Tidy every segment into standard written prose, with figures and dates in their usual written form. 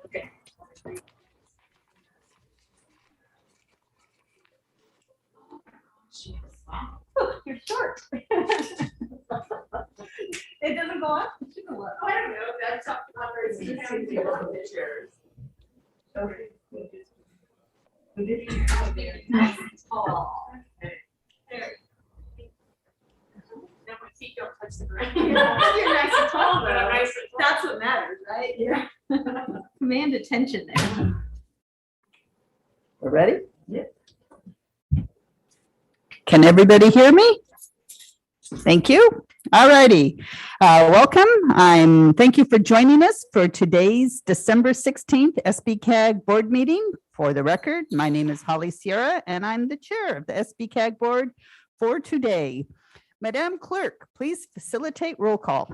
Okay. Oh, you're short. It doesn't go up? It should go up. I don't know, that's not very easy on the chairs. Okay. Nice and tall. There. Now my feet don't touch the ground. You're nice and tall, But I'm though. nice and tall. That's what matters, right? Yeah. Command attention there. We're ready? Yep. Can everybody hear me? Thank you. All righty. Welcome. Thank you for joining us for today's December 16th SBCAG board meeting. For the record, my name is Holly Sierra and I'm the chair of the SBCAG board for today. Madam Clerk, please facilitate roll call.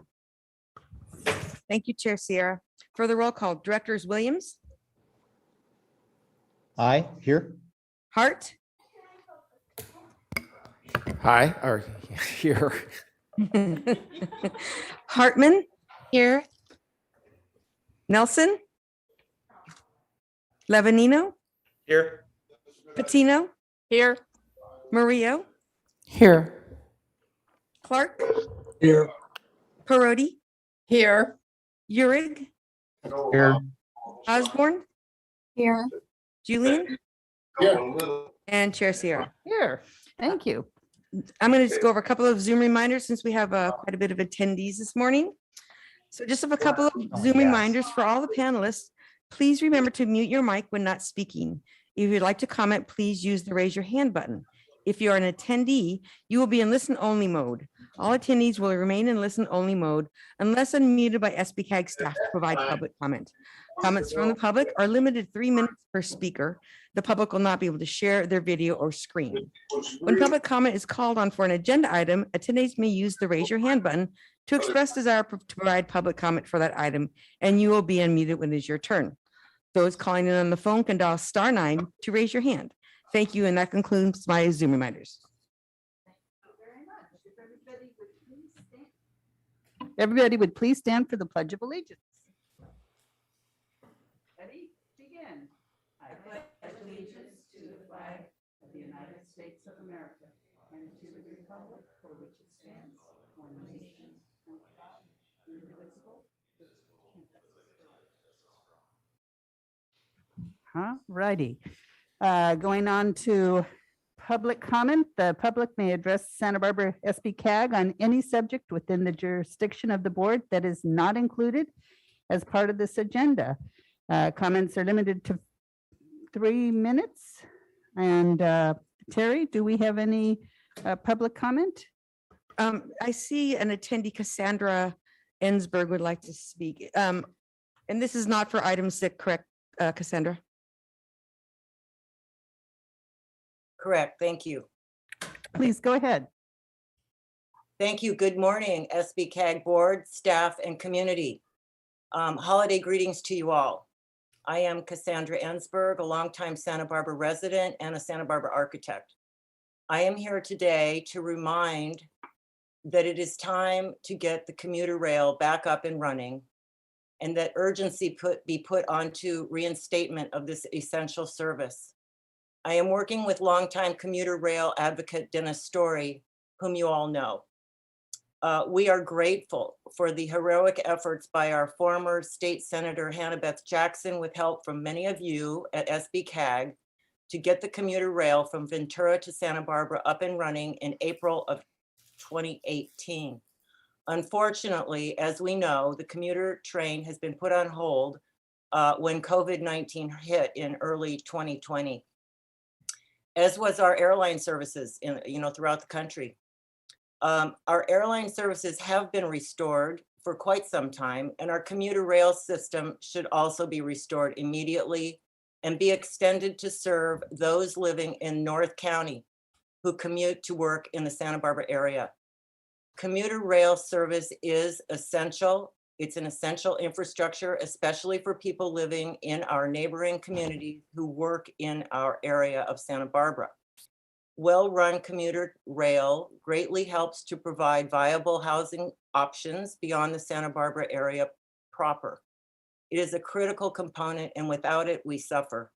Thank you, Chair Sierra. For the roll call, Directors Williams, Aye, here. Hart, Hi, or here. Hartman. Here. Nelson. Levanino, Here. Patino, Here. Muriel, Here. Clark, Here. Parodi, Here. Urig, Here. Osborne, Here. Julian, and Chair Sierra. Here, thank you. I'm going to just go over a couple of Zoom reminders since we have quite a bit of attendees this morning. So just have a couple of Zoom reminders for all the panelists. Please remember to mute your mic when not speaking. If you'd like to comment, please use the raise your hand button. If you are an attendee, you will be in listen-only mode. All attendees will remain in listen-only mode unless unmuted by SBCAG staff to provide public comment. Comments from the public are limited to 3 minutes per speaker. The public will not be able to share their video or screen. When public comment is called on for an agenda item, attendees may use the raise your hand button to express desire to provide public comment for that item, and you will be unmuted when it is your turn. Those calling in on the phone can dial *9 to raise your hand. Thank you, and that concludes my Zoom reminders. Everybody would please stand for the Pledge of Allegiance. Ready? Begin. I pledge allegiance to the flag of the United States of America and to the republic for which it stands, one nation, under God, indivisible. All righty. Going on to public comment. The public may address Santa Barbara SBCAG on any subject within the jurisdiction of the board that is not included as part of this agenda. Comments are limited to 3 minutes. And Terry, do we have any public comment? I see an attendee, Cassandra Ensberg, would like to speak. And this is not for item 6, correct, Cassandra? Correct. Thank you. Please go ahead. Thank you. Good morning, SBCAG board, staff, and community. Holiday greetings to you all. I am Cassandra Ensberg, a longtime Santa Barbara resident and a Santa Barbara architect. I am here today to remind that it is time to get the commuter rail back up and running, and that urgency be put onto reinstatement of this essential service. I am working with longtime commuter rail advocate Dennis Story, whom you all know. We are grateful for the heroic efforts by our former state senator Hannah Beth Jackson, with help from many of you at SBCAG, to get the commuter rail from Ventura to Santa Barbara up and running in April of 2018. Unfortunately, as we know, the commuter train has been put on hold when COVID-19 hit in early 2020. As was our airline services throughout the country. Our airline services have been restored for quite some time, and our commuter rail system should also be restored immediately and be extended to serve those living in North County who commute to work in the Santa Barbara area. Commuter rail service is essential. It's an essential infrastructure, especially for people living in our neighboring communities who work in our area of Santa Barbara. Well-run commuter rail greatly helps to provide viable housing options beyond the Santa Barbara area proper. It is a critical component, and without it, we suffer.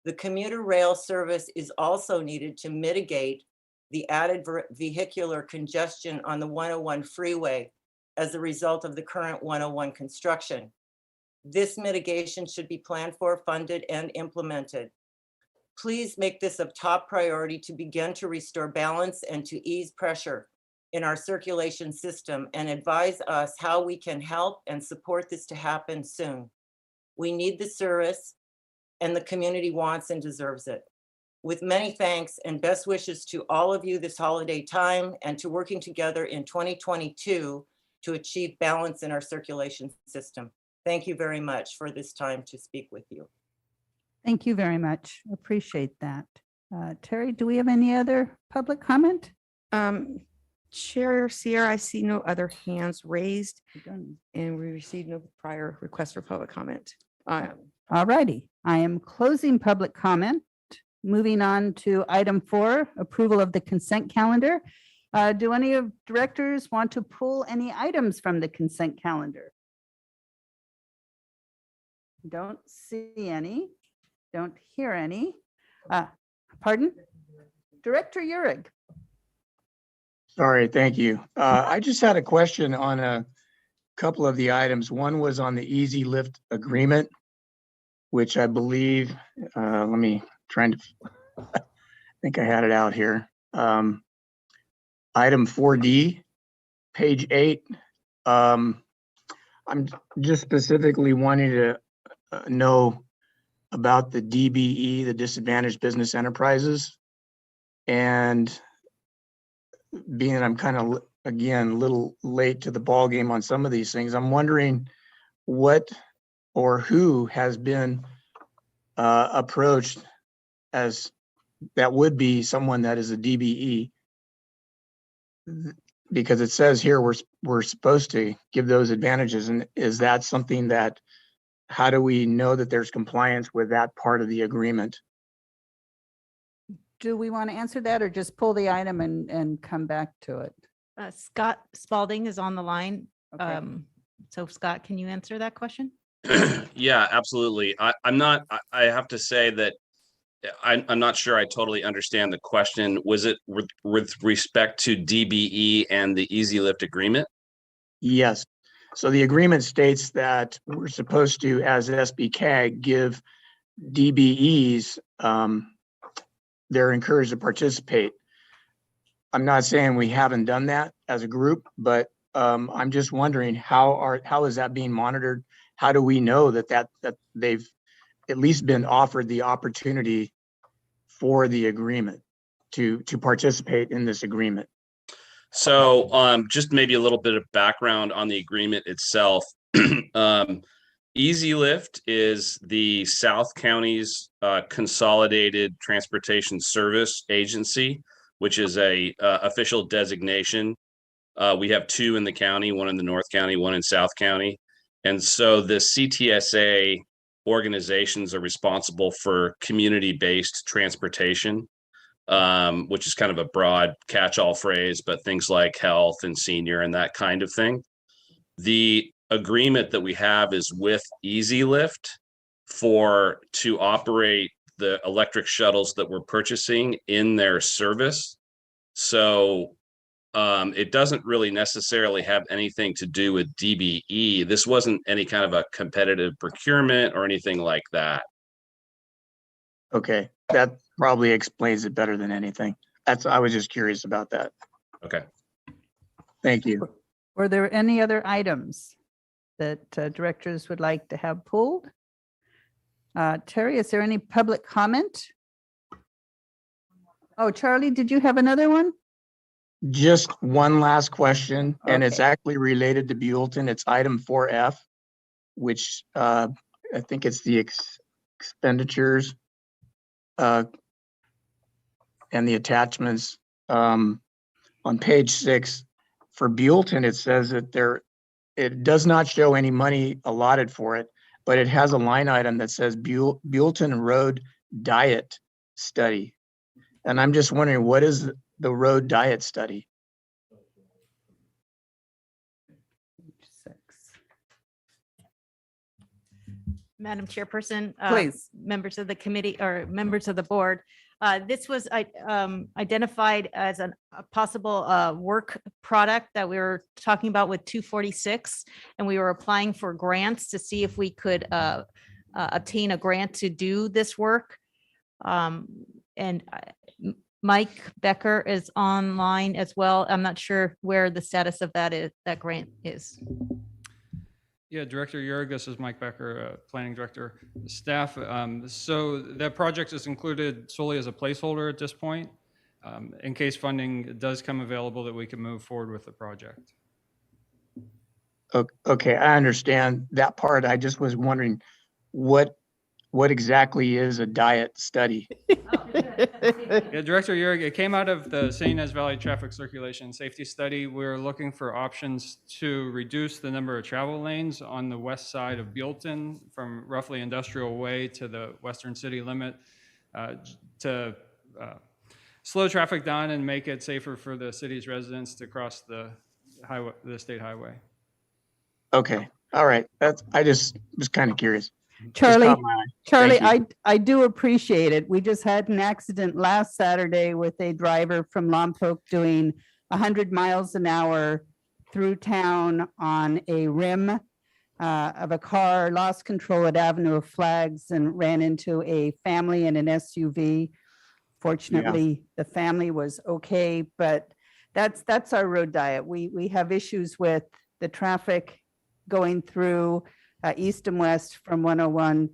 The commuter rail service is also needed to mitigate the added vehicular congestion on the 101 freeway as a result of the current 101 construction. This mitigation should be planned for, funded, and implemented. Please make this a top priority to begin to restore balance and to ease pressure in our circulation system, and advise us how we can help and support this to happen soon. We need the service, and the community wants and deserves it. With many thanks and best wishes to all of you this holiday time, and to working together in 2022 to achieve balance in our circulation system. Thank you very much for this time to speak with you. Thank you very much. Appreciate that. Terry, do we have any other public comment? Chair Sierra, I see no other hands raised, Done. and we received no prior request for public comment. All righty. I am closing public comment. Moving on to item 4, approval of the consent calendar. Do any of directors want to pull any items from the consent calendar? Don't see any. Don't hear any. Pardon? Director Urig. Sorry, thank you. I just had a question on a couple of the items. One was on the Easy Lift agreement, which I believe, let me trying to, I think I had it out here. Item 4D, page 8. I'm just specifically wanting to know about the DBE, the Disadvantaged Business Enterprises. And being that I'm kind of, again, a little late to the ball game on some of these things, I'm wondering what or who has been approached as that would be someone that is a DBE, because it says here we're supposed to give those advantages. And is that something that, how do we know that there's compliance with that part of the agreement? Do we want to answer that or just pull the item and come back to it? Scott Spalding is on the line. Okay. So Scott, can you answer that question? Yeah, absolutely. I have to say that I'm not sure I totally understand the question. Was it with respect to DBE and the Easy Lift agreement? Yes. So the agreement states that we're supposed to, as SBCAG, give DBEs, they're encouraged to participate. I'm not saying we haven't done that as a group, but I'm just wondering how is that being monitored? How do we know that they've at least been offered the opportunity for the agreement to participate in this agreement? So just maybe a little bit of background on the agreement itself. Easy Lift is the South County's consolidated transportation service agency, which is a official designation. We have 2 in the county, 1 in the North County, 1 in South County. And so the CTSA organizations are responsible for community-based transportation, which is kind of a broad catch-all phrase, but things like health and senior and that kind of thing. The agreement that we have is with Easy Lift to operate the electric shuttles that we're purchasing in their service. So it doesn't really necessarily have anything to do with DBE. This wasn't any kind of a competitive procurement or anything like that. Okay, that probably explains it better than anything. I was just curious about that. Okay. Thank you. Were there any other items that directors would like to have pulled? Terry, is there any public comment? Oh, Charlie, did you have another one? Just one last question, and it's Okay. actually related to Buellton. It's item 4F, which I think it's the expenditures and the attachments. On page 6 for Buellton, it says that it does not show any money allotted for it, but it has a line item that says Buellton Road Diet Study. And I'm just wondering, what is the road diet study? Madam Chairperson. Please. Members of the committee or members of the board. This was identified as a possible work product that we were talking about with 246. And we were applying for grants to see if we could obtain a grant to do this work. And Mike Becker is online as well. I'm not sure where the status of that grant is. Yeah, Director Urick, this is Mike Becker, Planning Director, staff. So that project is included solely as a placeholder at this point, in case funding does come available that we can move forward with the project. Okay, I understand that part. I just was wondering what exactly is a diet study? Yeah, Director Urick, it came out of the St. Inez Valley Traffic Circulation Safety Study. We're looking for options to reduce the number of travel lanes on the west side of Buellton from roughly Industrial Way to the western city limit to slow traffic down and make it safer for the city's residents to cross the highway, the state highway. Okay, all right. I just was kind of curious. Charlie, caught my eye. Charlie, Thank I do appreciate it. We just had an accident last Saturday with a driver from Lompoc doing 100 miles an hour through town on a rim of a car, lost control at Avenue of Flags and ran into a family in an SUV. Fortunately, the family was okay, but that's our road diet. We have issues with the traffic going through east and west from 101.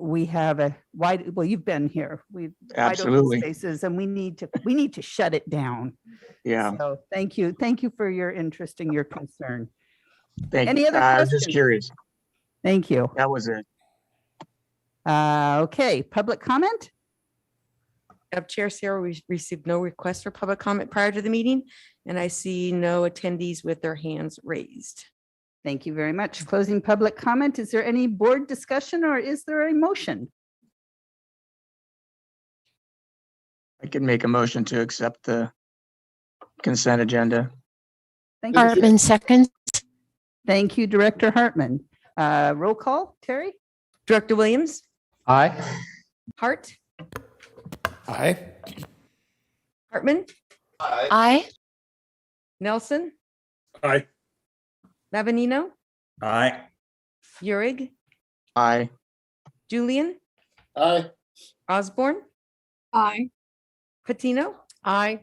We have a wide, well, you've been here. We've wide open Absolutely. spaces and we need to shut it down. Yeah, So thank you. Thank you for your interest and your concern. thank Any you. other I was just questions? curious. Thank you. That was it. Okay, public comment? Chair Sarah, we received no requests for public comment prior to the meeting, and I see no attendees with their hands raised. Thank you very much. Closing public comment. Is there any board discussion or is there a motion? I can make a motion to accept the consent agenda. Thank you. Hartman seconds. Thank you, Director Hartman. Roll call, Terry? Director Williams, Aye. Hart, Aye. Hartman, Aye. Nelson, Aye. Lavanino, Aye. Urick, Aye. Julian, Aye. Osborne, Aye. Patino, Aye.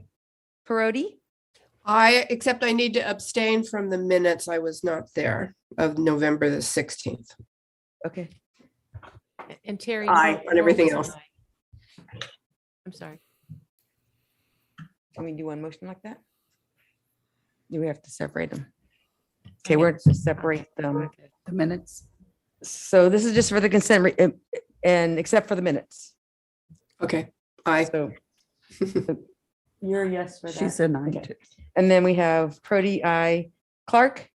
Parodi, I, except I need to abstain from the minutes. I was not there of November the 16th. okay. And Terry. Aye, on everything else. I'm sorry. Can we do one motion like that? Do we have to separate them? Okay, we're to separate them. The minutes. So this is just for the consent and except for the minutes. Okay, I, So you're a yes for She that. said aye. Okay. too. And then we have Prodi, I, Clark,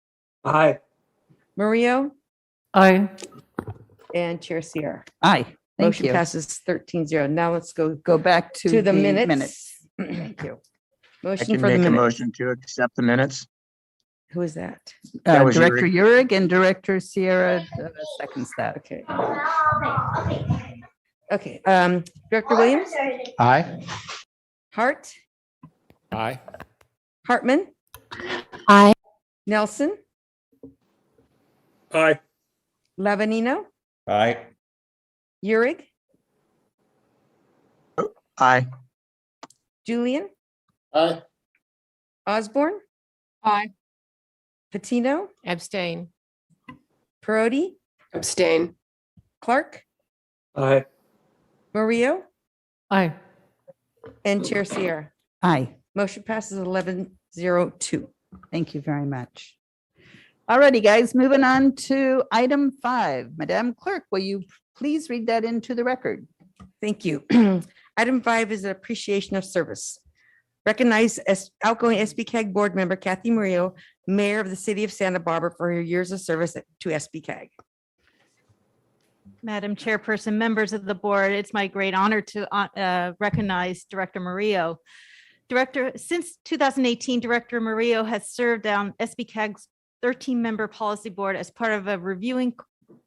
Aye. Muriel, Aye. and Chair Sierra. Aye. Thank Motion you. passes 13-0. Now let's go Go back to the minutes. Thank you. I Motion can for the make a minutes. motion to accept the minutes. Who is that? That was Director Urick and Director Sierra seconds that. Okay. Okay, Director Williams, Aye. Hart, Aye. Hartman, Aye. Nelson, Aye. Lavanino, Aye. Urick, Aye. Julian, Aye. Osborne, Aye. Patino, Abstain. Parodi, abstain. Clark, Aye. Muriel, Aye. and Chair Sierra. Aye. Motion passes 11-0-2. Thank you very much. Alrighty, guys, moving on to item 5. Madam Clerk, will you please read that into the record? Thank you. Item 5 is an appreciation of service. Recognize as outgoing SBCAG board member Kathy Muriel, mayor of the city of Santa Barbara, for her years of service to SBCAG. Madam Chairperson, members of the board, it's my great honor to recognize Director Muriel. Since 2018, Director Muriel has served on SBCAG's 13-member policy board as part of a reviewing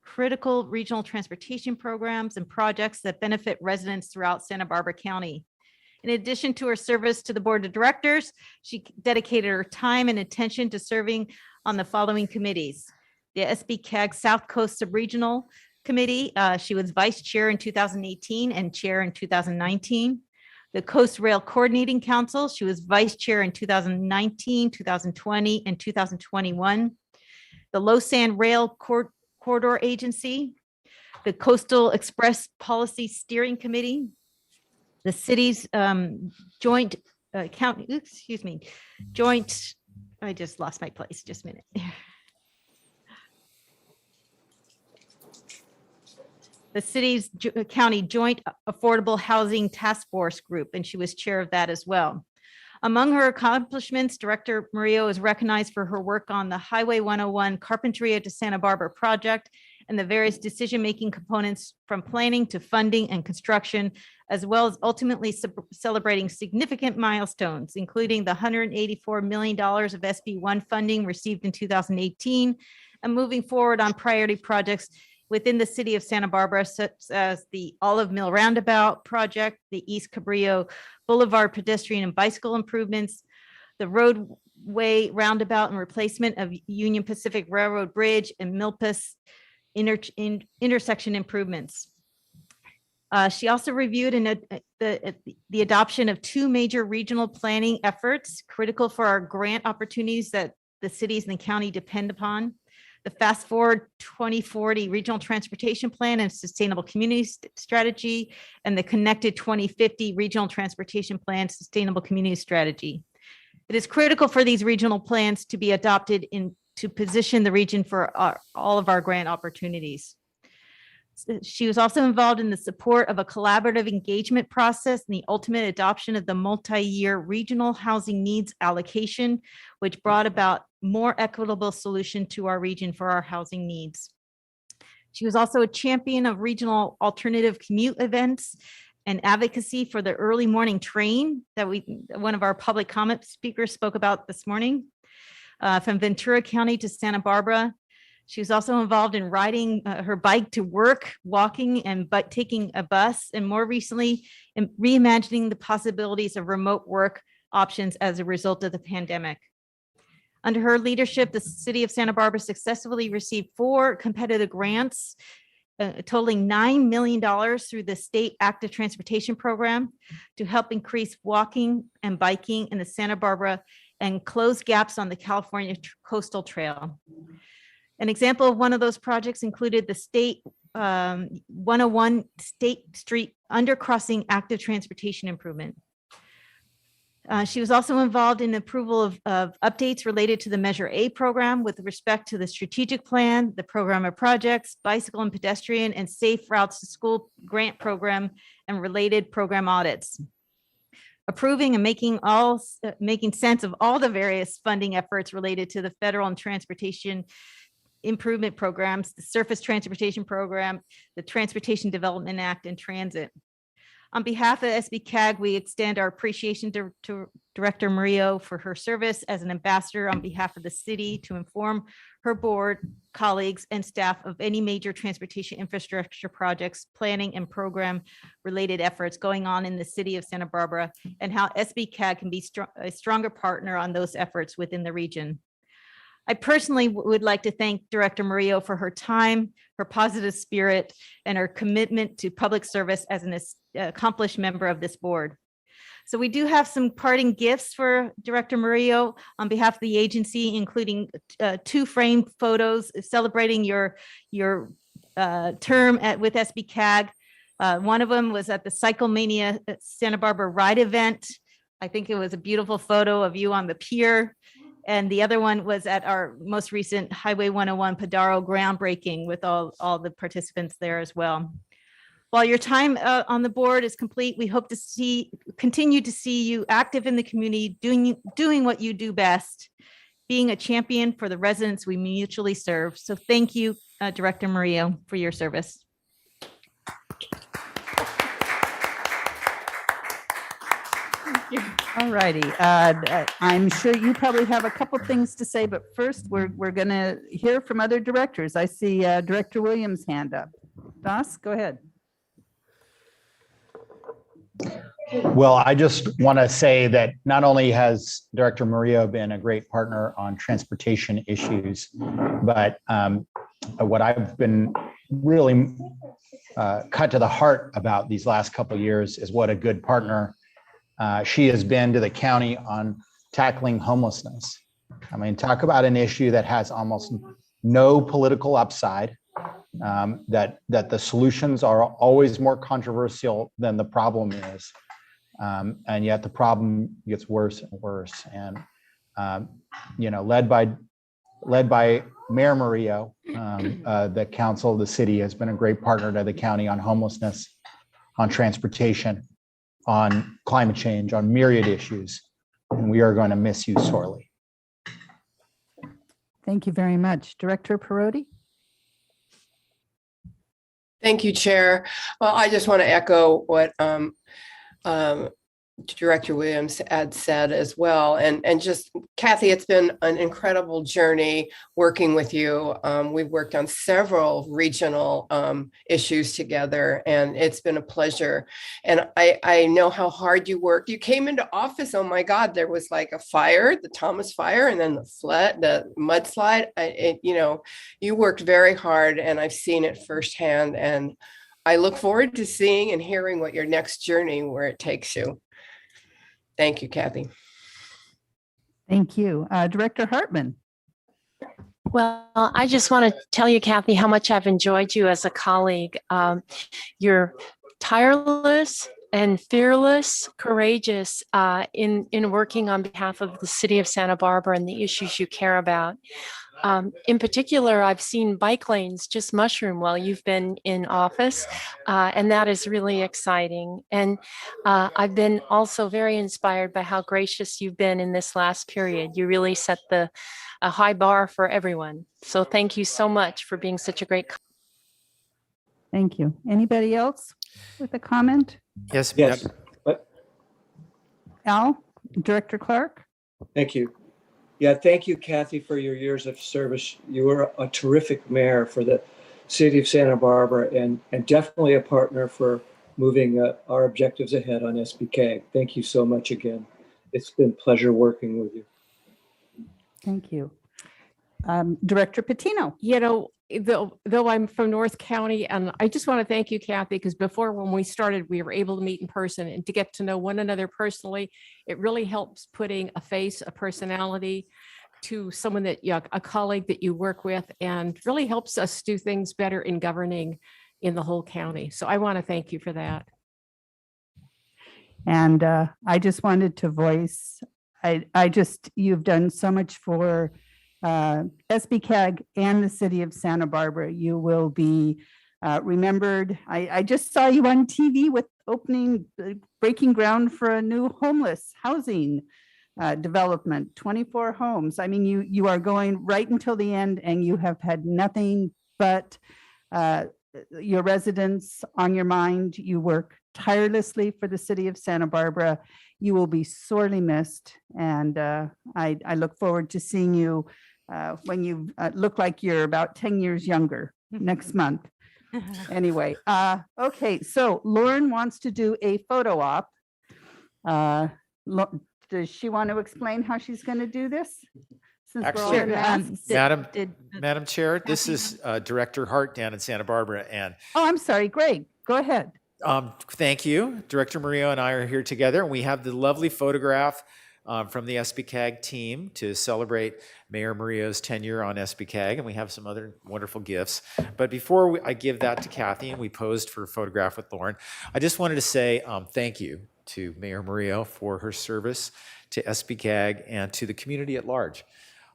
critical regional transportation programs and projects that benefit residents throughout Santa Barbara County. In addition to her service to the board of directors, she dedicated her time and attention to serving on the following committees. The SBCAG South Coast Subregional Committee, she was vice chair in 2018 and chair in 2019. The Coast Rail Coordinating Council, she was vice chair in 2019, 2020, and 2021. The Low Sand Rail Corridor Agency, the Coastal Express Policy Steering Committee, the city's joint, I just lost my place, just a minute. The city's county joint affordable housing task force group, and she was chair of that as well. Among her accomplishments, Director Muriel is recognized for her work on the Highway 101 Carpinteria to Santa Barbara project and the various decision-making components from planning to funding and construction, as well as ultimately celebrating significant milestones, including the $184 million of SB1 funding received in 2018, and moving forward on priority projects within the city of Santa Barbara, such as the Olive Mill Roundabout project, the East Cabrillo Boulevard pedestrian and bicycle improvements, the roadway roundabout and replacement of Union Pacific Railroad Bridge and Milpas intersection improvements. She also reviewed the adoption of 2 major regional planning efforts critical for our grant opportunities that the cities and the county depend upon. The Fast Forward 2040 Regional Transportation Plan and Sustainable Community Strategy, and the Connected 2050 Regional Transportation Plan Sustainable Community Strategy. It is critical for these regional plans to be adopted to position the region for all of our grant opportunities. She was also involved in the support of a collaborative engagement process and the ultimate adoption of the multi-year regional housing needs allocation, which brought about more equitable solution to our region for our housing needs. She was also a champion of regional alternative commute events and advocacy for the early morning train that one of our public comment speakers spoke about this morning, from Ventura County to Santa Barbara. She was also involved in riding her bike to work, walking, and taking a bus, and more recently, in reimagining the possibilities of remote work options as a result of the pandemic. Under her leadership, the city of Santa Barbara successfully received 4 competitive grants, totaling $9 million through the state active transportation program to help increase walking and biking in the Santa Barbara and close gaps on the California Coastal Trail. An example of one of those projects included the state 101 State Street undercrossing active transportation improvement. She was also involved in approval of updates related to the Measure A program with respect to the strategic plan, the program of projects, bicycle and pedestrian, and safe routes to school grant program and related program audits. Approving and making sense of all the various funding efforts related to the federal and transportation improvement programs, the Surface Transportation Program, the Transportation Development Act, and transit. On behalf of SBCAG, we extend our appreciation to Director Muriel for her service as an ambassador on behalf of the city to inform her board, colleagues, and staff of any major transportation infrastructure projects, planning, and program related efforts going on in the city of Santa Barbara, and how SBCAG can be a stronger partner on those efforts within the region. I personally would like to thank Director Muriel for her time, her positive spirit, and her commitment to public service as an accomplished member of this board. So we do have some parting gifts for Director Muriel on behalf of the agency, including 2 framed photos celebrating your term with SBCAG. One of them was at the Cyclemania Santa Barbara Ride event. I think it was a beautiful photo of you on the pier. And the other one was at our most recent Highway 101 Padaro groundbreaking with all the participants there as well. While your time on the board is complete, we hope to continue to see you active in the community, doing what you do best, being a champion for the residents we mutually serve. So thank you, Director Muriel, for your service. All righty. I'm sure you probably have a couple things to say, but first we're going to hear from other directors. I see Director Williams' hand up. Doss, go ahead. Well, I just want to say that not only has Director Muriel been a great partner on transportation issues, but what I've been really cut to the heart about these last couple of years is what a good partner she has been to the county on tackling homelessness. I mean, talk about an issue that has almost no political upside, that the solutions are always more controversial than the problem is. And yet the problem gets worse and worse. And, led by Mayor Muriel, the council, the city has been a great partner to the county on homelessness, on transportation, on climate change, on myriad issues. And we are going to miss you sorely. Thank you very much. Director Perotti? Thank you, Chair. Well, I just want to echo what Director Williams had said as well. And just, Kathy, it's been an incredible journey working with you. We've worked on several regional issues together, and it's been a pleasure. And I know how hard you work. You came into office, oh my God, there was like a fire, the Thomas fire, and then the mudslide. You worked very hard, and I've seen it firsthand. And I look forward to seeing and hearing what your next journey, where it takes you. Thank you, Kathy. Thank you. Director Hartman? Well, I just want to tell you, Kathy, how much I've enjoyed you as a colleague. You're tireless and fearless, courageous in working on behalf of the city of Santa Barbara and the issues you care about. In particular, I've seen bike lanes just mushroom while you've been in office, and that is really exciting. And I've been also very inspired by how gracious you've been in this last period. You really set a high bar for everyone. So thank you so much for being such a great. Thank you. Anybody else with a comment? Yes. Yes. Al, Director Clark? Thank you. Yeah, thank you, Kathy, for your years of service. You were a terrific mayor for the city of Santa Barbara and definitely a partner for moving our objectives ahead on SBCAG. Thank you so much again. It's been a pleasure working with you. Thank you. Director Patino? Though I'm from North County, and I just want to thank you, Kathy, because before when we started, we were able to meet in person and to get to know one another personally. It really helps putting a face, a personality to someone that a colleague that you work with, and really helps us do things better in governing in the whole county. So I want to thank you for that. And I just wanted to voice, you've done so much for SBCAG and the city of Santa Barbara. You will be remembered. I just saw you on TV with breaking ground for a new homeless housing development, 24 homes. I mean, you are going right until the end, and you have had nothing but your residents on your mind. You work tirelessly for the city of Santa Barbara. You will be sorely missed, and I look forward to seeing you when you look like you're about 10 years younger next month. Anyway, okay, so Lauren wants to do a photo op. Does she want to explain how she's going to do this? Since we're all in masks? Madam Chair, this is Director Hart down in Santa Barbara. And oh, I'm sorry, Greg, go ahead. Thank you. Director Muriel and I are here together, and we have the lovely photograph from the SBCAG team to celebrate Mayor Muriel's tenure on SBCAG, and we have some other wonderful gifts. But before I give that to Kathy and we posed for a photograph with Lauren, I just wanted to say thank you to Mayor Muriel for her service to SBCAG and to the community at large.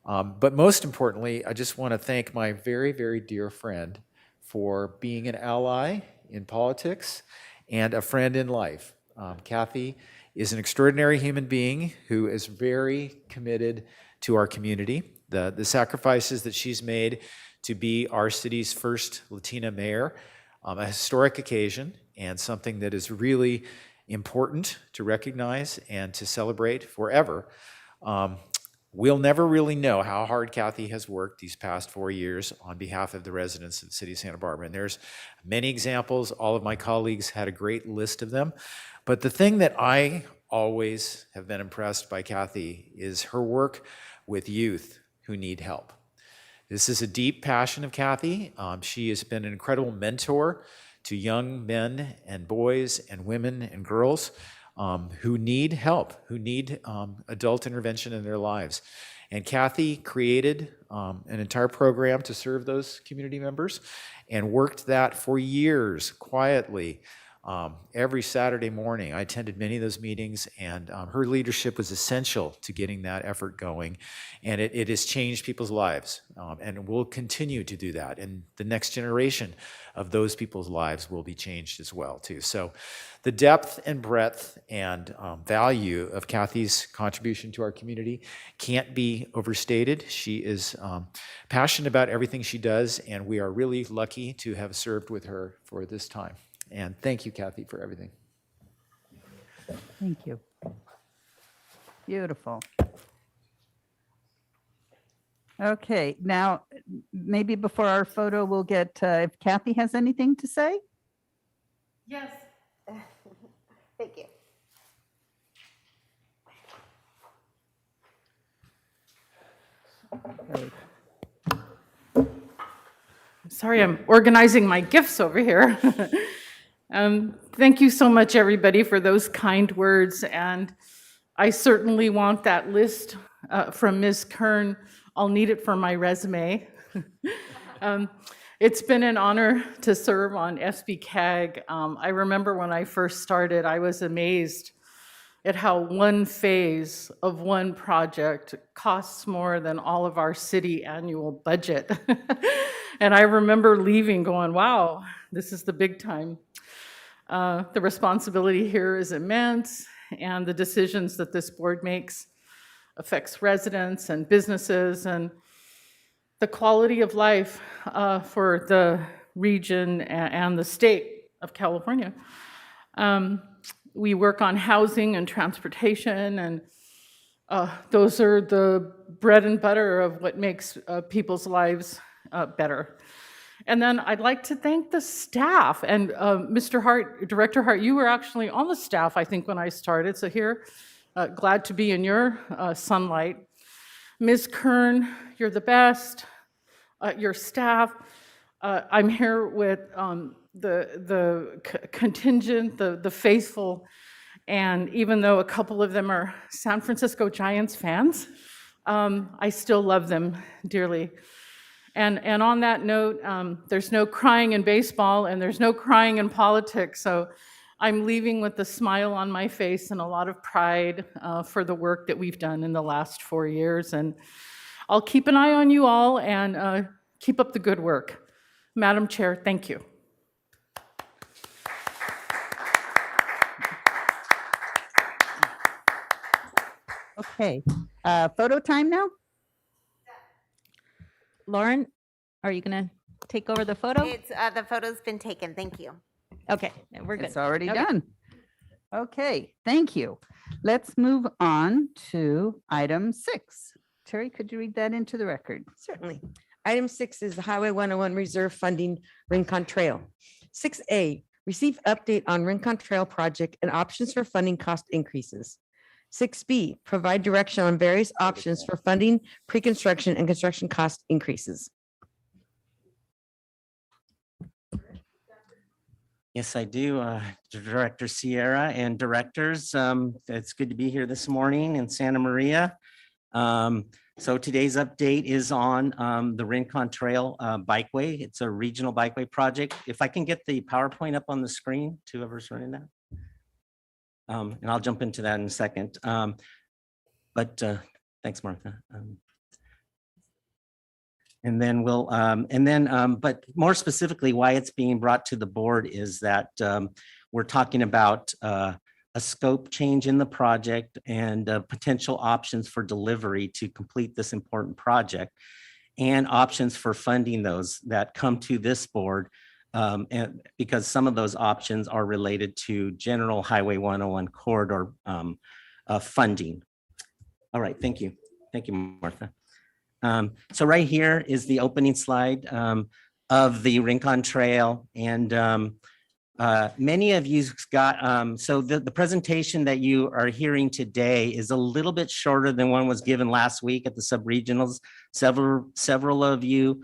But most importantly, I just want to thank my very, very dear friend for being an ally in politics and a friend in life. Kathy is an extraordinary human being who is very committed to our community. The sacrifices that she's made to be our city's first Latina mayor a historic occasion and something that is really important to recognize and to celebrate forever. We'll never really know how hard Kathy has worked these past 4 years on behalf of the residents of the city of Santa Barbara. And there's many examples. All of my colleagues had a great list of them. But the thing that I always have been impressed by Kathy is her work with youth who need help. This is a deep passion of Kathy. She has been an incredible mentor to young men and boys and women and girls who need help, who need adult intervention in their lives. And Kathy created an entire program to serve those community members and worked that for years quietly. Every Saturday morning, I attended many of those meetings, and her leadership was essential to getting that effort going. And it has changed people's lives, and will continue to do that. And the next generation of those people's lives will be changed as well, too. So the depth and breadth and value of Kathy's contribution to our community can't be overstated. She is passionate about everything she does, and we are really lucky to have served with her for this time. And thank you, Kathy, for everything. Thank you. Beautiful. Okay, now maybe before our photo, we'll get if Kathy has anything to say. Yes. Thank you. Okay. Sorry, I'm organizing my gifts over here. Thank you so much, everybody, for those kind words. And I certainly want that list from Ms. Kern. I'll need it for my resume. It's been an honor to serve on SBCAG. I remember when I first started, I was amazed at how one phase of one project costs more than all of our city annual budget. And I remember leaving going, wow, this is the big time. The responsibility here is immense, and the decisions that this board makes affects residents and businesses and the quality of life for the region and the state of California. We work on housing and transportation, and those are the bread and butter of what makes people's lives better. And then I'd like to thank the staff. And Mr. Hart, Director Hart, you were actually on the staff, I think, when I started. So here, glad to be in your sunlight. Ms. Kern, you're the best. Your staff. I'm here with the contingent, the faithful. And even though a couple of them are San Francisco Giants fans, I still love them dearly. And on that note, there's no crying in baseball and there's no crying in politics. So I'm leaving with a smile on my face and a lot of pride for the work that we've done in the last 4 years. And I'll keep an eye on you all and keep up the good work. Madam Chair, thank you. Okay, photo time now? Lauren, are you going to take over the photo? It's the photo's been taken. Thank you. Okay, we're good. It's already Okay. done. Okay, thank you. Let's move on to item 6. Terry, could you read that into the record? Certainly. Item 6 is the Highway 101 Reserve Funding Rincon Trail. 6A, receive update on Rincon Trail project and options for funding cost increases. 6B, provide direction on various options for funding, pre-construction and construction cost increases. Yes, I do. Director Sierra and directors, it's good to be here this morning in Santa Maria. So today's update is on the Rincon Trail Bikeway. It's a regional bikeway project. If I can get the PowerPoint up on the screen, to whoever's running that. And I'll jump into that in a second. But thanks, Martha. And then but more specifically, why it's being brought to the board is that we're talking about a scope change in the project and potential options for delivery to complete this important project, and options for funding those that come to this board and because some of those options are related to general Highway 101 corridor funding. All right, thank you. Thank you, Martha. So right here is the opening slide of the Rincon Trail. And many of you got, so the presentation that you are hearing today is a little bit shorter than one was given last week at the sub-regionals. Several of you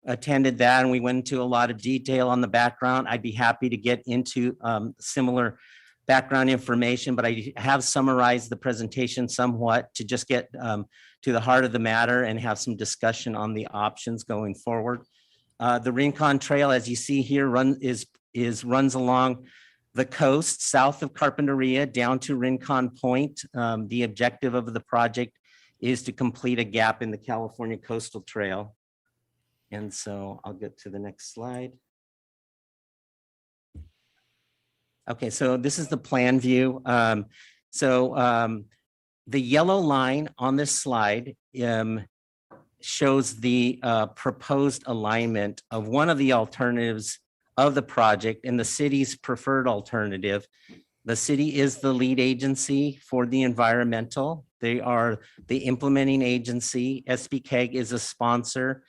attended that, and we went into a lot of detail on the background. I'd be happy to get into similar background information, but I have summarized the presentation somewhat to just get to the heart of the matter and have some discussion on the options going forward. The Rincon Trail, as you see here, runs along the coast south of Carpinteria down to Rincon Point. The objective of the project is to complete a gap in the California Coastal Trail. And so I'll get to the next slide. Okay, so this is the plan view. The yellow line on this slide shows the proposed alignment of one of the alternatives of the project and the city's preferred alternative. The city is the lead agency for the environmental. They are the implementing agency. SBCAG is a sponsor.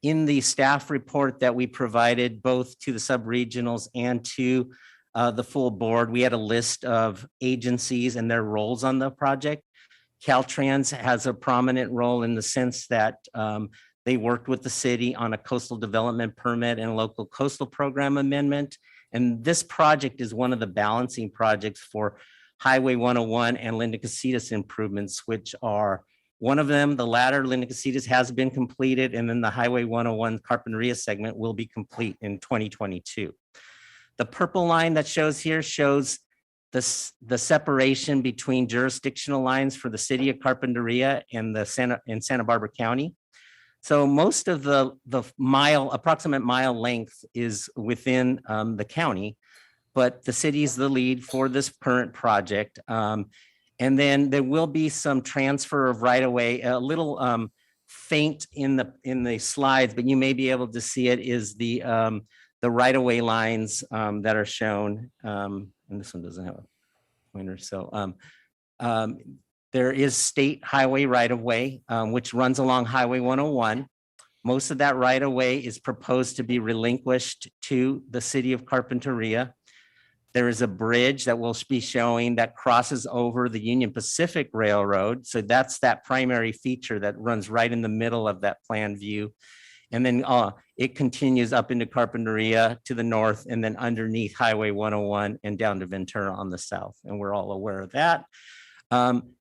In the staff report that we provided both to the sub-regionals and to the full board, we had a list of agencies and their roles on the project. Caltrans has a prominent role in the sense that they worked with the city on a coastal development permit and local coastal program amendment. And this project is one of the balancing projects for Highway 101 and Linda Casitas improvements, which are one of them, the latter, Linda Casitas, has been completed, and then the Highway 101 Carpinteria segment will be complete in 2022. The purple line that shows here shows the separation between jurisdictional lines for the city of Carpinteria and the Santa Barbara County. So most of the approximate mile length is within the county, but the city is the lead for this current project. And then there will be some transfer of right-of-way, a little faint in the slides, but you may be able to see it, is the right-of-way lines that are shown. And this one doesn't have a pointer. So there is state highway right-of-way, which runs along Highway 101. Most of that right-of-way is proposed to be relinquished to the city of Carpinteria. There is a bridge that we'll be showing that crosses over the Union Pacific Railroad. So that's that primary feature that runs right in the middle of that plan view. And then it continues up into Carpinteria to the north and then underneath Highway 101 and down to Ventura on the south. And we're all aware of that.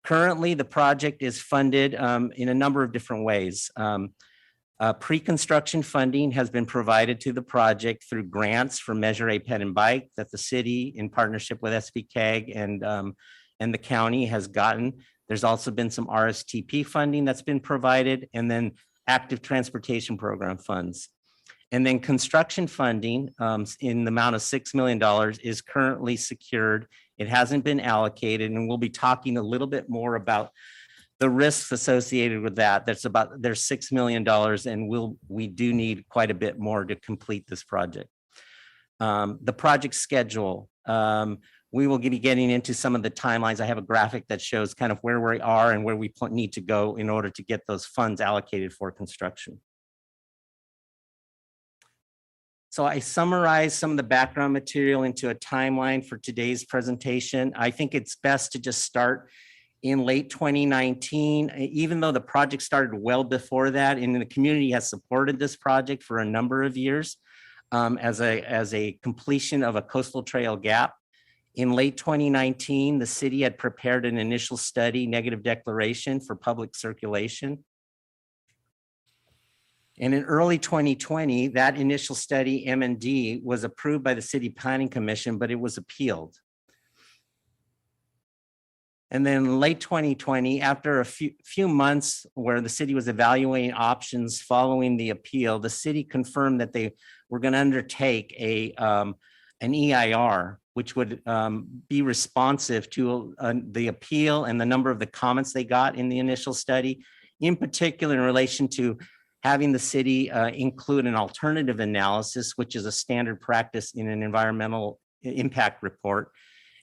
Currently, the project is funded in a number of different ways. Pre-construction funding has been provided to the project through grants for Measure A Ped and Bike that the city, in partnership with SBCAG and the county, has gotten. There's also been some RSTP funding that's been provided, and then active transportation program funds. And then construction funding in the amount of $6 million is currently secured. It hasn't been allocated, and we'll be talking a little bit more about the risks associated with that. There's $6 million, and we do need quite a bit more to complete this project. The project schedule, we will be getting into some of the timelines. I have a graphic that shows kind of where we are and where we need to go in order to get those funds allocated for construction. So I summarized some of the background material into a timeline for today's presentation. I think it's best to just start in late 2019, even though the project started well before that, and the community has supported this project for a number of years as a completion of a coastal trail gap. In late 2019, the city had prepared an initial study, negative declaration for public circulation. And in early 2020, that initial study, M&D, was approved by the City Planning Commission, but it was appealed. And then late 2020, after a few months where the city was evaluating options following the appeal, the city confirmed that they were going to undertake an EIR, which would be responsive to the appeal and the number of the comments they got in the initial study, in particular in relation to having the city include an alternative analysis, which is a standard practice in an environmental impact report,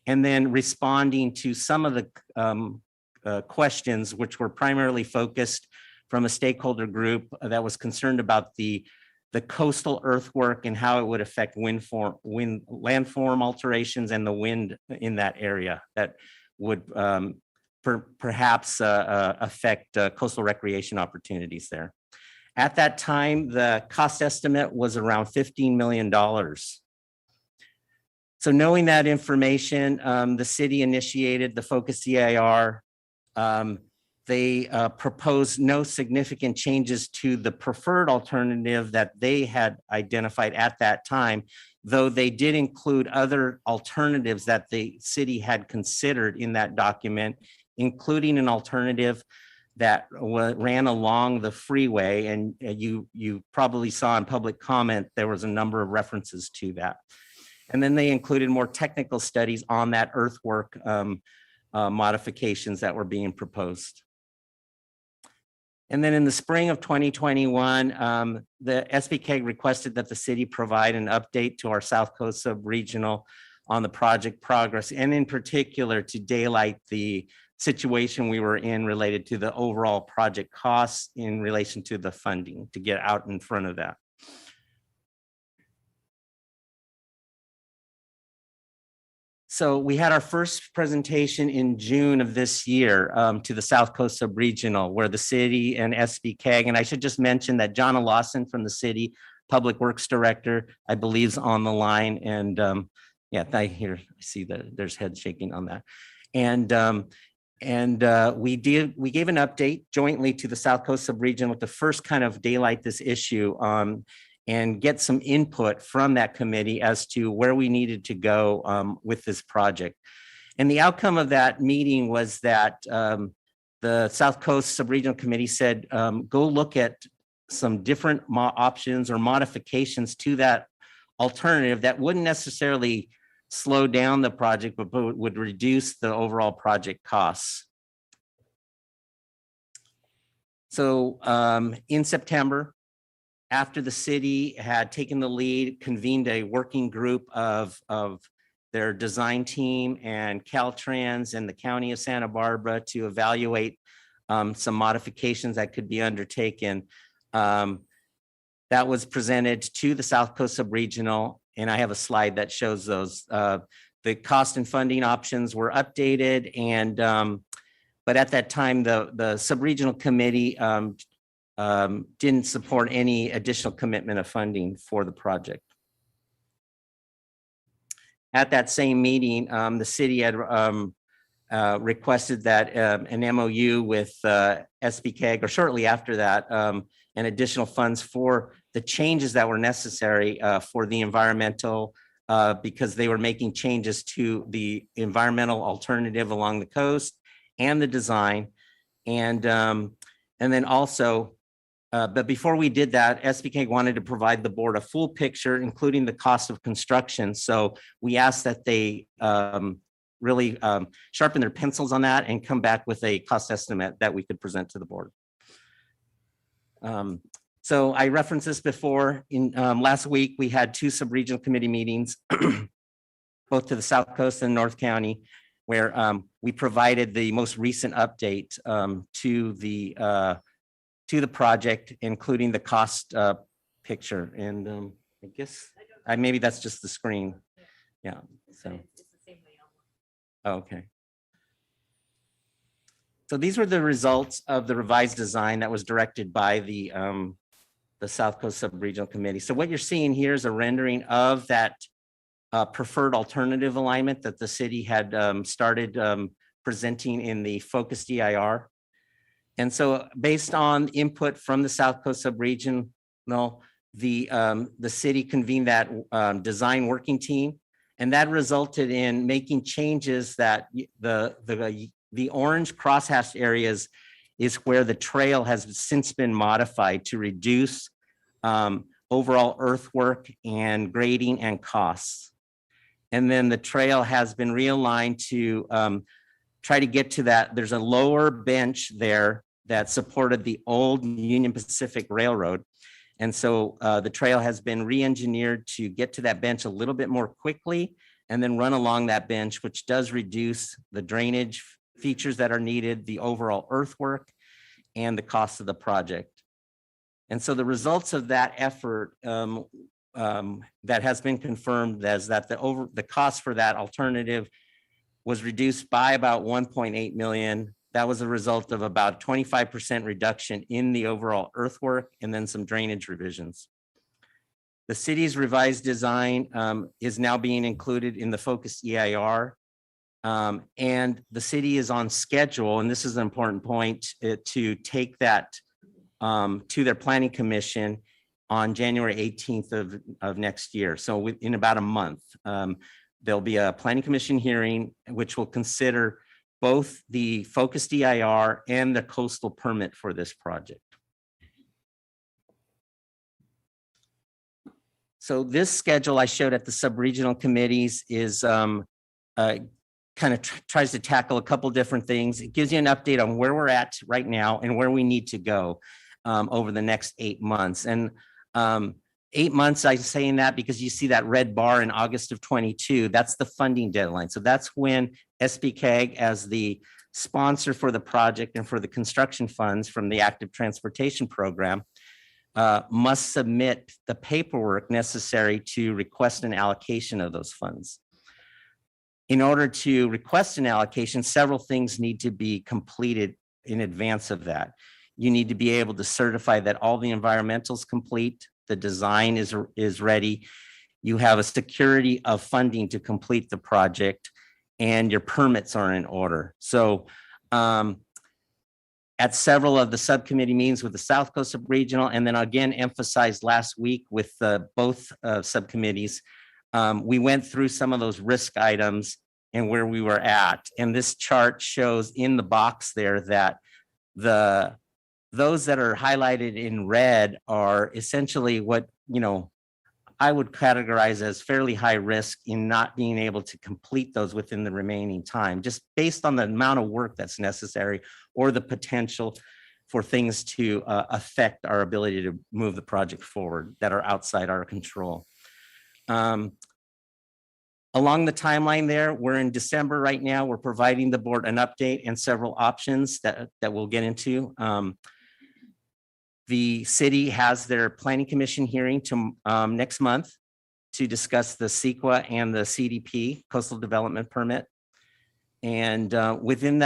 and then responding to some of the questions which were primarily focused from a stakeholder group that was concerned about the coastal earthwork and how it would affect landform alterations and the wind in that area that would perhaps affect coastal recreation opportunities there. At that time, the cost estimate was around $15 million. So knowing that information, the city initiated the Focus CIR. They proposed no significant changes to the preferred alternative that they had identified at that time, though they did include other alternatives that the city had considered in that document, including an alternative that ran along the freeway. And you probably saw in public comment, there was a number of references to that. And then they included more technical studies on that earthwork modifications that were being proposed. And then in the spring of 2021, the SBCAG requested that the city provide an update to our South Coast Sub-Regional on the project progress, and in particular to daylight the situation we were in related to the overall project costs in relation to the funding, to get out in front of that. So we had our first presentation in June of this year to the South Coast Sub-Regional, where the city and SBCAG, and I should just mention that John Lawson from the city Public Works Director, I believe, is on the line. And yeah, I see that there's head shaking on that. And we gave an update jointly to the South Coast Sub-Regional with the first kind of daylight this issue and get some input from that committee as to where we needed to go with this project. And the outcome of that meeting was that the South Coast Sub-Regional Committee said, go look at some different options or modifications to that alternative that wouldn't necessarily slow down the project, but would reduce the overall project costs. So in September, after the city had taken the lead, convened a working group of their design team and Caltrans and the County of Santa Barbara to evaluate some modifications that could be undertaken. That was presented to the South Coast Sub-Regional, and I have a slide that shows those. The cost and funding options were updated, and but at that time, the Sub-Regional Committee didn't support any additional commitment of funding for the project. At that same meeting, the city had requested that an MOU with SBCAG, or shortly after that, and additional funds for the changes that were necessary for the environmental, because they were making changes to the environmental alternative along the coast and the design. And then also, but before we did that, SBCAG wanted to provide the board a full picture, including the cost of construction. So we asked that they really sharpen their pencils on that and come back with a cost estimate that we could present to the board. So I referenced this before. In last week, we had 2 sub-regional committee meetings, both to the South Coast and North County, where we provided the most recent update to the project, including the cost picture. And I guess maybe that's just the screen. Yeah. So. Okay. So these were the results of the revised design that was directed by the South Coast Sub-Regional Committee. So what you're seeing here is a rendering of that preferred alternative alignment that the city had started presenting in the Focus DIR. And so based on input from the South Coast Sub-Regional, the city convened that design working team, and that resulted in making changes that the orange crosshatched areas is where the trail has since been modified to reduce overall earthwork and grading and costs. And then the trail has been realigned to try to get to that. There's a lower bench there that supported the old Union Pacific Railroad. And so the trail has been re-engineered to get to that bench a little bit more quickly and then run along that bench, which does reduce the drainage features that are needed, the overall earthwork, and the cost of the project. And so the results of that effort that has been confirmed as that the cost for that alternative was reduced by about 1.8 million. That was a result of about 25% reduction in the overall earthwork and then some drainage revisions. The city's revised design is now being included in the focused EIR. And the city is on schedule, and this is an important point, to take that to their planning commission on January 18th of next year. So in about a month, there'll be a planning commission hearing, which will consider both the focused EIR and the coastal permit for this project. So this schedule I showed at the sub-regional committees is kind of tries to tackle a couple different things. It gives you an update on where we're at right now and where we need to go over the next 8 months. And 8 months, I'm saying that because you see that red bar in August of 22, that's the funding deadline. So that's when SBCAG, as the sponsor for the project and for the construction funds from the Active Transportation Program, must submit the paperwork necessary to request an allocation of those funds. In order to request an allocation, several things need to be completed in advance of that. You need to be able to certify that all the environmental is complete, the design is ready, you have a security of funding to complete the project, and your permits are in order. So at several of the subcommittee meetings with the South Coast Regional, and then again emphasized last week with both subcommittees, we went through some of those risk items and where we were at. And this chart shows in the box there that those that are highlighted in red are essentially what, I would categorize as fairly high risk in not being able to complete those within the remaining time, just based on the amount of work that's necessary or the potential for things to affect our ability to move the project forward that are outside our control. Along the timeline there, we're in December right now. We're providing the board an update and several options that we'll get into. The city has their planning commission hearing next month to discuss the CEQA and the CDP, Coastal Development Permit. And within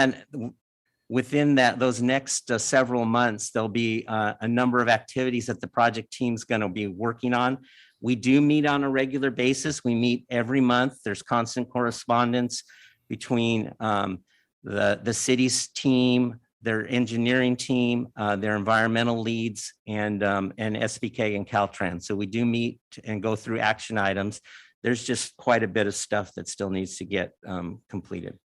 those next several months, there'll be a number of activities that the project team's going to be working on. We do meet on a regular basis. We meet every month. There's constant correspondence between the city's team, their engineering team, their environmental leads, and SBCAG and Caltrans. So we do meet and go through action items. There's just quite a bit of stuff that still needs to get completed.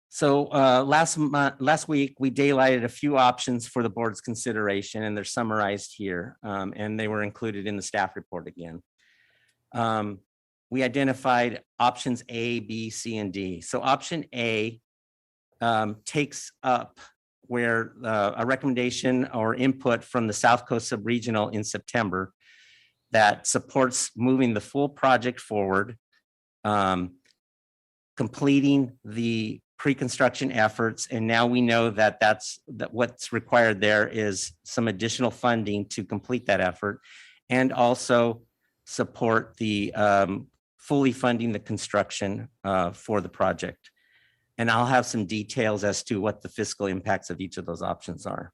So last week, we daylighted a few options for the board's consideration, and they're summarized here, and they were included in the staff report again. We identified options A, B, C, and D. So option A takes up where a recommendation or input from the South Coast Subregional in September that supports moving the full project forward, completing the pre-construction efforts, and now we know that what's required there is some additional funding to complete that effort, and also support the fully funding the construction for the project. And I'll have some details as to what the fiscal impacts of each of those options are.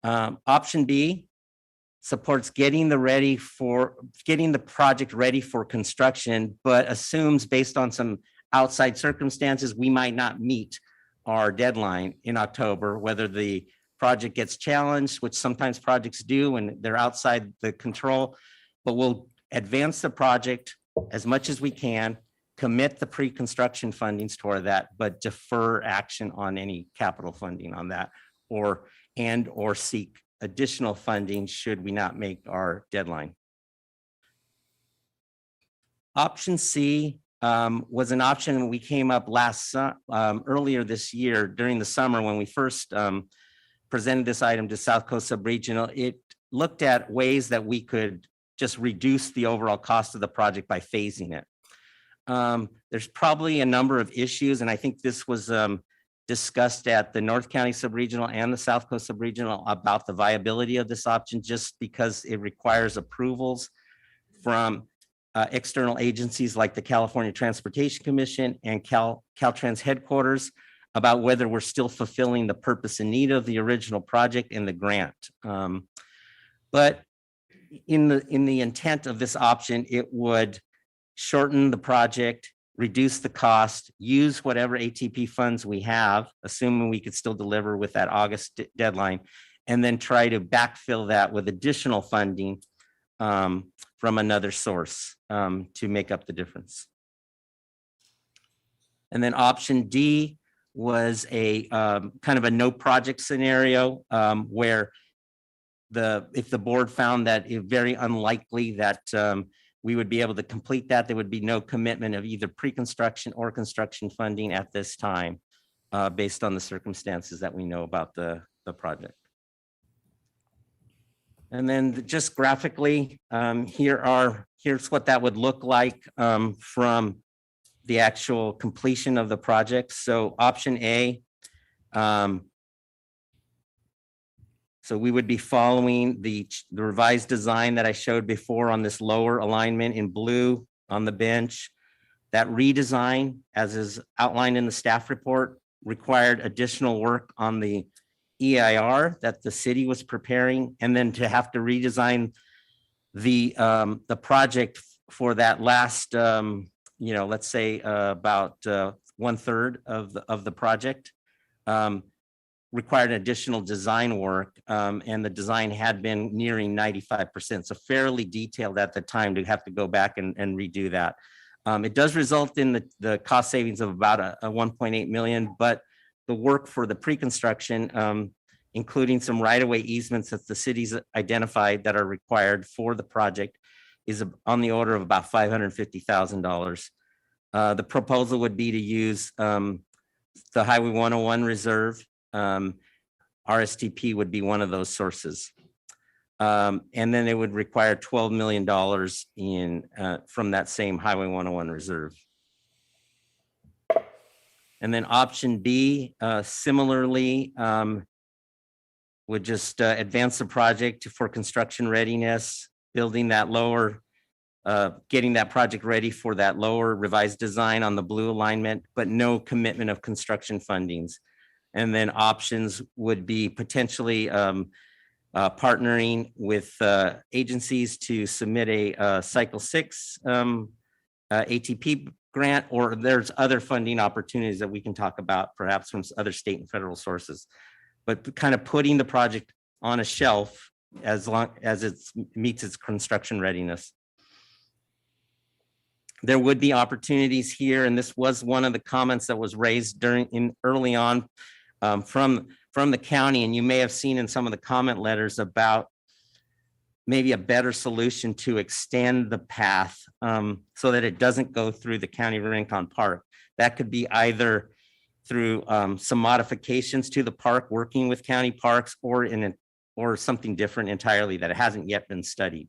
Option B supports getting the project ready for construction, but assumes based on some outside circumstances, we might not meet our deadline in October, whether the project gets challenged, which sometimes projects do when they're outside the control, but we'll advance the project as much as we can, commit the pre-construction fundings toward that, but defer action on any capital funding on that, or seek additional funding should we not make our deadline. Option C was an option we came up earlier this year during the summer when we first presented this item to South Coast Subregional. It looked at ways that we could just reduce the overall cost of the project by phasing it. There's probably a number of issues, and I think this was discussed at the North County Subregional and the South Coast Subregional about the viability of this option, just because it requires approvals from external agencies like the California Transportation Commission and Caltrans headquarters about whether we're still fulfilling the purpose and need of the original project and the grant. But in the intent of this option, it would shorten the project, reduce the cost, use whatever ATP funds we have, assuming we could still deliver with that August deadline, and then try to backfill that with additional funding from another source to make up the difference. And then option D was a kind of a no project scenario where if the board found that it's very unlikely that we would be able to complete that, there would be no commitment of either pre-construction or construction funding at this time based on the circumstances that we know about the project. And then just graphically, here's what that would look like from the actual completion of the project. So option A, so we would be following the revised design that I showed before on this lower alignment in blue on the bench. That redesign, as is outlined in the staff report, required additional work on the EIR that the city was preparing, and then to have to redesign the project for that last, let's say about 1/3 of the project. Required additional design work, and the design had been nearing 95%, so fairly detailed at the time to have to go back and redo that. It does result in the cost savings of about a 1.8 million, but the work for the pre-construction, including some right-of-way easements that the city's identified that are required for the project, is on the order of about $550,000. The proposal would be to use the Highway 101 reserve. RSTP would be one of those sources. And then it would require $12 million from that same Highway 101 reserve. And then option B, similarly, would just advance the project for construction readiness, building that lower, getting that project ready for that lower revised design on the blue alignment, but no commitment of construction fundings. And then options would be potentially partnering with agencies to submit a Cycle 6 ATP grant, or there's other funding opportunities that we can talk about, perhaps from other state and federal sources. But kind of putting the project on a shelf as long as it meets its construction readiness. There would be opportunities here, and this was one of the comments that was raised early on from the county, and you may have seen in some of the comment letters about maybe a better solution to extend the path so that it doesn't go through the county of Rincon Park. That could be either through some modifications to the park, working with county parks, or something different entirely that hasn't yet been studied.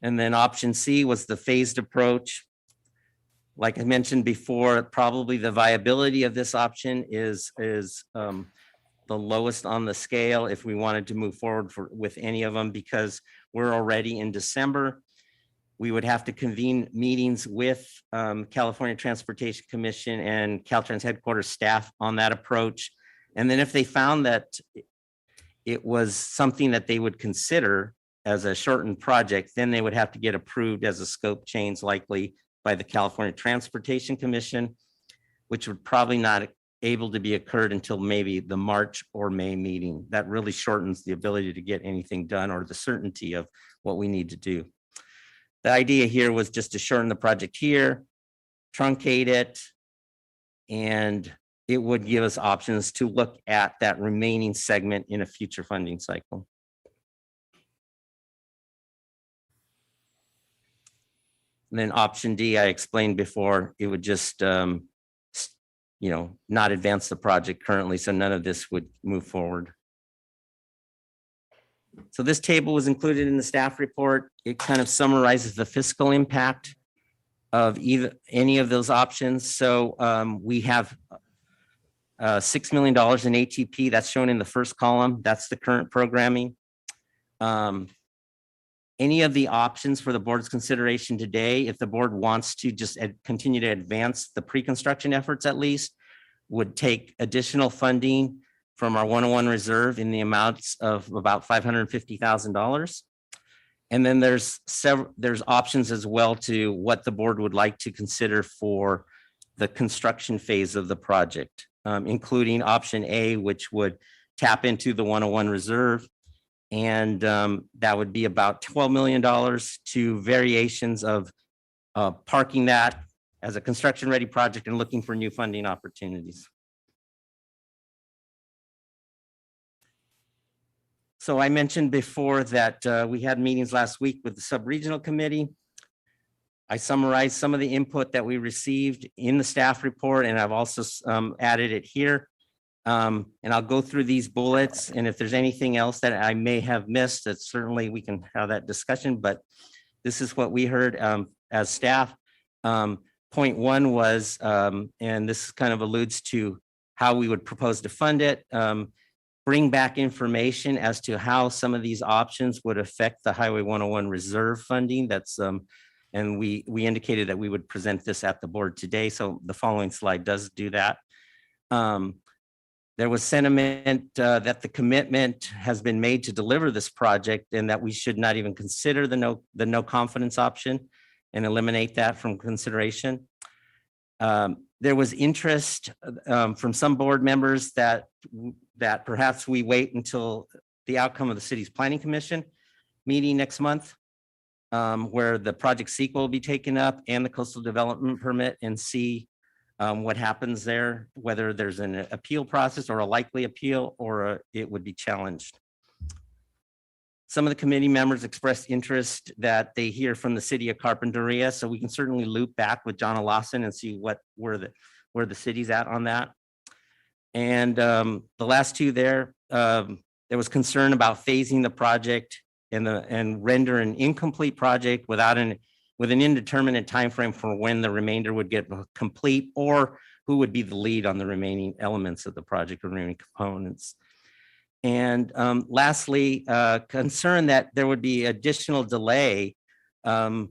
And then option C was the phased approach. Like I mentioned before, probably the viability of this option is the lowest on the scale if we wanted to move forward with any of them, because we're already in December. We would have to convene meetings with California Transportation Commission and Caltrans headquarters staff on that approach. And then if they found that it was something that they would consider as a shortened project, then they would have to get approved as a scope change, likely by the California Transportation Commission, which would probably not able to be occurred until maybe the March or May meeting. That really shortens the ability to get anything done or the certainty of what we need to do. The idea here was just to shorten the project here, truncate it, and it would give us options to look at that remaining segment in a future funding cycle. And then option D, I explained before, it would just, not advance the project currently, so none of this would move forward. So this table was included in the staff report. It kind of summarizes the fiscal impact of any of those options. So we have $6 million in ATP. That's shown in the first column. That's the current programming. Any of the options for the board's consideration today, if the board wants to just continue to advance the pre-construction efforts at least, would take additional funding from our 101 reserve in the amounts of about $550,000. And then there's options as well to what the board would like to consider for the construction phase of the project, including option A, which would tap into the 101 reserve. And that would be about $12 million to variations of parking that as a construction-ready project and looking for new funding opportunities. So I mentioned before that we had meetings last week with the sub-regional committee. I summarized some of the input that we received in the staff report, and I've also added it here. And I'll go through these bullets, and if there's anything else that I may have missed, that certainly we can have that discussion, but this is what we heard as staff. Point one was, and this kind of alludes to how we would propose to fund it, bring back information as to how some of these options would affect the Highway 101 reserve funding. That's and we indicated that we would present this at the board today. So the following slide does do that. There was sentiment that the commitment has been made to deliver this project and that we should not even consider the no confidence option and eliminate that from consideration. There was interest from some board members that perhaps we wait until the outcome of the city's planning commission meeting next month, where the project sequel will be taken up and the coastal development permit, and see what happens there, whether there's an appeal process or a likely appeal, or it would be challenged. Some of the committee members expressed interest that they hear from the city of Carpinteria, so we can certainly loop back with John Lawson and see where the city's at on that. And the last two there was concern about phasing the project and render an incomplete project with an indeterminate timeframe for when the remainder would get complete, or who would be the lead on the remaining elements of the project, remaining components. And lastly, concern that there would be additional delay to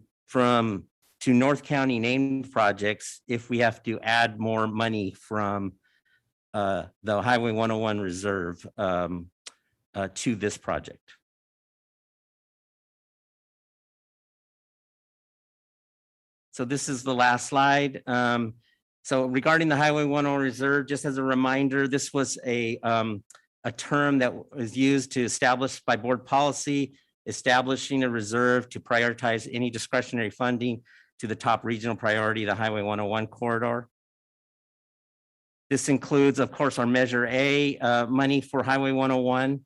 North County named projects if we have to add more money from the Highway 101 reserve to this project. So this is the last slide. So regarding the Highway 101 reserve, just as a reminder, this was a term that was used to establish by board policy, establishing a reserve to prioritize any discretionary funding to the top regional priority, the Highway 101 corridor. This includes, of course, our Measure A money for Highway 101.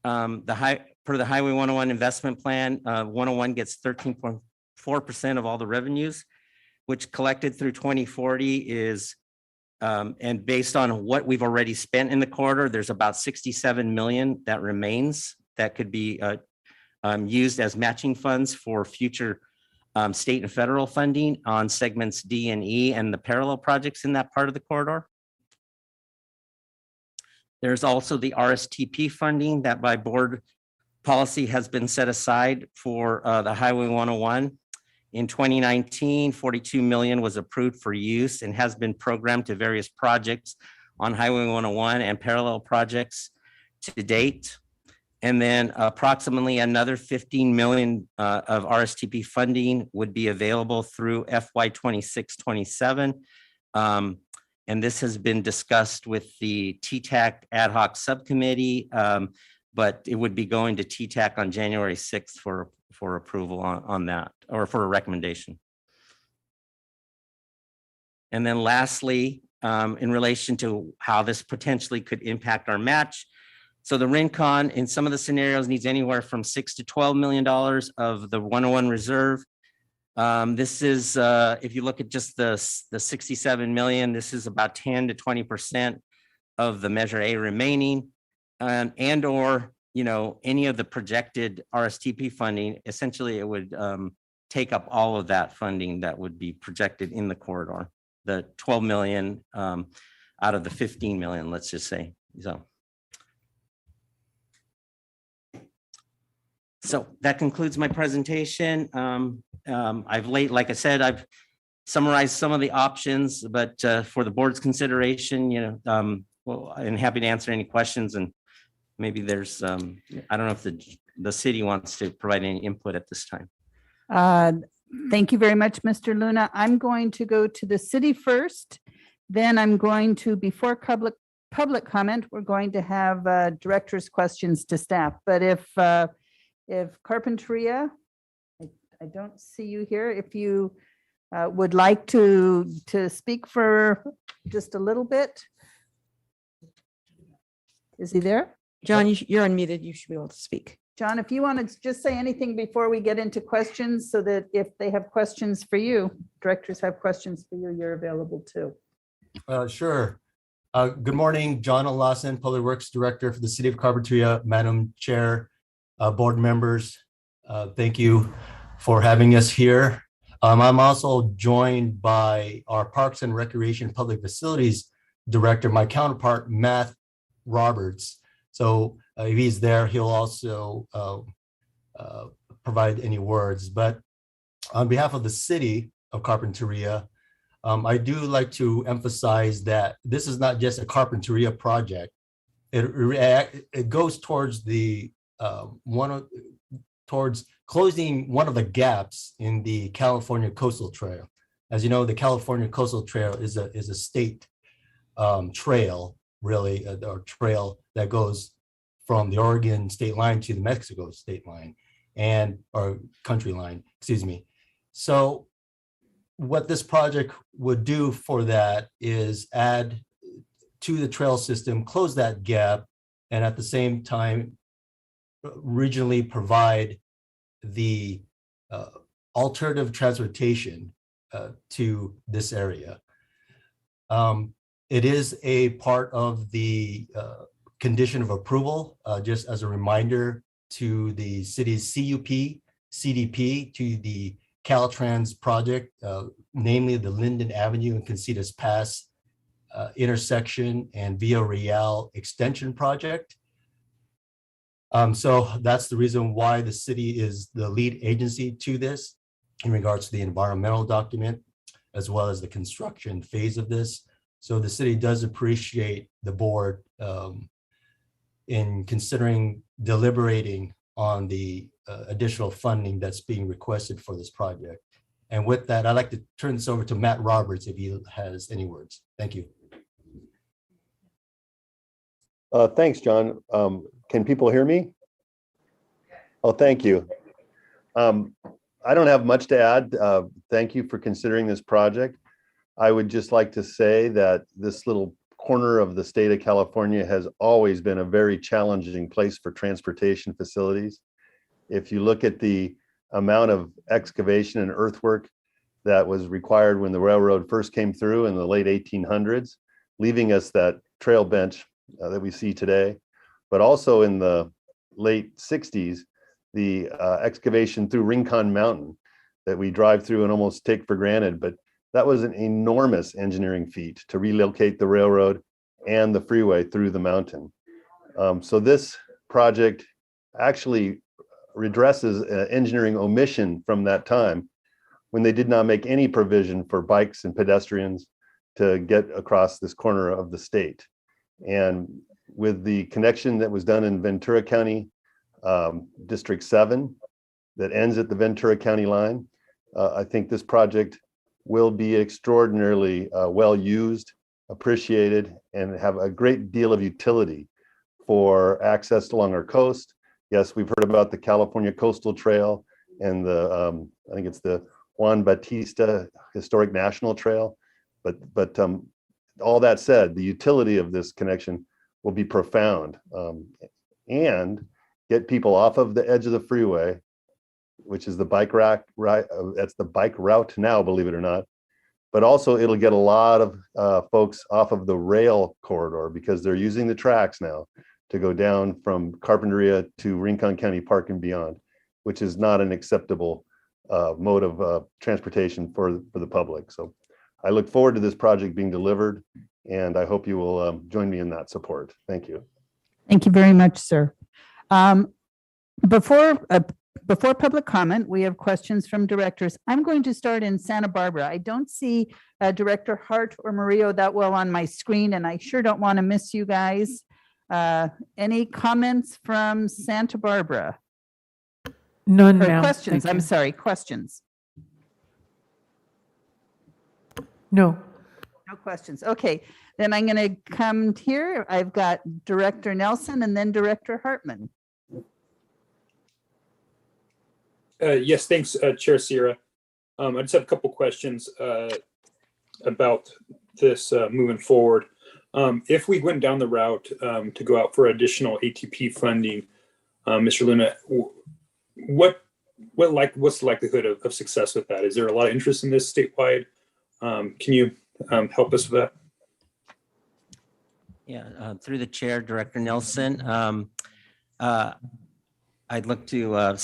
Per the Highway 101 investment plan, 101 gets 13.4% of all the revenues, which collected through 2040 is, and based on what we've already spent in the corridor, there's about 67 million that remains that could be used as matching funds for future state and federal funding on segments D and E and the parallel projects in that part of the corridor. There's also the RSTP funding that by board policy has been set aside for the Highway 101. In 2019, 42 million was approved for use and has been programmed to various projects on Highway 101 and parallel projects to date. And then approximately another 15 million of RSTP funding would be available through FY 26-27. And this has been discussed with the TTAC ad hoc subcommittee, but it would be going to TTAC on January 6th for approval on that, or for a recommendation. And then lastly, in relation to how this potentially could impact our match. So the Rincon in some of the scenarios needs anywhere from $6 to $12 million of the 101 reserve. This is, if you look at just the 67 million, this is about 10 to 20% of the Measure A remaining, and or, you know, any of the projected RSTP funding. Essentially, it would take up all of that funding that would be projected in the corridor, the 12 million out of the 15 million, let's just say. So that concludes my presentation. Like I said, I've summarized some of the options, but for the board's consideration, you know, well, I'm happy to answer any questions, and maybe there's, I don't know if the city wants to provide any input at this time. Thank you very much, Mr. Luna. I'm going to go to the city first. Then I'm going to, before public comment, we're going to have director's questions to staff. But if Carpinteria, I don't see you here. If you would like to speak for just a little bit. Is he there? John, you're unmuted. You should be able to speak. John, if you want to just say anything before we get into questions, so that if they have questions for you, directors have questions for you, you're available too. Sure. Good morning, John Lawson, Public Works Director for the City of Carpinteria, Madam Chair, board members. Thank you for having us here. I'm also joined by our Parks and Recreation Public Facilities Director, my counterpart, Matt Roberts. So if he's there, he'll also provide any words. But on behalf of the City of Carpinteria, I do like to emphasize that this is not just a Carpinteria project. It goes towards the towards closing one of the gaps in the California Coastal Trail. As you know, the California Coastal Trail is a state trail, really, or trail that goes from the Oregon state line to the Mexico state line or country line, excuse me. So what this project would do for that is add to the trail system, close that gap, and at the same time, regionally provide the alternative transportation to this area. It is a part of the condition of approval, just as a reminder to the city's CUP, CDP, to the Caltrans project, namely the Linden Avenue and Casitas Pass intersection and Via Real extension project. So that's the reason why the city is the lead agency to this in regards to the environmental document, as well as the construction phase of this. So the city does appreciate the board in considering deliberating on the additional funding that's being requested for this project. And with that, I'd like to turn this over to Matt Roberts if he has any words. Thank you. Thanks, John. Can people hear me? Oh, thank you. I don't have much to add. Thank you for considering this project. I would just like to say that this little corner of the state of California has always been a very challenging place for transportation facilities. If you look at the amount of excavation and earthwork that was required when the railroad first came through in the late 1800s, leaving us that trail bench that we see today, but also in the late 60s, the excavation through Rincon Mountain that we drive through and almost take for granted, but that was an enormous engineering feat to relocate the railroad and the freeway through the mountain. So this project actually redresses engineering omission from that time when they did not make any provision for bikes and pedestrians to get across this corner of the state. And with the connection that was done in Ventura County, District 7, that ends at the Ventura County line, I think this project will be extraordinarily well used, appreciated, and have a great deal of utility for access along our coast. Yes, we've heard about the California Coastal Trail and the, I think it's the Juan Bautista Historic National Trail. But all that said, the utility of this connection will be profound and get people off of the edge of the freeway which is the bike rack, right? That's the bike route now, believe it or not. But also it'll get a lot of folks off of the rail corridor because they're using the tracks now to go down from Carpinteria to Rincon County Park and beyond, which is not an acceptable mode of transportation for the public. So I look forward to this project being delivered, and I hope you will join me in that support. Thank you. Thank you very much, sir. Before public comment, we have questions from directors. I'm going to start in Santa Barbara. I don't see Director Hart or Murillo that well on my screen, and I sure don't want to miss you guys. Any comments from Santa Barbara? None, Or ma'am. questions, Thank I'm you. sorry, questions. No. No questions. Okay, then I'm going to come here. I've got Director Nelson and then Director Hartman. Yes, thanks, Chair Sierra. I just have a couple questions about this moving forward. If we went down the route to go out for additional ATP funding, Mr. Luna, what's the likelihood of success with that? Is there a lot of interest in this statewide? Can you help us with that? Yeah, through the chair, Director Nelson. I'd look to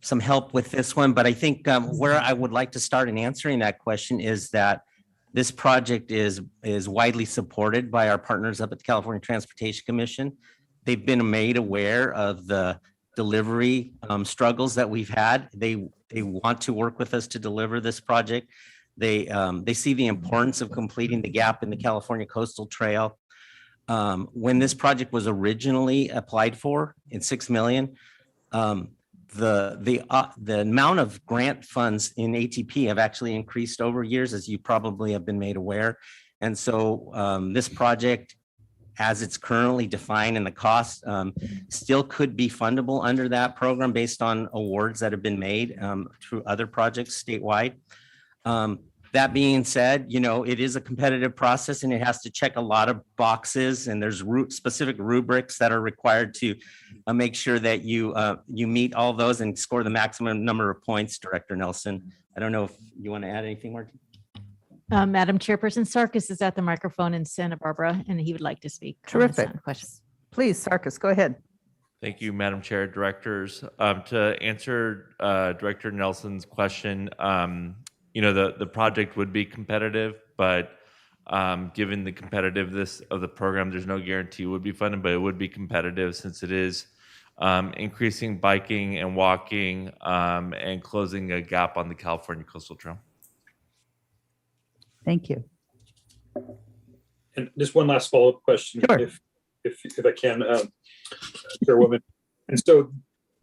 some help with this one, but I think where I would like to start in answering that question is that this project is widely supported by our partners up at the California Transportation Commission. They've been made aware of the delivery struggles that we've had. They want to work with us to deliver this project. They see the importance of completing the gap in the California Coastal Trail. When this project was originally applied for in $6 million, the amount of grant funds in ATP have actually increased over years, as you probably have been made aware. And so this project, as it's currently defined and the cost, still could be fundable under that program based on awards that have been made through other projects statewide. That being said, you know, it is a competitive process and it has to check a lot of boxes, and there's specific rubrics that are required to make sure that you meet all those and score the maximum number of points, Director Nelson. I don't know if you want to add anything, Martin? Madam Chairperson, Sarkis is at the microphone in Santa Barbara, and he would like to speak. on this Terrific. question. Please, Sarkis, go ahead. Thank you, Madam Chair, directors. To answer Director Nelson's question, you know, the project would be competitive, but given the competitiveness of the program, there's no guarantee it would be funded, but it would be competitive since it is increasing biking and walking and closing a gap on the California Coastal Trail. Thank you. And just one last follow-up question, Sure. if I can, Chairwoman. And so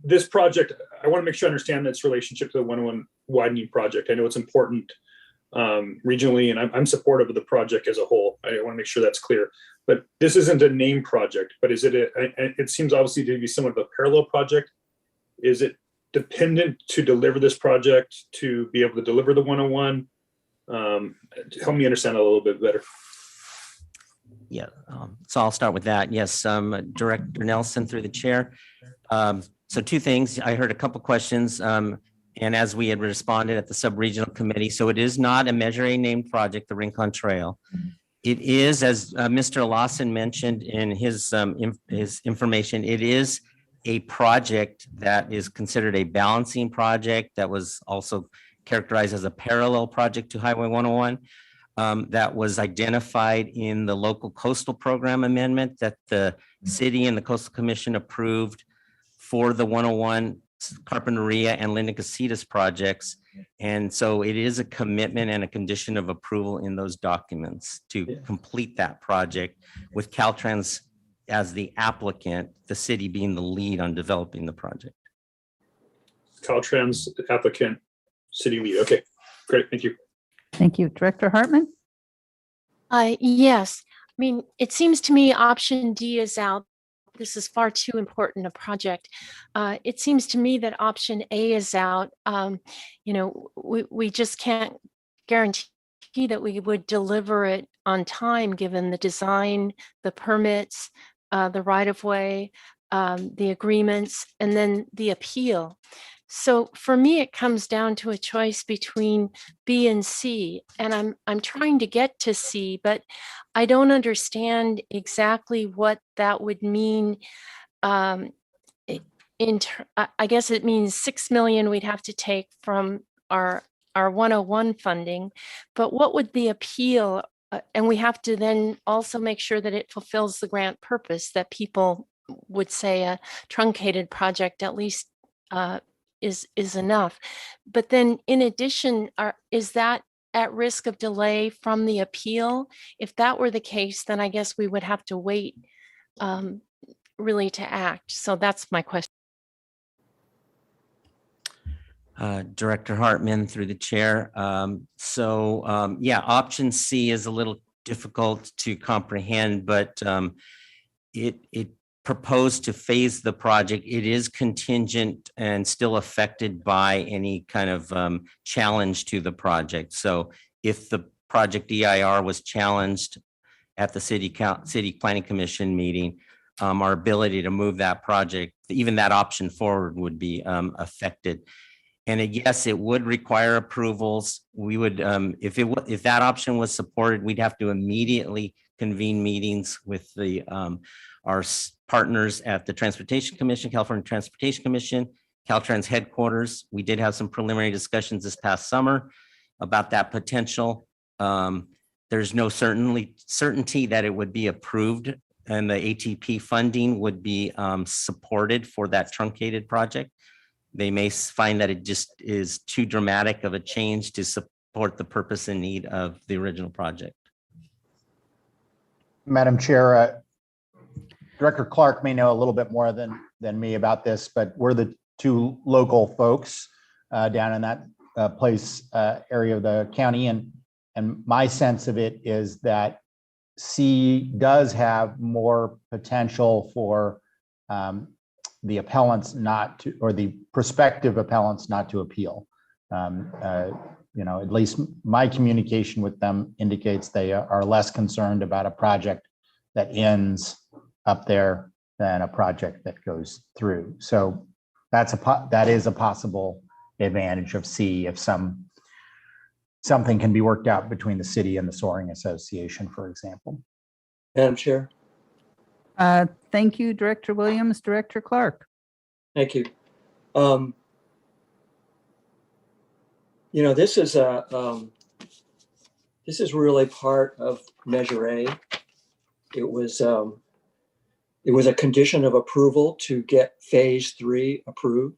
this project, I want to make sure I understand its relationship to the 101 widening project. I know it's important regionally, and I'm supportive of the project as a whole. I want to make sure that's clear. But this isn't a name project, but is it it seems obviously to be somewhat of a parallel project. Is it dependent to deliver this project to be able to deliver the 101? Help me understand a little bit better. Yeah, so I'll start with that. Yes, Director Nelson through the chair. So two things. I heard a couple questions, and as we had responded at the sub-regional committee, so it is not a Measure A named project, the Rincon Trail. It is, as Mr. Lawson mentioned in his information, it is a project that is considered a balancing project that was also characterized as a parallel project to Highway 101. That was identified in the local coastal program amendment that the city and the Coastal Commission approved for the 101 Carpinteria and Linda Casitas projects. And so it is a commitment and a condition of approval in those documents to complete that project with Caltrans as the applicant, the city being the lead on developing the project. Caltrans applicant, city lead. Okay, great. Thank you. Thank you. Director Hartman? Yes, I mean, it seems to me option D is out. This is far too important a project. It seems to me that option A is out. You know, we just can't guarantee that we would deliver it on time, given the design, the permits, the right-of-way, the agreements, and then the appeal. So for me, it comes down to a choice between B and C, and I'm trying to get to C, but I don't understand exactly what that would mean. Um, i- I guess it means 6 million we'd have to take from our 101 funding, but what would the appeal? And we have to then also make sure that it fulfills the grant purpose, that people would say a truncated project at least is enough. But then in addition, is that at risk of delay from the appeal? If that were the case, then I guess we would have to wait really to act. So that's my question. Director Hartman through the chair. Yeah, option C is a little difficult to comprehend, but it proposed to phase the project. It is contingent and still affected by any kind of challenge to the project. So if the project EIR was challenged at the City Planning Commission meeting, our ability to move that project, even that option forward, would be affected. And yes, it would require approvals. We would, if that option was supported, we'd have to immediately convene meetings with our partners at the Transportation Commission, California Transportation Commission, Caltrans headquarters. We did have some preliminary discussions this past summer about that potential. There's no certainty that it would be approved and the ATP funding would be supported for that truncated project. They may find that it just is too dramatic of a change to support the purpose and need of the original project. Madam Chair, Director Clark may know a little bit more than me about this, but we're the two local folks down in that area of the county. And my sense of it is that C does have more potential for the appellants not to, or the prospective appellants not to appeal. At least my communication with them indicates they are less concerned about a project that ends up there than a project that goes through. So that is a possible advantage of C if something can be worked out between the city and the Soaring Association, for example. Madam Chair. Thank you, Director Williams. Director Clark. Thank you. This is really part of Measure A. It was a condition of approval to get Phase 3 approved.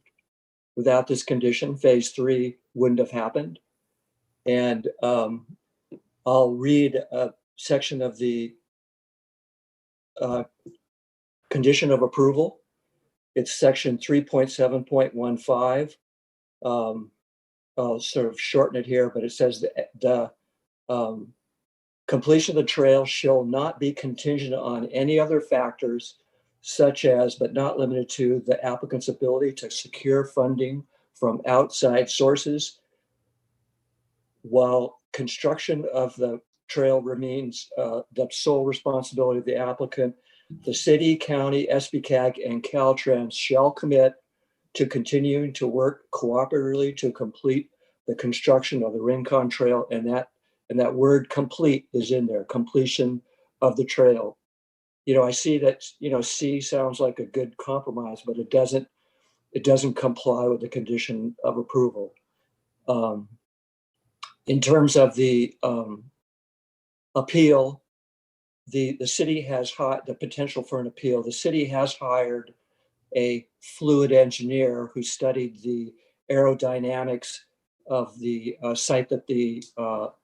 Without this condition, Phase 3 wouldn't have happened. And I'll read a section of the condition of approval. It's section 3.7.15. I'll sort of shorten it here, but it says the completion of the trail shall not be contingent on any other factors such as, but not limited to, the applicant's ability to secure funding from outside sources, while construction of the trail remains the sole responsibility of the applicant. The city, county, SBCAG, and Caltrans shall commit to continuing to work cooperatively to complete the construction of the Rincon Trail, and that word complete is in there, completion of the trail. I see that, C sounds like a good compromise, but it doesn't comply with the condition of approval. In terms of the appeal, the city has the potential for an appeal. The city has hired a fluid engineer who studied the aerodynamics of the site that the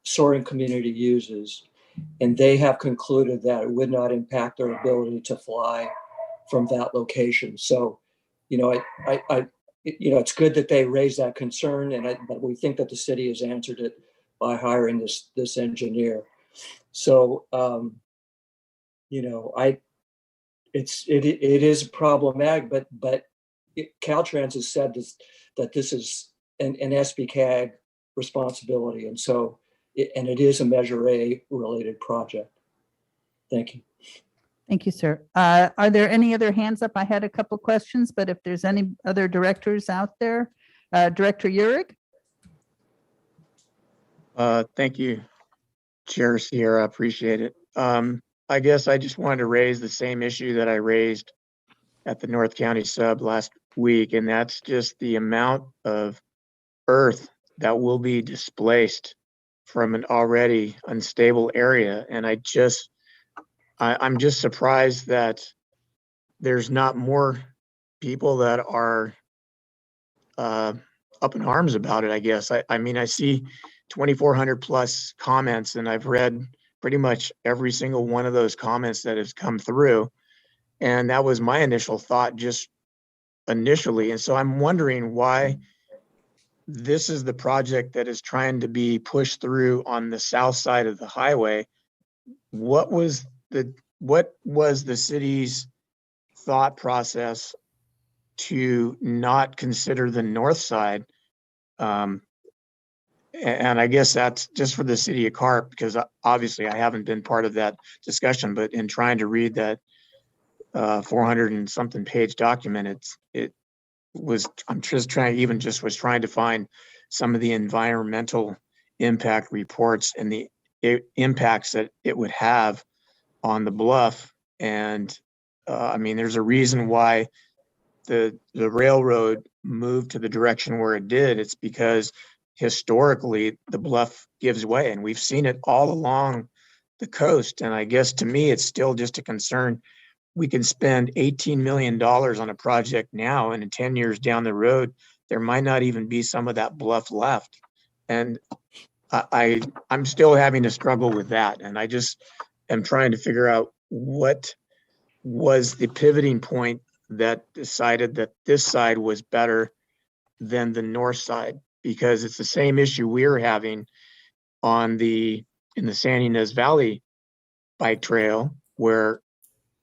soaring community uses. And they have concluded that it would not impact their ability to fly from that location. So, it's good that they raised that concern, but we think that the city has answered it by hiring this engineer. So, it is problematic, but Caltrans has said that this is an SBCAG responsibility, and so it is a Measure A related project. Thank you. Thank you, sir. Are there any other hands up? I had a couple questions, but if there's any other directors out there, Director Urick? Thank you, Chair Sierra. Appreciate it. I guess I just wanted to raise the same issue that I raised at the North County sub last week, and that's just the amount of earth that will be displaced from an already unstable area. And I'm just surprised that there's not more people that are up in arms about it, I guess. I mean, I see 2,400 plus comments, and I've read pretty much every single one of those comments that has come through. And that was my initial thought just initially. And so I'm wondering why this is the project that is trying to be pushed through on the south side of the highway. What was the city's thought process to not consider the north side? And I guess that's just for the city of Carp, because obviously I haven't been part of that discussion, but in trying to read that 400 and something page document, I'm just trying to find some of the environmental impact reports and the impacts that it would have on the bluff. And I mean, there's a reason why the railroad moved to the direction where it did. It's because historically the bluff gives way, and we've seen it all along the coast. And I guess to me, it's still just a concern. We can spend $18 million on a project now, and in 10 years down the road, there might not even be some of that bluff left. And I'm still having to struggle with that. And I just am trying to figure out what was the pivoting point that decided that this side was better than the north side, because it's the same issue we're having in the San Ynez Valley bike trail, where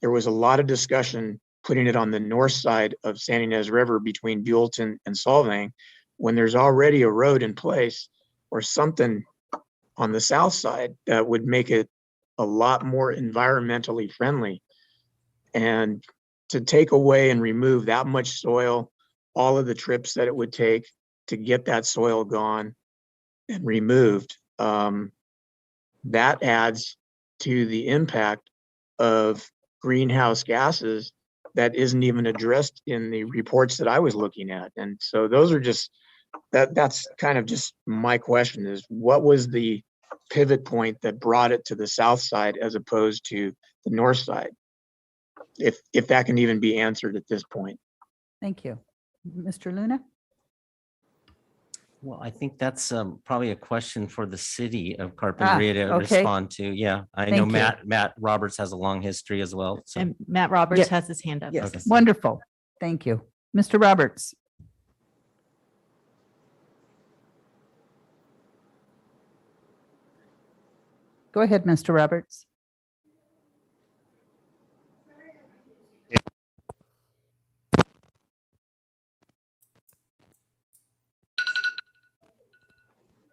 there was a lot of discussion putting it on the north side of San Ynez River between Buellton and Solvang, when there's already a road in place or something on the south side that would make it a lot more environmentally friendly. And to take away and remove that much soil, all of the trips that it would take to get that soil gone and removed, that adds to the impact of greenhouse gases that isn't even addressed in the reports that I was looking at. And so those are just, that's kind of just my question is, what was the pivot point that brought it to the south side as opposed to the north side? If that can even be answered at this point. Thank you. Mr. Luna? Well, I think that's probably a question for the city of Carpinteria to okay. respond to. Yeah, I know Matt Roberts has a long history as well. So. And Matt Roberts has his hand up. Yes. Okay. Wonderful. Thank you. Mr. Roberts? Go ahead, Mr. Roberts.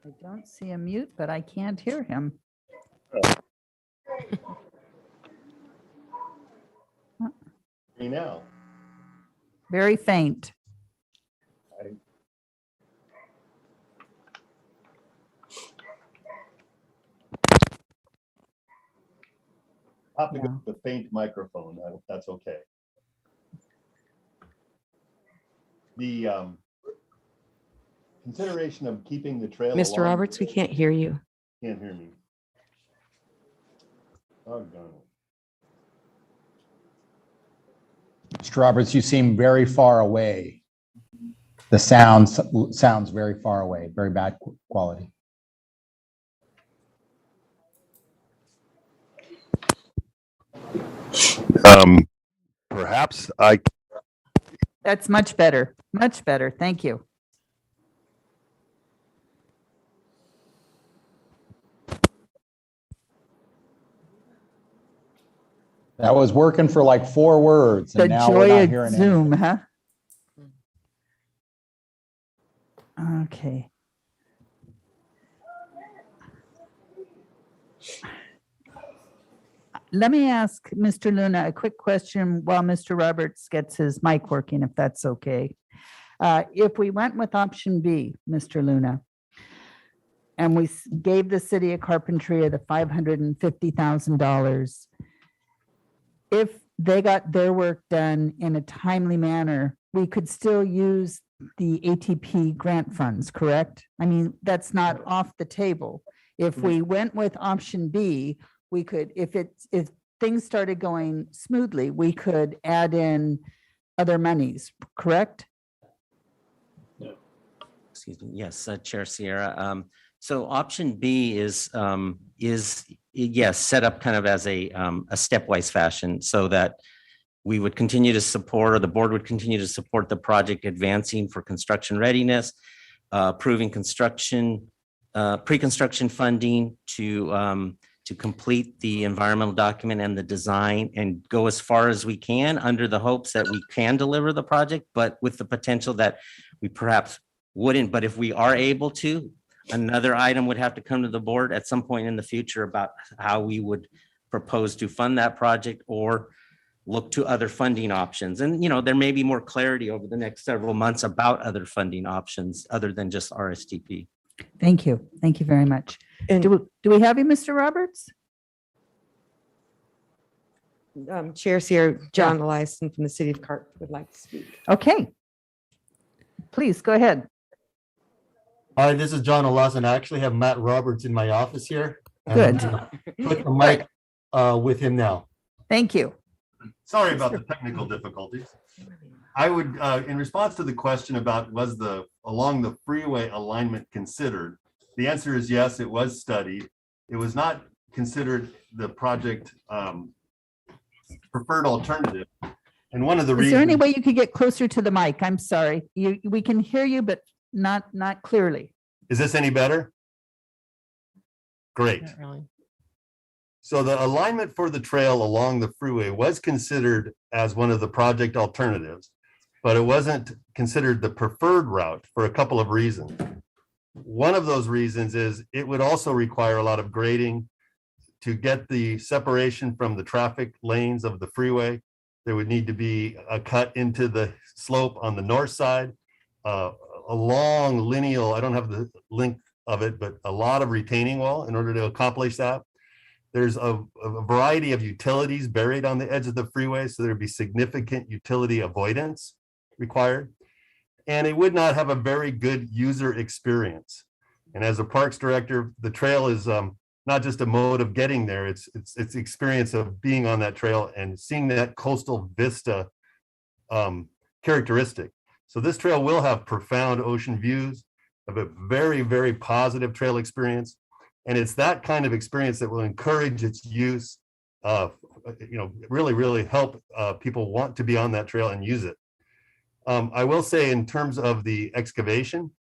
I don't see a mute, but I can't hear him. Now. Very faint. I'll have to go with the faint microphone. I hope that's okay. The consideration of keeping the trail. Mr. along- Roberts, we can't hear you. Can't hear me. Oh, darn it. Mr. Roberts, you seem very far away. The sounds very far away, very bad quality. Perhaps That's much better. Much better. Thank you. That was working for like 4 words, The and now we're joy not of hearing Zoom, anything. huh? Okay. Let me ask Mr. Luna a quick question while Mr. Roberts gets his mic working, if that's okay. If we went with option B, Mr. Luna, and we gave the city of Carpentria the $550,000, if they got their work done in a timely manner, we could still use the ATP grant funds, correct? I mean, that's not off the table. If we went with option B, we could, if things started going smoothly, we could add in other monies, correct? Excuse me. Yes, Chair Sierra. So option B is yes, set up kind of as a stepwise fashion so that we would continue to support, or the board would continue to support the project advancing for construction readiness, approving construction, pre-construction funding to complete the environmental document and the design and go as far as we can under the hopes that we can deliver the project, but with the potential that we perhaps wouldn't. But if we are able to, another item would have to come to the board at some point in the future about how we would propose to fund that project or look to other funding options. And, there may be more clarity over the next several months about other funding options other than just RSTP. Thank you. Thank you very much. And do we have you, Mr. Roberts? Chair Sierra, John Eliason from the city of Cart would like to speak. Okay. Please go ahead. Hi, this is John Eliason. I actually have Matt Roberts in my office here. Good. Put the mic with him now. Thank you. Sorry about the technical difficulties. I would, in response to the question about was the along the freeway alignment considered, the answer is yes, it was studied. It was not considered the project preferred alternative. And one of the reasons. Is there any way you could get closer to the mic? I'm sorry. We can hear you, but not clearly. Is this any better? Great. Not really. So the alignment for the trail along the freeway was considered as one of the project alternatives, but it wasn't considered the preferred route for a couple of reasons. One of those reasons is it would also require a lot of grading to get the separation from the traffic lanes of the freeway. There would need to be a cut into the slope on the north side, a long lineal, I don't have the length of it, but a lot of retaining wall in order to accomplish that. There's a variety of utilities buried on the edge of the freeway, so there'd be significant utility avoidance required. And it would not have a very good user experience. And as a parks director, the trail is not just a mode of getting there, it's the experience of being on that trail and seeing that coastal vista characteristic. So this trail will have profound ocean views, of a very, very positive trail experience. And it's that kind of experience that will encourage its use, really, really help people want to be on that trail and use it. I will say in terms of the excavation,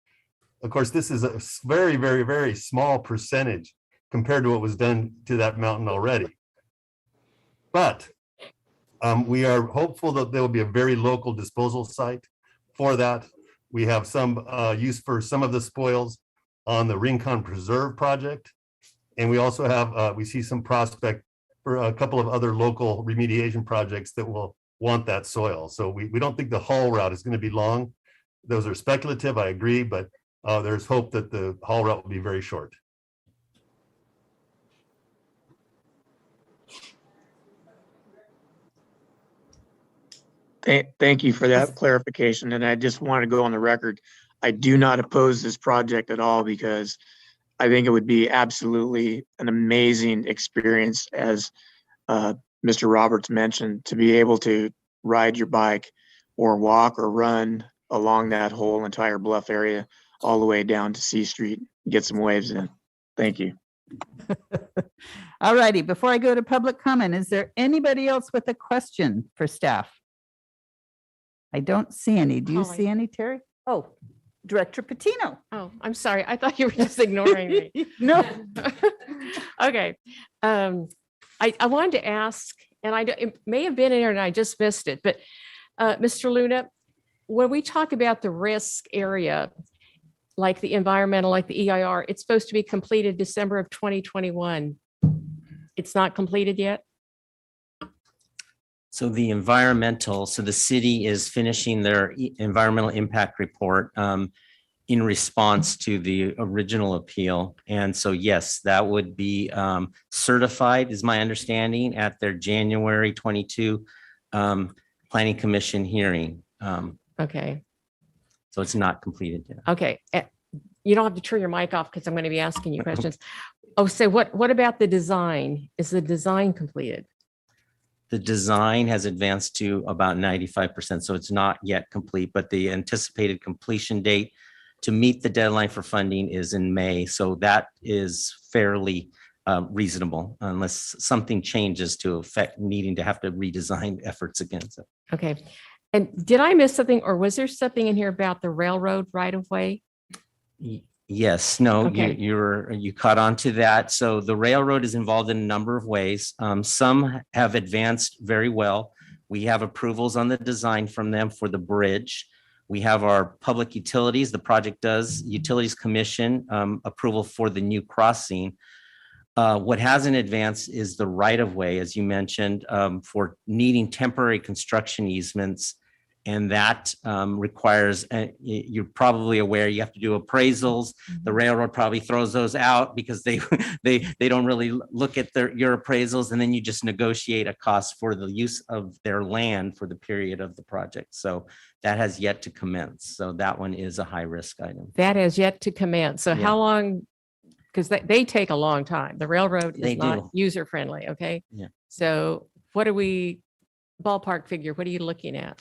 of course, this is a very, very, very small percentage compared to what was done to that mountain already. But we are hopeful that there will be a very local disposal site for that. We have some use for some of the spoils on the Rincon Preserve project. And we also have, we see some prospect for a couple of other local remediation projects that will want that soil. So we don't think the haul route is going to be long. Those are speculative, I agree, but there's hope that the haul route will be very short. Thank you for that clarification. And I just want to go on the record. I do not oppose this project at all because I think it would be absolutely an amazing experience, as Mr. Roberts mentioned, to be able to ride your bike or walk or run along that whole entire bluff area all the way down to C Street, get some waves in. Thank you. All righty. Before I go to public comment, is there anybody else with a question for staff? I don't see any. Do you see any, Terry? Oh, Director Patino. Oh, I'm sorry. I thought you were just ignoring me. No. Okay. I wanted to ask, and it may have been in there and I just missed it, but Mr. Luna, when we talk about the risk area, like the environmental, like the EIR, it's supposed to be completed December of 2021. It's not completed yet? So the environmental, so the city is finishing their environmental impact report in response to the original appeal. And so, yes, that would be certified, is my understanding, at their January 22 Planning Commission hearing. Okay. So it's not completed yet. Okay. You don't have to turn your mic off because I'm going to be asking you questions. Oh, so what about the design? Is the design completed? The design has advanced to about 95%, so it's not yet complete, but the anticipated completion date to meet the deadline for funding is in May. So that is fairly reasonable unless something changes to affect needing to have to redesign efforts again. So. Okay. And did I miss something, or was there something in here about the railroad right of way? Yes, no, Okay. you caught on to that. So the railroad is involved in a number of ways. Some have advanced very well. We have approvals on the design from them for the bridge. We have our public utilities, the project does, Utilities Commission approval for the new crossing. What hasn't advanced is the right of way, as you mentioned, for needing temporary construction easements. And that requires, you're probably aware, you have to do appraisals. The railroad probably throws those out because they don't really look at your appraisals, and then you just negotiate a cost for the use of their land for the period of the project. So that has yet to commence. So that one is a high risk item. That has yet to commence. So Yeah. how long? Because they take a long time. The railroad They is not do. user friendly. Okay. Yeah. So what are we, ballpark figure, what are you looking at?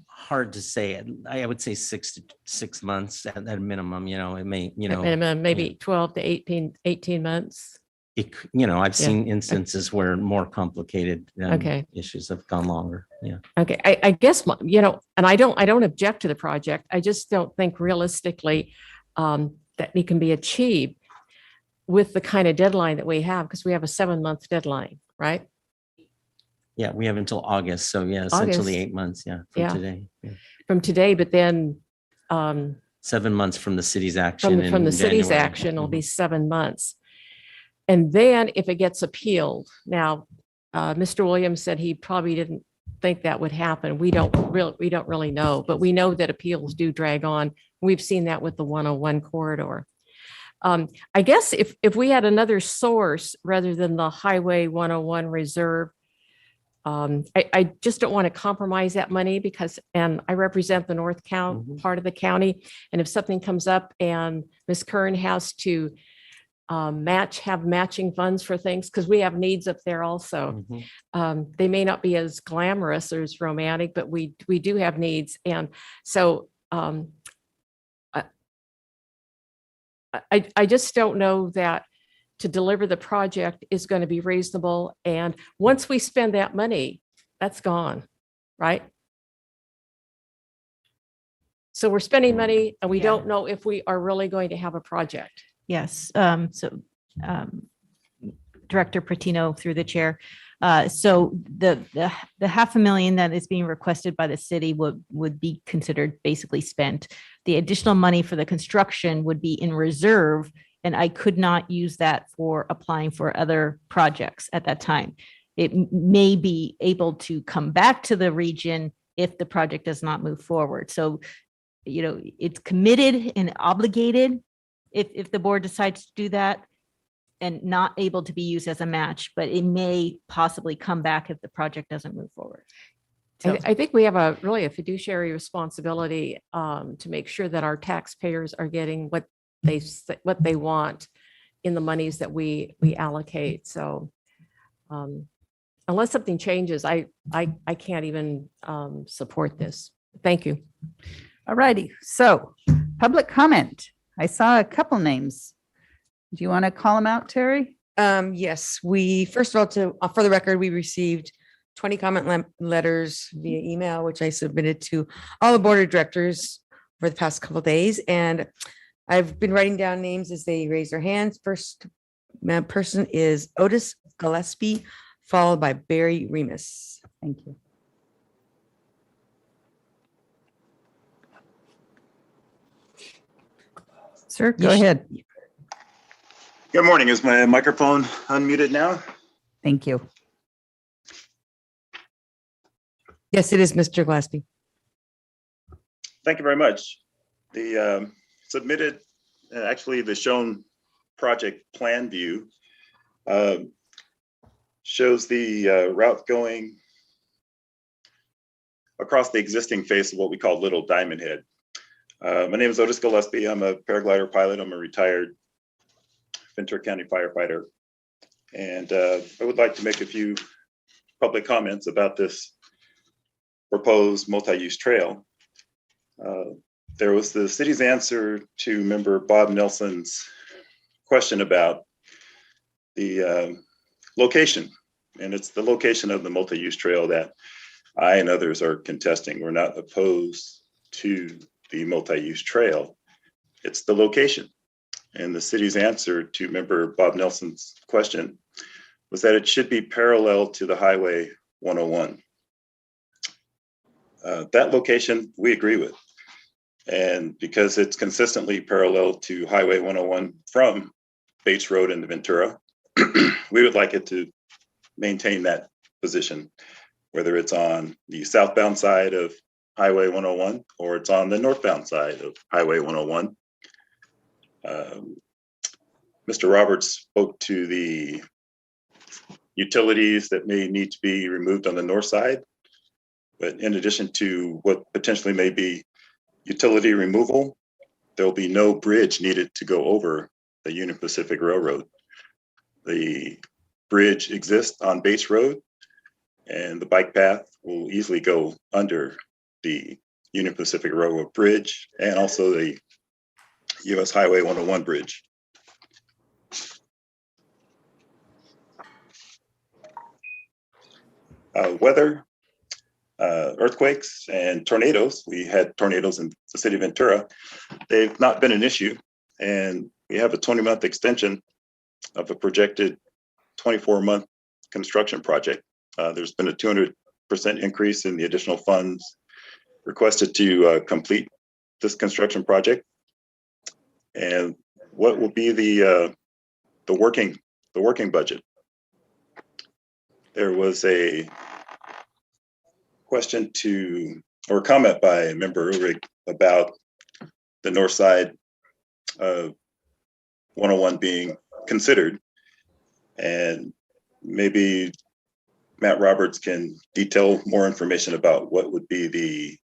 Hard to say. I would say 6 to 6 months at a minimum. You know, it may, you know, At minimum, maybe 12 to 18 months. I've Yeah. seen instances where more complicated Okay. issues have gone longer. Yeah. Okay, I guess, and I don't object to the project. I just don't think realistically that it can be achieved with the kind of deadline that we have, because we have a 7-month deadline, right? Yeah, we have until August. So yeah, essentially August. 8 months. Yeah, from Yeah. today. Yeah. From today, but then 7 months from the city's action. from the in city's January. action, it'll be 7 months. And then if it gets appealed, now, Mr. Williams said he probably didn't think that would happen. We don't really know, but we know that appeals do drag on. We've seen that with the 101 corridor. I guess if we had another source rather than the Highway 101 reserve, I just don't want to compromise that money because, and I represent the North County part of the county. And if something comes up and Ms. Kern has to have matching funds for things, because we have needs up there also. They may not be as glamorous or as romantic, but we do have needs. And so I just don't know that to deliver the project is going to be reasonable. And once we spend that money, that's gone, right? So we're spending money and we don't know if we are really going to have a project. Yes. Director Patino through the chair. So the $500,000 that is being requested by the city would be considered basically spent. The additional money for the construction would be in reserve, and I could not use that for applying for other projects at that time. It may be able to come back to the region if the project does not move forward. So, it's committed and obligated if the board decides to do that, and not able to be used as a match, but it may possibly come back if the project doesn't move forward. So I think we have really a fiduciary responsibility to make sure that our taxpayers are getting what they want in the monies that we allocate. So unless something changes, I can't even support this. Thank you. All righty. So public comment. I saw a couple names. Do you want to call them out, Terry? Yes, first of all, for the record, we received 20 comment letters via email, which I submitted to all the board of directors for the past couple of days. And I've been writing down names as they raise their hands. First person is Otis Gillespie, followed by Barry Remus. Thank you. Sir, go ahead. Good morning. Is my microphone unmuted now? Thank you. Yes, it is, Mr. Glassby. Thank you very much. The submitted, actually the shown project plan view shows the route going across the existing face of what we call Little Diamond Head. My name is Otis Gillespie. I'm a paraglider pilot. I'm a retired Ventura County firefighter. And I would like to make a few public comments about this proposed multi-use trail. There was the city's answer to member Bob Nelson's question about the location. And it's the location of the multi-use trail that I and others are contesting. We're not opposed to the multi-use trail. It's the location. And the city's answer to member Bob Nelson's question was that it should be parallel to the Highway 101. That location we agree with. And because it's consistently parallel to Highway 101 from Bates Road into Ventura, we would like it to maintain that position, whether it's on the southbound side of Highway 101 or it's on the northbound side of Highway 101. Mr. Roberts spoke to the utilities that may need to be removed on the north side. But in addition to what potentially may be utility removal, there'll be no bridge needed to go over the Union Pacific Railroad. The bridge exists on Bates Road, and the bike path will easily go under the Union Pacific Railroad bridge and also the US Highway 101 bridge. Weather, earthquakes and tornadoes. We had tornadoes in the city of Ventura. They've not been an issue. And we have a 20-month extension of a projected 24-month construction project. There's been a 200% increase in the additional funds requested to complete this construction project. And what will be the working budget? There was a question or comment by member Ulrich about the north side of 101 being considered. And maybe Matt Roberts can detail more information about what would be the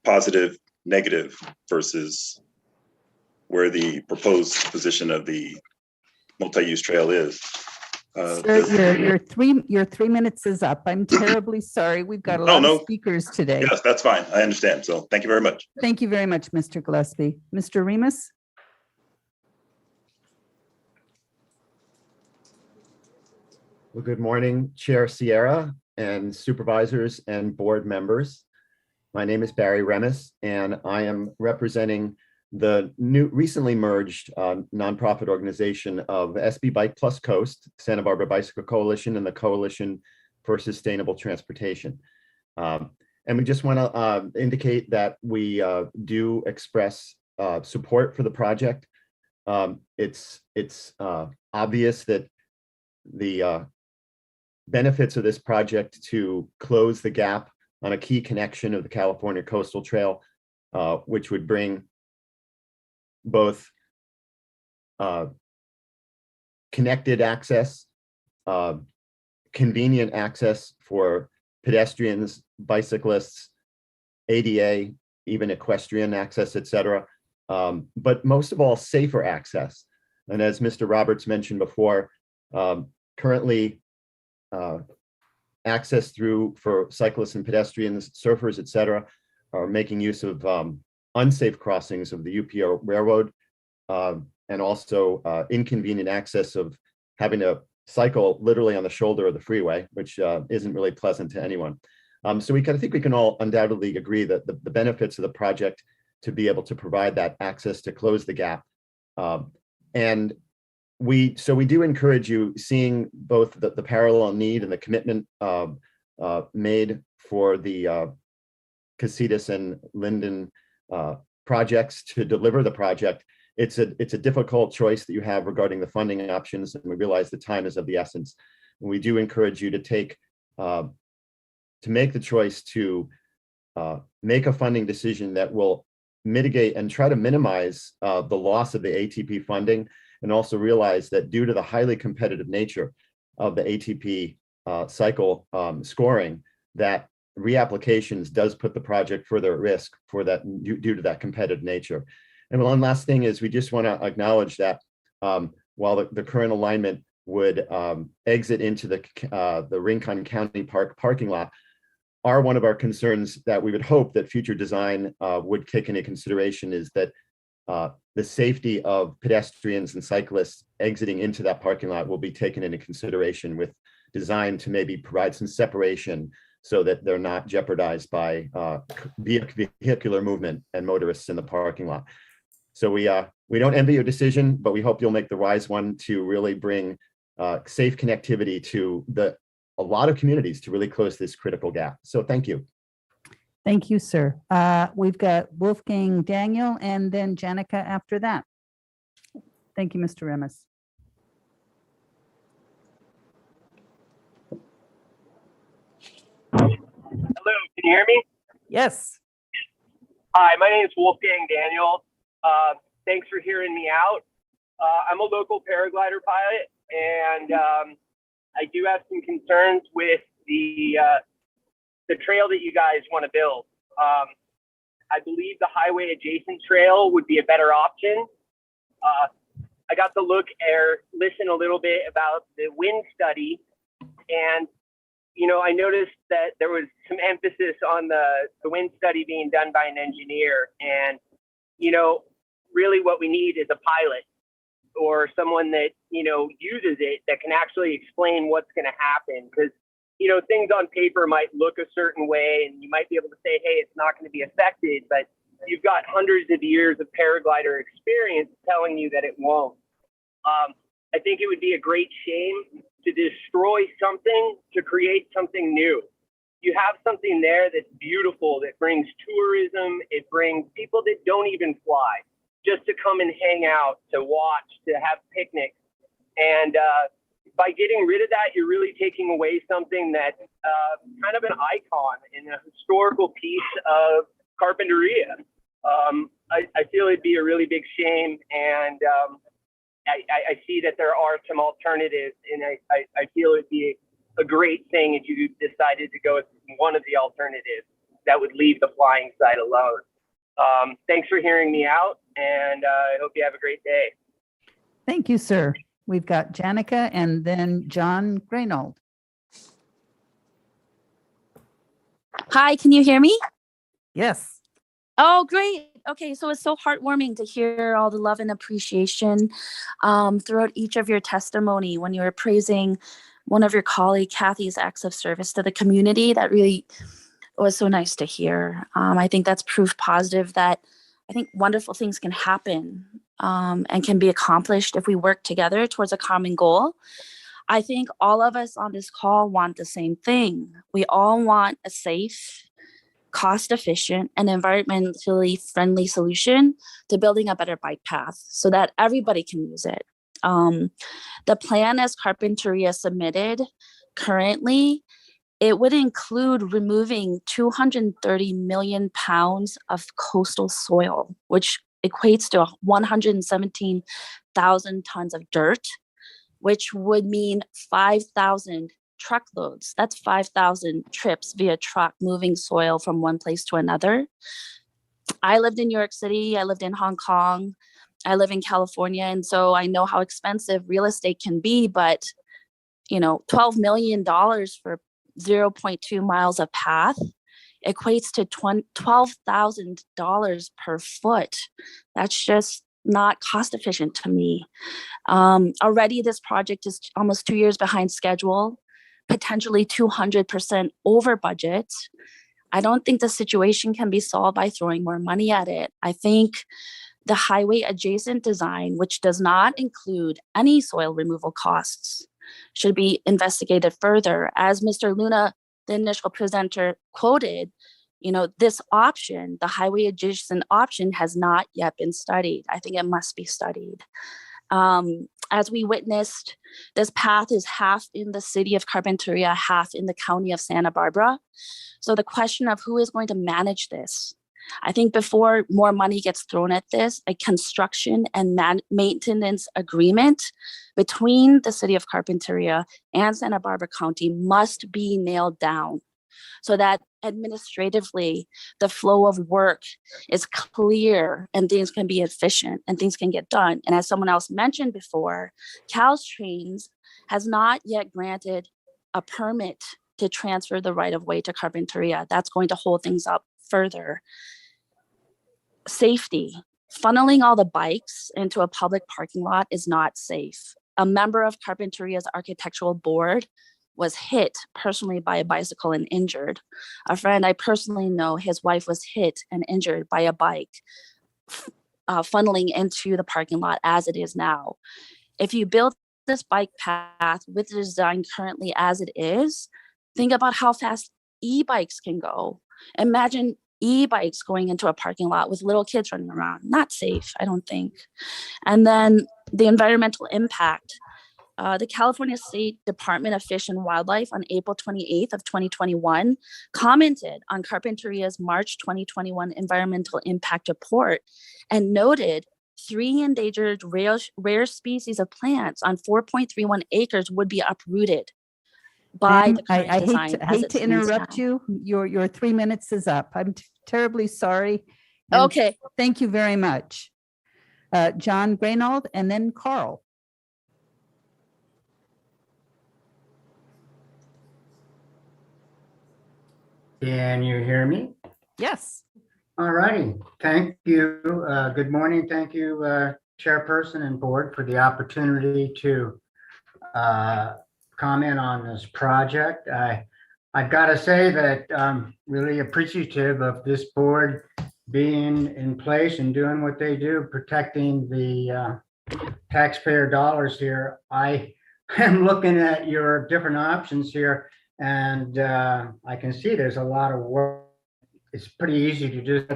positive, negative versus where the proposed position of the multi-use trail is. Sir, your 3 minutes is up. I'm terribly sorry. We've got a lot of speakers today. Yes, that's fine. I understand. So thank you very much. Thank you very much, Mr. Gillespie. Mr. Remus? Well, good morning, Chair Sierra and supervisors and board members. My name is Barry Remus, and I am representing the recently merged nonprofit organization of SB Bike Plus Coast, Santa Barbara Bicycle Coalition, and the Coalition for Sustainable Transportation. And we just want to indicate that we do express support for the project. It's obvious that the benefits of this project to close the gap on a key connection of the California Coastal Trail, which would bring both connected access, convenient access for pedestrians, bicyclists, ADA, even equestrian access, etc. But most of all, safer access. And as Mr. Roberts mentioned before, currently access through for cyclists and pedestrians, surfers, etc., are making use of unsafe crossings of the UP Railroad, and also inconvenient access of having to cycle literally on the shoulder of the freeway, which isn't really pleasant to anyone. So I think we can all undoubtedly agree that the benefits of the project to be able to provide that access to close the gap. And we do encourage you, seeing both the parallel need and the commitment made for the Casitas and Linden projects to deliver the project. It's a difficult choice that you have regarding the funding options, and we realize the time is of the essence. And we do encourage you to take to make the choice to make a funding decision that will mitigate and try to minimize the loss of the ATP funding, and also realize that due to the highly competitive nature of the ATP cycle scoring, that reapplications does put the project further at risk for that due to that competitive nature. And one last thing is we just want to acknowledge that while the current alignment would exit into the Rincon County Park parking lot, one of our concerns that we would hope that future design would take into consideration is that the safety of pedestrians and cyclists exiting into that parking lot will be taken into consideration with design to maybe provide some separation so that they're not jeopardized by vehicular movement and motorists in the parking lot. So we don't envy your decision, but we hope you'll make the wise one to really bring safe connectivity to a lot of communities to really close this critical gap. So thank you. Thank you, sir. We've got Wolfgang Daniel and then Janica after that. Thank you, Mr. Remus. Hello, can you hear me? Yes. Hi, my name is Wolfgang Daniel. Thanks for hearing me out. I'm a local paraglider pilot, and I do have some concerns with the trail that you guys want to build. I believe the highway adjacent trail would be a better option. I got to listen a little bit about the wind study, and I noticed that there was some emphasis on the wind study being done by an engineer, and really what we need is a pilot or someone that uses it that can actually explain what's going to happen, because things on paper might look a certain way and you might be able to say, hey, it's not going to be affected, but you've got hundreds of years of paraglider experience telling you that it won't. I think it would be a great shame to destroy something to create something new. You have something there that's beautiful, that brings tourism, it brings people that don't even fly just to come and hang out, to watch, to have picnics. And by getting rid of that, you're really taking away something that's kind of an icon and a historical piece of Carpinteria. I feel it'd be a really big shame, and I see that there are some alternatives, and I feel it'd be a great thing if you decided to go with one of the alternatives that would leave the flying side alone. Thanks for hearing me out, and I hope you have a great day. Thank you, sir. We've got Janica and then John Graynold. Hi, can you hear me? Yes. Oh, great. Okay, so it's so heartwarming to hear all the love and appreciation throughout each of your testimony when you were praising one of your colleague, Kathy's acts of service to the community. That really was so nice to hear. I think that's proof positive that I think wonderful things can happen and can be accomplished if we work together towards a common goal. I think all of us on this call want the same thing. We all want a safe, cost-efficient, and environmentally friendly solution to building a better bike path so that everybody can use it. The plan as Carpinteria submitted currently, it would include removing 230 million pounds of coastal soil, which equates to 117,000 tons of dirt, which would mean 5,000 truckloads. That's 5,000 trips via truck moving soil from one place to another. I lived in New York City. I lived in Hong Kong. I live in California. And so I know how expensive real estate can be, but $12 million for 0.2 miles of path equates to $12,000 per foot. That's just not cost efficient to me. Already this project is almost 2 years behind schedule, potentially 200% over budget. I don't think the situation can be solved by throwing more money at it. I think the highway adjacent design, which does not include any soil removal costs, should be investigated further. As Mr. Luna, the initial presenter, quoted, this option, the highway adjacent option, has not yet been studied. I think it must be studied. As we witnessed, this path is half in the city of Carpinteria, half in the county of Santa Barbara. So the question of who is going to manage this, I think before more money gets thrown at this, a construction and maintenance agreement between the city of Carpinteria and Santa Barbara County must be nailed down so that administratively the flow of work is clear and things can be efficient and things can get done. And as someone else mentioned before, Caltrains has not yet granted a permit to transfer the right of way to Carpinteria. That's going to hold things up further. Safety. Funneling all the bikes into a public parking lot is not safe. A member of Carpinteria's architectural board was hit personally by a bicycle and injured. A friend I personally know, his wife was hit and injured by a bike funneling into the parking lot as it is now. If you build this bike path with the design currently as it is, think about how fast e-bikes can go. Imagine e-bikes going into a parking lot with little kids running around. Not safe, I don't think. And then the environmental impact. The California State Department of Fish and Wildlife on April 28th of 2021 commented on Carpinteria's March 2021 environmental impact report and noted 3 endangered rare species of plants on 4.31 acres would be uprooted by the current I design. hate to interrupt you. Your 3 minutes is up. I'm terribly sorry. And Okay. Thank you very much. John Graynold and then Carl. Can you hear me? Yes. All righty. Thank you. Good morning. Thank you, Chairperson and Board, for the opportunity to comment on this project. I've got to say that I'm really appreciative of this board being in place and doing what they do, protecting the taxpayer dollars here. I am looking at your different options here, and I can see there's a lot of work. It's pretty easy to just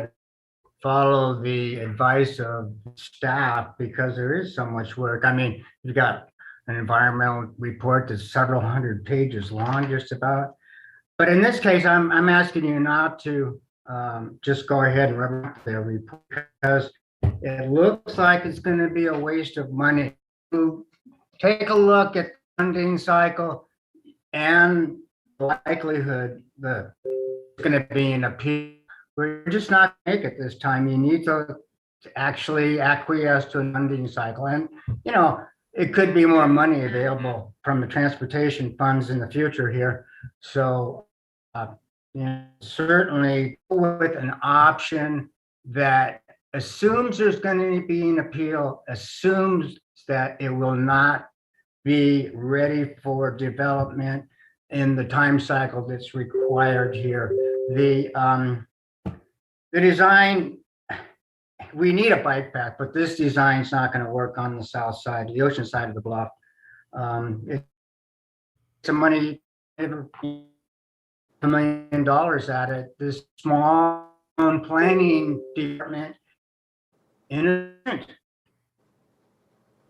follow the advice of staff because there is so much work. I mean, you've got an environmental report that's several hundred pages long, just about. But in this case, I'm asking you not to just go ahead and run their report because it looks like it's going to be a waste of money. Take a look at the funding cycle and the likelihood that it's going to be an appeal. We're just not going to make it this time. You need to actually acquiesce to a funding cycle. And, you know, it could be more money available from the transportation funds in the future here. So you know, certainly with an option that assumes there's going to be an appeal, assumes that it will not be ready for development in the time cycle that's required here. The design, we need a bike path, but this design is not going to work on the south side, the ocean side of the bluff. It's some money, $1 million at it. This small planning department in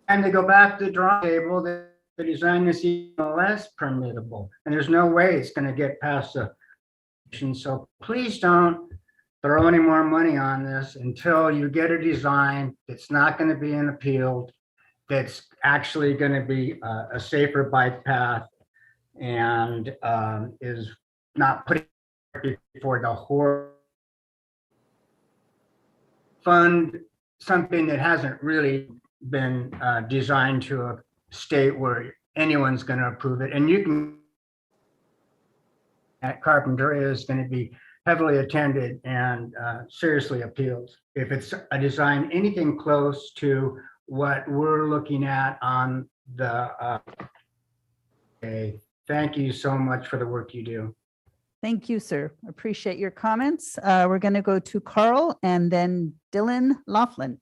and they go back to the drawing table, the design is even less permittable, and there's no way it's going to get past the. So please don't throw any more money on this until you get a design that's not going to be appealed, that's actually going to be a safer bike path and is not putting before the horror fund something that hasn't really been designed to a state where anyone's going to approve it. And you can, at Carpinteria is going to be heavily attended and seriously appealed if it's a design anything close to what we're looking at on the thank you so much for the work you do. Thank you, sir. Appreciate your comments. We're going to go to Carl and then Dylan Laughlin.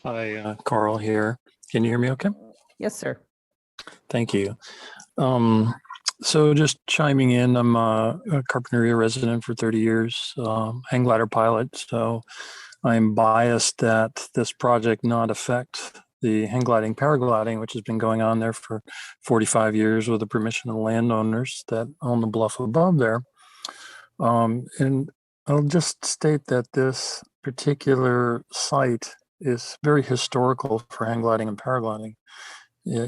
Hi, Carl here. Can you hear me okay? Yes, sir. Thank you. So just chiming in, I'm a Carpinteria resident for 30 years, hang glider pilot. So I'm biased that this project not affect the hang gliding, paragliding, which has been going on there for 45 years with the permission of the landowners that own the bluff above there. And I'll just state that this particular site is very historical for hang gliding and paragliding,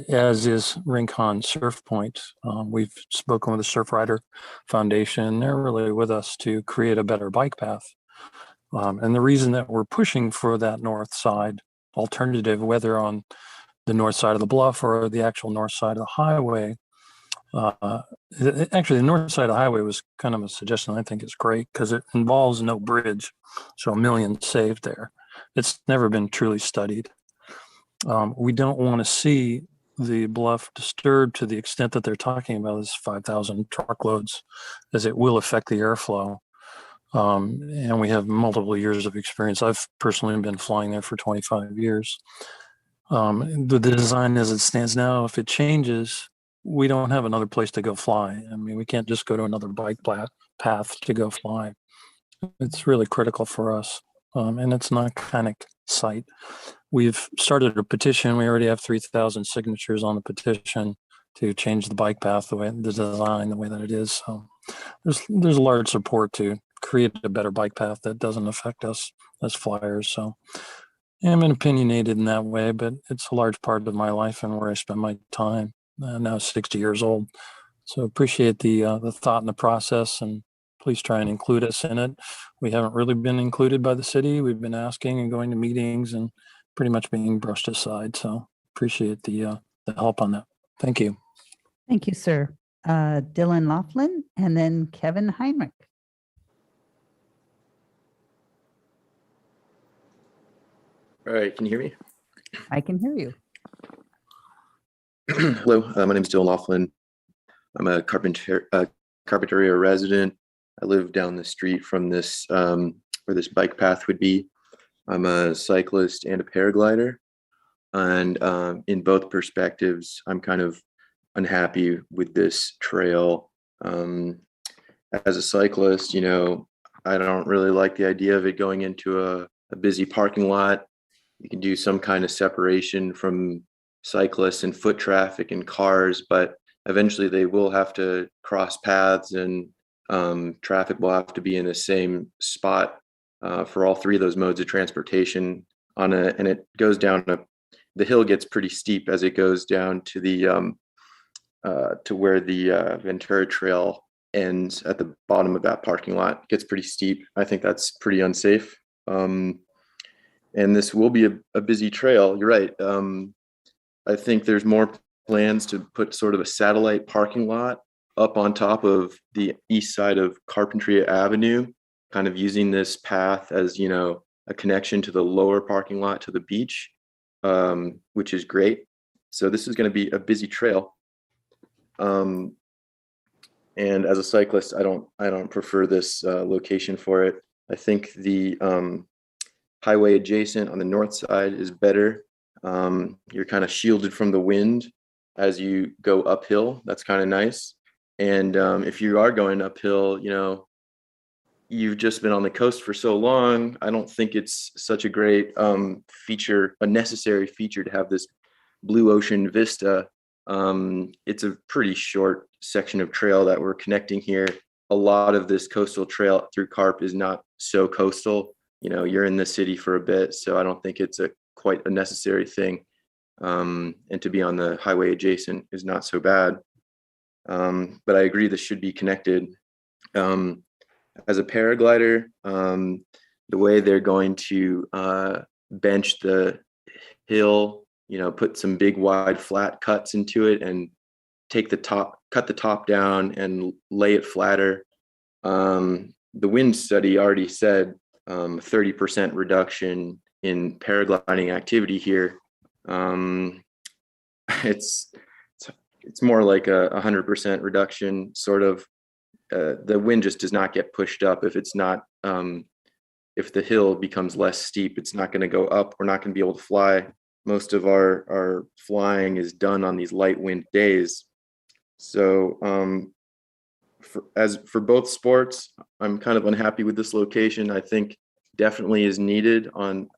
as is Rincon Surf Point. We've spoken with the Surf Rider Foundation. They're really with us to create a better bike path. And the reason that we're pushing for that north side alternative, whether on the north side of the bluff or the actual north side of the highway, actually the north side of the highway was kind of a suggestion. I think it's great because it involves no bridge. So $1 million saved there. It's never been truly studied. We don't want to see the bluff disturbed to the extent that they're talking about is 5,000 truckloads, as it will affect the airflow. And we have multiple years of experience. I've personally been flying there for 25 years. The design as it stands now, if it changes, we don't have another place to go fly. I mean, we can't just go to another bike path to go fly. It's really critical for us. And it's not a iconic site. We've started a petition. We already have 3,000 signatures on the petition to change the bike path, the design, the way that it is. So there's large support to create a better bike path that doesn't affect us as flyers. So I'm opinionated in that way, but it's a large part of my life and where I spend my time. I'm now 60 years old. So appreciate the thought and the process, and please try and include us in it. We haven't really been included by the city. We've been asking and going to meetings and pretty much being brushed aside. So appreciate the help on that. Thank you. Thank you, sir. Dylan Laughlin and then Kevin Heinrich. All right, can you hear me? I can hear you. Hello, my name is Dylan Laughlin. I'm a Carpinteria resident. I live down the street from this, where this bike path would be. I'm a cyclist and a paraglider. And in both perspectives, I'm kind of unhappy with this trail. As a cyclist, you know, I don't really like the idea of it going into a busy parking lot. You can do some kind of separation from cyclists and foot traffic and cars, but eventually they will have to cross paths, and traffic will have to be in the same spot for all three of those modes of transportation. And it goes down the hill gets pretty steep as it goes down to the to where the Ventura Trail ends at the bottom of that parking lot. It gets pretty steep. I think that's pretty unsafe. And this will be a busy trail. You're right. I think there's more plans to put sort of a satellite parking lot up on top of the east side of Carpinteria Avenue, kind of using this path as, you know, a connection to the lower parking lot to the beach, which is great. So this is going to be a busy trail. And as a cyclist, I don't prefer this location for it. I think the highway adjacent on the north side is better. You're kind of shielded from the wind as you go uphill. That's kind of nice. And if you are going uphill, you know, you've just been on the coast for so long. I don't think it's such a great feature, a necessary feature to have this blue ocean vista. It's a pretty short section of trail that we're connecting here. A lot of this coastal trail through Carp is not so coastal. You know, you're in the city for a bit, so I don't think it's quite a necessary thing. And to be on the highway adjacent is not so bad. But I agree this should be connected. As a paraglider, the way they're going to bench the hill, you know, put some big wide flat cuts into it and cut the top down and lay it flatter. The wind study already said 30% reduction in paragliding activity here. It's more like a 100% reduction, sort of. The wind just does not get pushed up if it's not, if the hill becomes less steep, it's not going to go up. We're not going to be able to fly. Most of our flying is done on these light wind days. So for both sports, I'm kind of unhappy with this location. I think definitely is needed on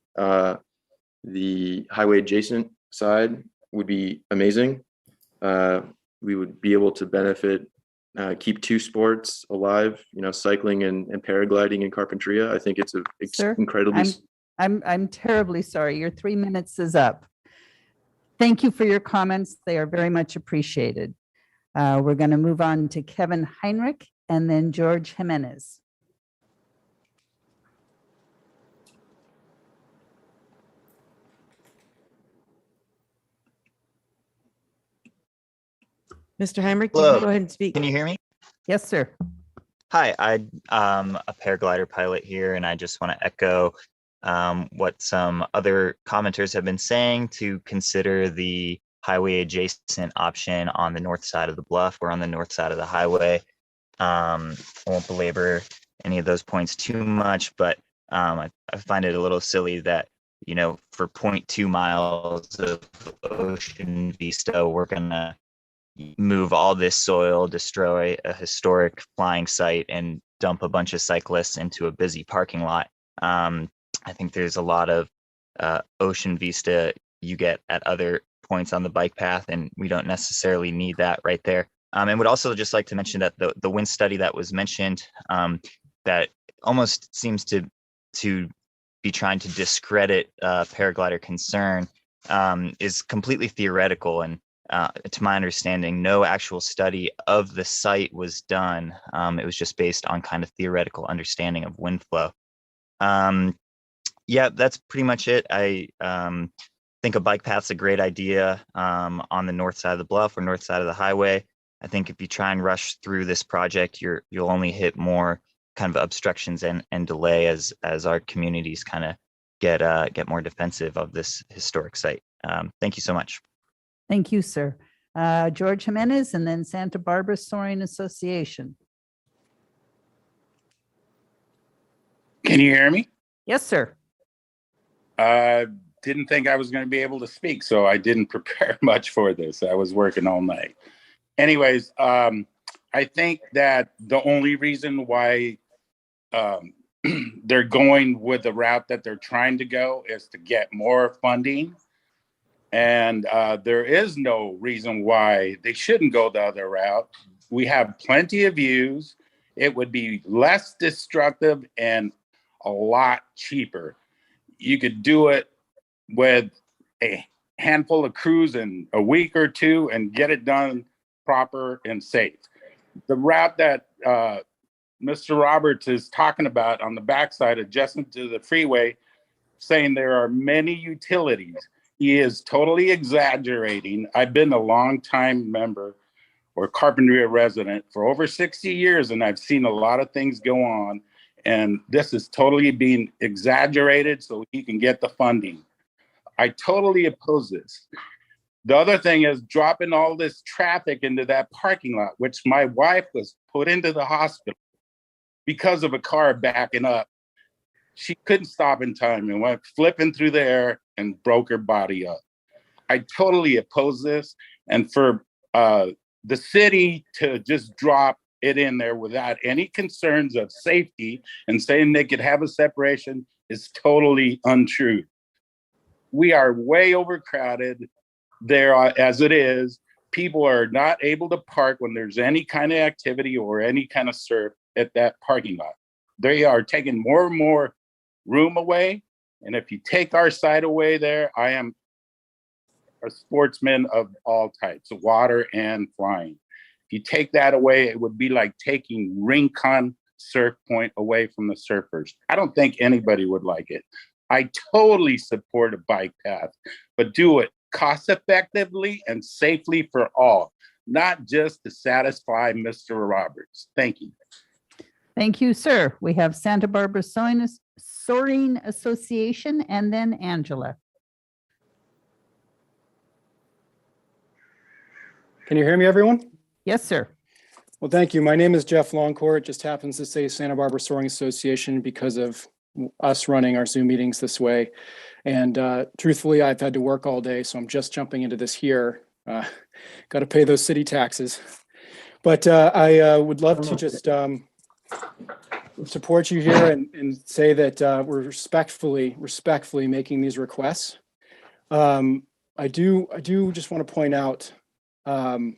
the highway adjacent side would be amazing. We would be able to benefit, keep two sports alive, cycling and paragliding in Carpinteria. I think it's Sir, incredibly. I'm terribly sorry. Your 3 minutes is up. Thank you for your comments. They are very much appreciated. We're going to move on to Kevin Heinrich and then George Jimenez. Mr. Heinrich, you Hello. can go ahead and speak. Can you hear me? Yes, sir. Hi, I'm a paraglider pilot here, and I just want to echo what some other commenters have been saying to consider the highway adjacent option on the north side of the bluff or on the north side of the highway. I won't belabor any of those points too much, but I find it a little silly that, for 0.2 miles of ocean vista, we're going to move all this soil, destroy a historic flying site, and dump a bunch of cyclists into a busy parking lot. I think there's a lot of ocean vista you get at other points on the bike path, and we don't necessarily need that right there. And would also just like to mention that the wind study that was mentioned, that almost seems to be trying to discredit paraglider concern, is completely theoretical, and to my understanding, no actual study of the site was done. It was just based on kind of theoretical understanding of wind flow. Yeah, that's pretty much it. I think a bike path's a great idea on the north side of the bluff or north side of the highway. I think if you try and rush through this project, you'll only hit more kind of obstructions and delay as our communities kind of get more defensive of this historic site. Thank you so much. Thank you, sir. George Jimenez and then Santa Barbara Soaring Association. Can you hear me? Yes, sir. Didn't think I was going to be able to speak, so I didn't prepare much for this. I was working all night. Anyways, I think that the only reason why they're going with the route that they're trying to go is to get more funding. And there is no reason why they shouldn't go the other route. We have plenty of views. It would be less destructive and a lot cheaper. You could do it with a handful of crews in a week or two and get it done proper and safe. The route that Mr. Roberts is talking about on the backside adjacent to the freeway, saying there are many utilities. He is totally exaggerating. I've been a long-time member or Carpinteria resident for over 60 years, and I've seen a lot of things go on. And this is totally being exaggerated so he can get the funding. I totally oppose this. The other thing is dropping all this traffic into that parking lot, which my wife was put into the hospital because of a car backing up. She couldn't stop in time and went flipping through the air and broke her body up. I totally oppose this. And for the city to just drop it in there without any concerns of safety and saying they could have a separation is totally untrue. We are way overcrowded there as it is. People are not able to park when there's any kind of activity or any kind of surf at that parking lot. They are taking more and more room away. And if you take our side away there, I am a sportsman of all types, water and flying. If you take that away, it would be like taking Rincon Surf Point away from the surfers. I don't think anybody would like it. I totally support a bike path, but do it cost effectively and safely for all, not just to satisfy Mr. Roberts. Thank you. Thank you, sir. We have Santa Barbara Soaring Association and then Angela. Can you hear me, everyone? Yes, sir. Well, thank you. My name is Jeff Longcourt. It just happens to say Santa Barbara Soaring Association because of us running our Zoom meetings this way. And truthfully, I've had to work all day, so I'm just jumping into this here. Got to pay those city taxes. But I would love to just support you here and say that we're respectfully making these requests. I do just want to point out that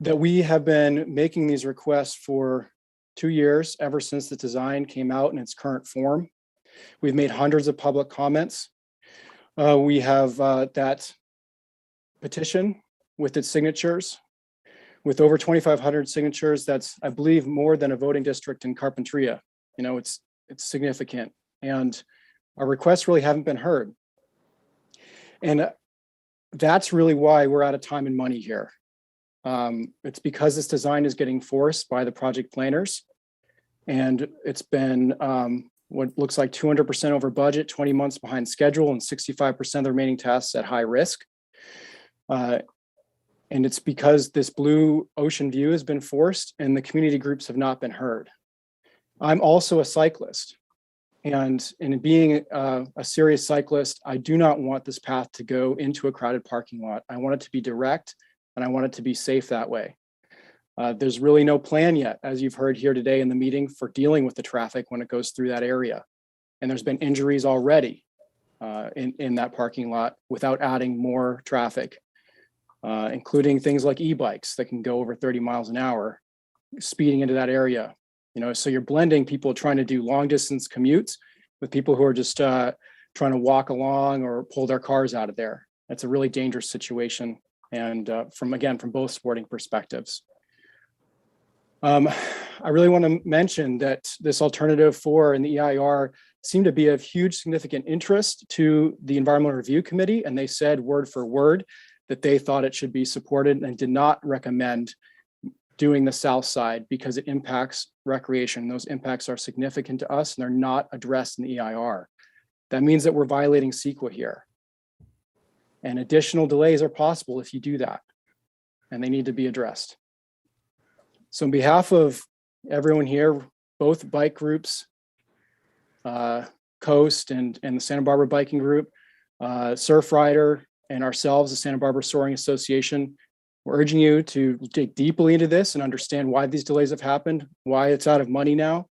we have been making these requests for 2 years, ever since the design came out in its current form. We've made hundreds of public comments. We have that petition with its signatures. With over 2,500 signatures, that's, I believe, more than a voting district in Carpinteria. You know, it's significant. And our requests really haven't been heard. And that's really why we're out of time and money here. It's because this design is getting forced by the project planners. And it's been what looks like 200% over budget, 20 months behind schedule, and 65% of the remaining tasks at high risk. And it's because this blue ocean view has been forced and the community groups have not been heard. I'm also a cyclist. And in being a serious cyclist, I do not want this path to go into a crowded parking lot. I want it to be direct and I want it to be safe that way. There's really no plan yet, as you've heard here today in the meeting, for dealing with the traffic when it goes through that area. And there's been injuries already in that parking lot without adding more traffic. Including things like e-bikes that can go over 30 miles an hour, speeding into that area. You know, so you're blending people trying to do long distance commutes with people who are just trying to walk along or pull their cars out of there. That's a really dangerous situation. And from both sporting perspectives. I really want to mention that this alternative 4 and the EIR seem to be of huge significant interest to the Environmental Review Committee, and they said word for word that they thought it should be supported and did not recommend doing the south side because it impacts recreation. Those impacts are significant to us and they're not addressed in the EIR. That means that we're violating CEQA here. And additional delays are possible if you do that, and they need to be addressed. So on behalf of everyone here, both bike groups, Coast and the Santa Barbara Biking Group, Surfrider, and ourselves, the Santa Barbara Soaring Association, we're urging you to dig deeply into this and understand why these delays have happened, why it's out of money now,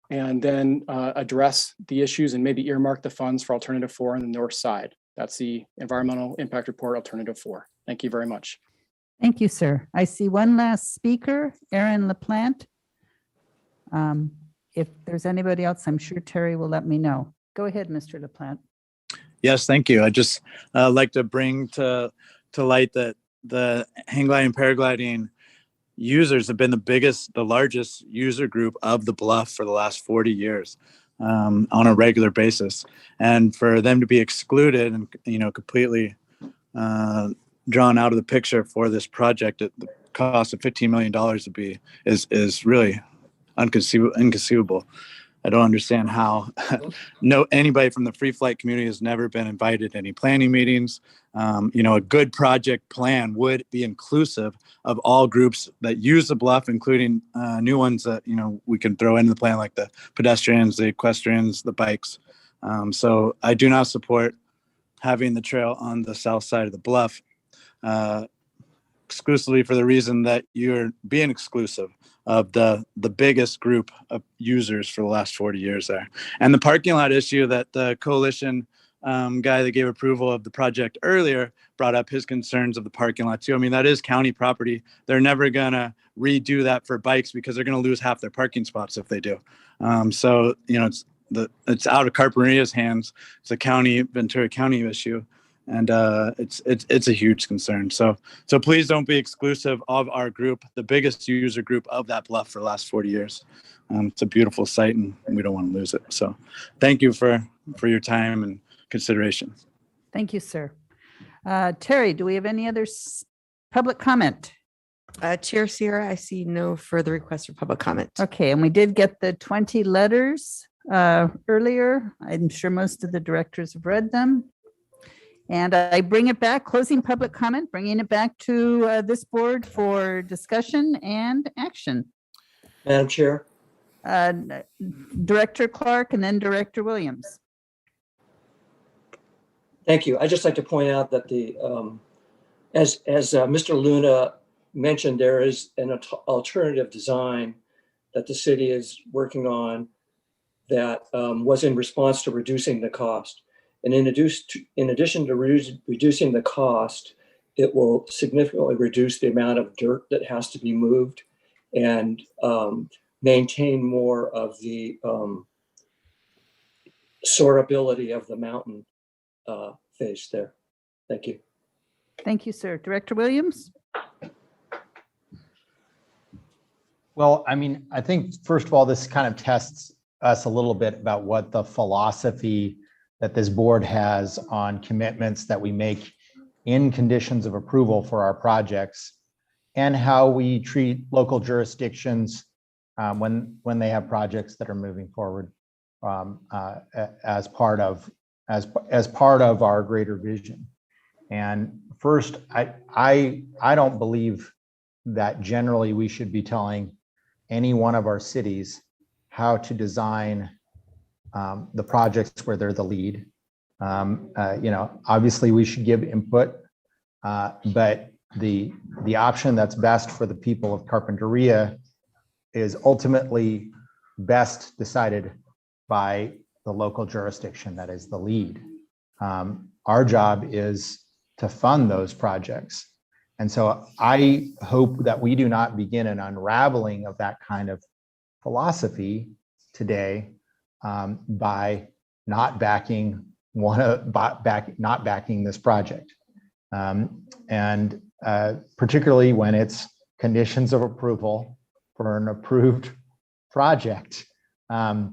and then address the issues and maybe earmark the funds for Alternative 4 on the north side. That's the Environmental Impact Report Alternative 4. Thank you very much. Thank you, sir. I see one last speaker, Aaron Laplante. If there's anybody else, I'm sure Terry will let me know. Go ahead, Mr. Laplante. Yes, thank you. I just like to bring to light that the hang gliding and paragliding users have been the largest user group of the bluff for the last 40 years on a regular basis. And for them to be excluded and, completely drawn out of the picture for this project at the cost of $15 million is really inconceivable. I don't understand how anybody from the free flight community has never been invited to any planning meetings. A good project plan would be inclusive of all groups that use the bluff, including new ones that, we can throw into the plan, like the pedestrians, the equestrians, the bikes. So I do not support having the trail on the south side of the bluff exclusively for the reason that you're being exclusive of the biggest group of users for the last 40 years there. And the parking lot issue that the coalition guy that gave approval of the project earlier brought up his concerns of the parking lot too. I mean, that is county property. They're never gonna redo that for bikes because they're gonna lose half their parking spots if they do. So, it's out of Carpinteria's hands. It's a Ventura County issue. And it's a huge concern. So please don't be exclusive of our group, the biggest user group of that bluff for the last 40 years. It's a beautiful site and we don't want to lose it. So thank you for your time and consideration. Thank you, sir. Terry, do we have any other public comment? Chair Sierra, I see no further requests for public comment. Okay, and we did get the 20 letters earlier. I'm sure most of the directors have read them. And I bring it back, closing public comment, bringing it back to this board for discussion and action. Madam Chair. Director Clark and then Director Williams. Thank you. I'd just like to point out that as Mr. Luna mentioned, there is an alternative design that the city is working on that was in response to reducing the cost. And in addition to reducing the cost, it will significantly reduce the amount of dirt that has to be moved and maintain more of the soarability of the mountain face there. Thank you. Thank you, sir. Director Williams? Well, I mean, I think first of all, this kind of tests us a little bit about what the philosophy that this board has on commitments that we make in conditions of approval for our projects, and how we treat local jurisdictions when they have projects that are moving forward as part of our greater vision. And first, I don't believe that generally we should be telling any one of our cities how to design the projects where they're the lead. Obviously we should give input, but the option that's best for the people of Carpinteria is ultimately best decided by the local jurisdiction that is the lead. Our job is to fund those projects. And so I hope that we do not begin an unraveling of that kind of philosophy today by not backing this project. And particularly when it's conditions of approval for an approved project. That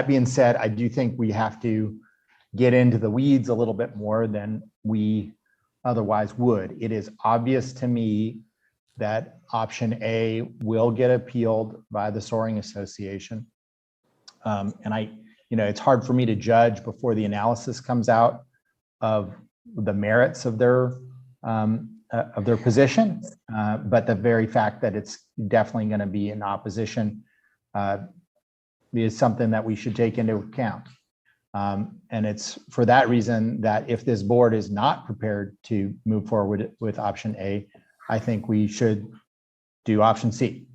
being said, I do think we have to get into the weeds a little bit more than we otherwise would. It is obvious to me that option A will get appealed by the Soaring Association. And it's hard for me to judge before the analysis comes out of the merits of their position. But the very fact that it's definitely going to be in opposition is something that we should take into account. And it's for that reason that if this board is not prepared to move forward with option A, I think we should do option C,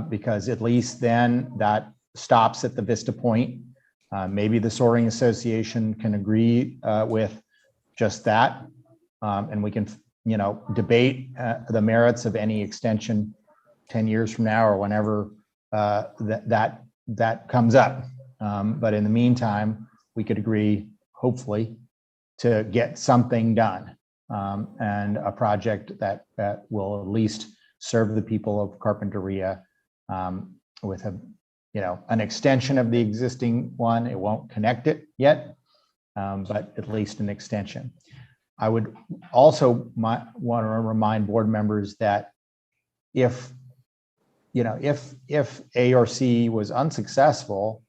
because at least then that stops at the Vista point. Maybe the Soaring Association can agree with just that, and we can, debate the merits of any extension 10 years from now or whenever that comes up. But in the meantime, we could agree, hopefully, to get something done, and a project that will at least serve the people of Carpinteria with an extension of the existing one. It won't connect it yet, but at least an extension. I would also want to remind board members that if A or C was unsuccessful,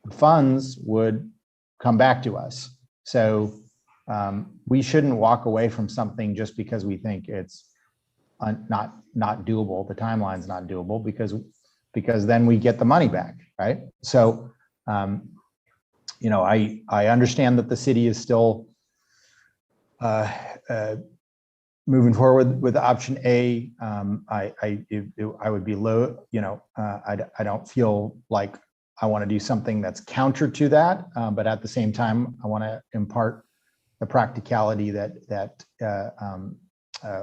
the funds would come back to us. So we shouldn't walk away from something just because we think it's not doable. The timeline's not doable because then we get the money back, right? So, I understand that the city is still moving forward with option A. I would be low, I don't feel like I want to do something that's counter to that, but at the same time, I want to impart the practicality that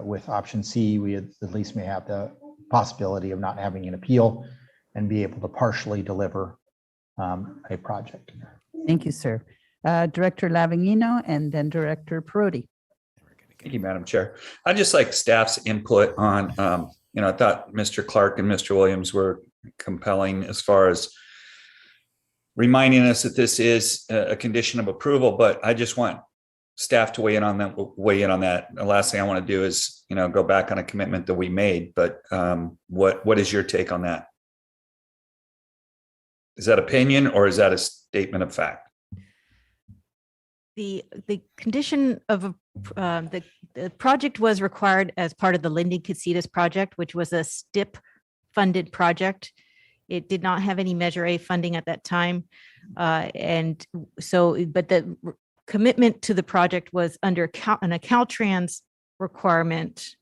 with option C, we at least may have the possibility of not having an appeal and be able to partially deliver a project. Thank you, sir. Director Lavigno and then Director Perotti. Thank you, Madam Chair. I'd just like staff's input on, I thought Mr. Clark and Mr. Williams were compelling as far as reminding us that this is a condition of approval, but I just want staff to weigh in on that. The last thing I want to do is, go back on a commitment that we made, but what is your take on that? Is that opinion or is that a statement of fact? The condition of the project was required as part of the Linden Casitas project, which was a STIP funded project. It did not have any Measure A funding at that time. But the commitment to the project was under an Caltrans requirement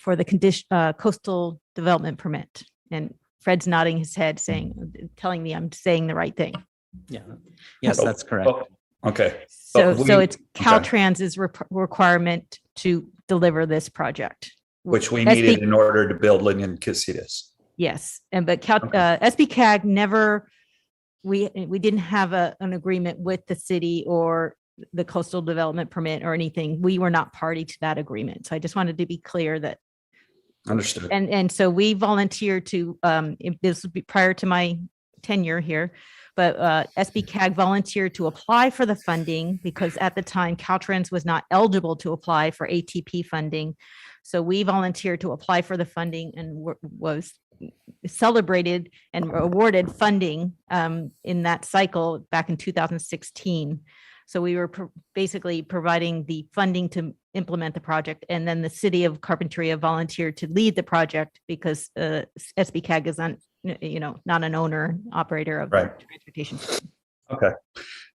for the coastal development permit. And Fred's nodding his head telling me I'm saying the right thing. Yeah. Yes, that's correct. Okay. So, But so we- it's okay. Caltrans's requirement to deliver this project. Which we SB needed in order to build Linden Casitas. Yes, but SBCAG never, we didn't have an agreement with the city or the coastal development permit or anything. We were not party to that agreement. So I just wanted to be clear that. Understood. And so we volunteered to, this would be prior to my tenure here, but SBCAG volunteered to apply for the funding because at the time Caltrans was not eligible to apply for ATP funding. So we volunteered to apply for the funding and was celebrated and awarded funding in that cycle back in 2016. So we were basically providing the funding to implement the project. And then the city of Carpinteria volunteered to lead the project because SBCAG is not an owner operator of the transportation system. Okay,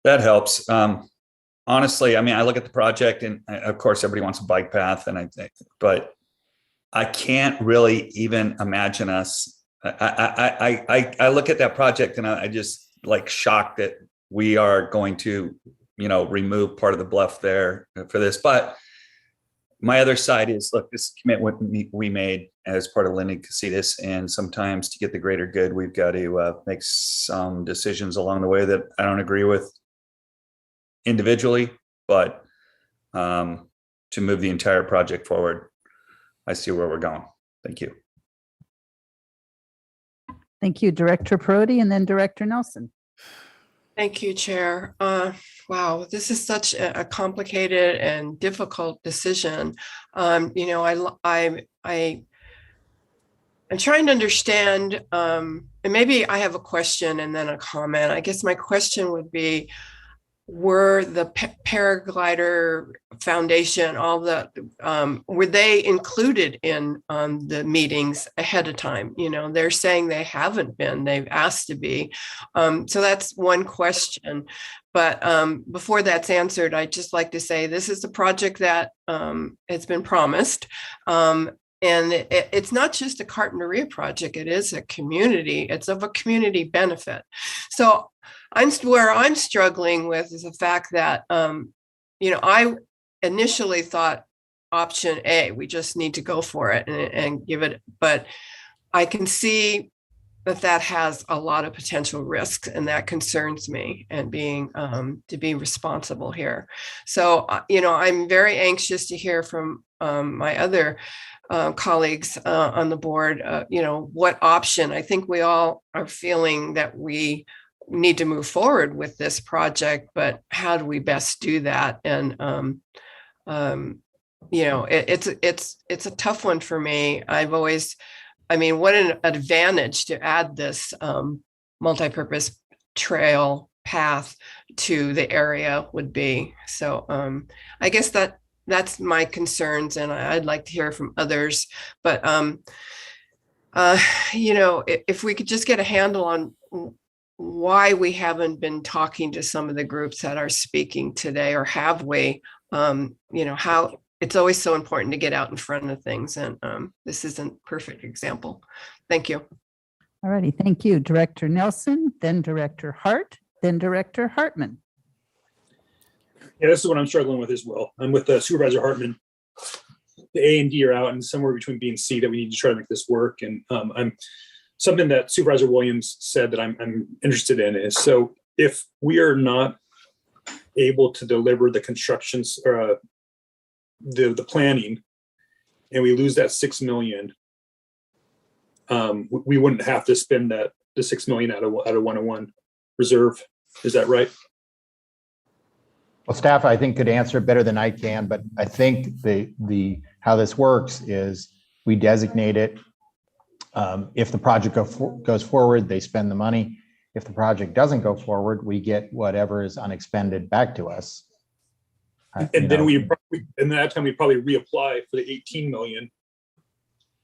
that helps. Honestly, I mean, I look at the project and of course everybody wants a bike path and but I can't really even imagine us. I look at that project and I just like shocked that we are going to, remove part of the bluff there for this. But my other side is, look, this commitment we made as part of Linden Casitas, and sometimes to get the greater good, we've got to make some decisions along the way that I don't agree with individually, but to move the entire project forward, I see where we're going. Thank you. Thank you, Director Perotti, and then Director Nelson. Thank you, Chair. Wow, this is such a complicated and difficult decision. I'm trying to understand, and maybe I have a question and then a comment. I guess my question would be, were the Paraglider Foundation, were they included in the meetings ahead of time? They're saying they haven't been, they've asked to be. So that's one question. But before that's answered, I'd just like to say this is a project that has been promised. And it's not just a Carpinteria project, it is a community, it's of a community benefit. So where I'm struggling with is the fact that, I initially thought option A, we just need to go for it and give it, but I can see that has a lot of potential risks, and that concerns me, and to be responsible here. So, I'm very anxious to hear from my other colleagues on the board, what option. I think we all are feeling that we need to move forward with this project, but how do we best do that? And it's a tough one for me. What an advantage to add this multi-purpose trail path to the area would be. So I guess that's my concerns, and I'd like to hear from others. But if we could just get a handle on why we haven't been talking to some of the groups that are speaking today, or have we, how it's always so important to get out in front of things. And this isn't a perfect example. Thank you. All righty. Thank you, Director Nelson, then Director Hart, then Director Hartman. Yeah, this is what I'm struggling with as well. I'm with Supervisor Hartman. The A and D are out, and somewhere between B and C that we need to try to make this work. And I'm something that Supervisor Williams said that I'm interested in is, so if we are not able to deliver the constructions or the planning, and we lose that $6 million, we wouldn't have to spend the $6 million out of 101 reserve. Is that right? Well, staff, I think, could answer it better than I can, but I think the how this works is we designate it. If the project goes forward, they spend the money. If the project doesn't go forward, we get whatever is unexpended back to us. And then in that time we probably reapply for the 18 million,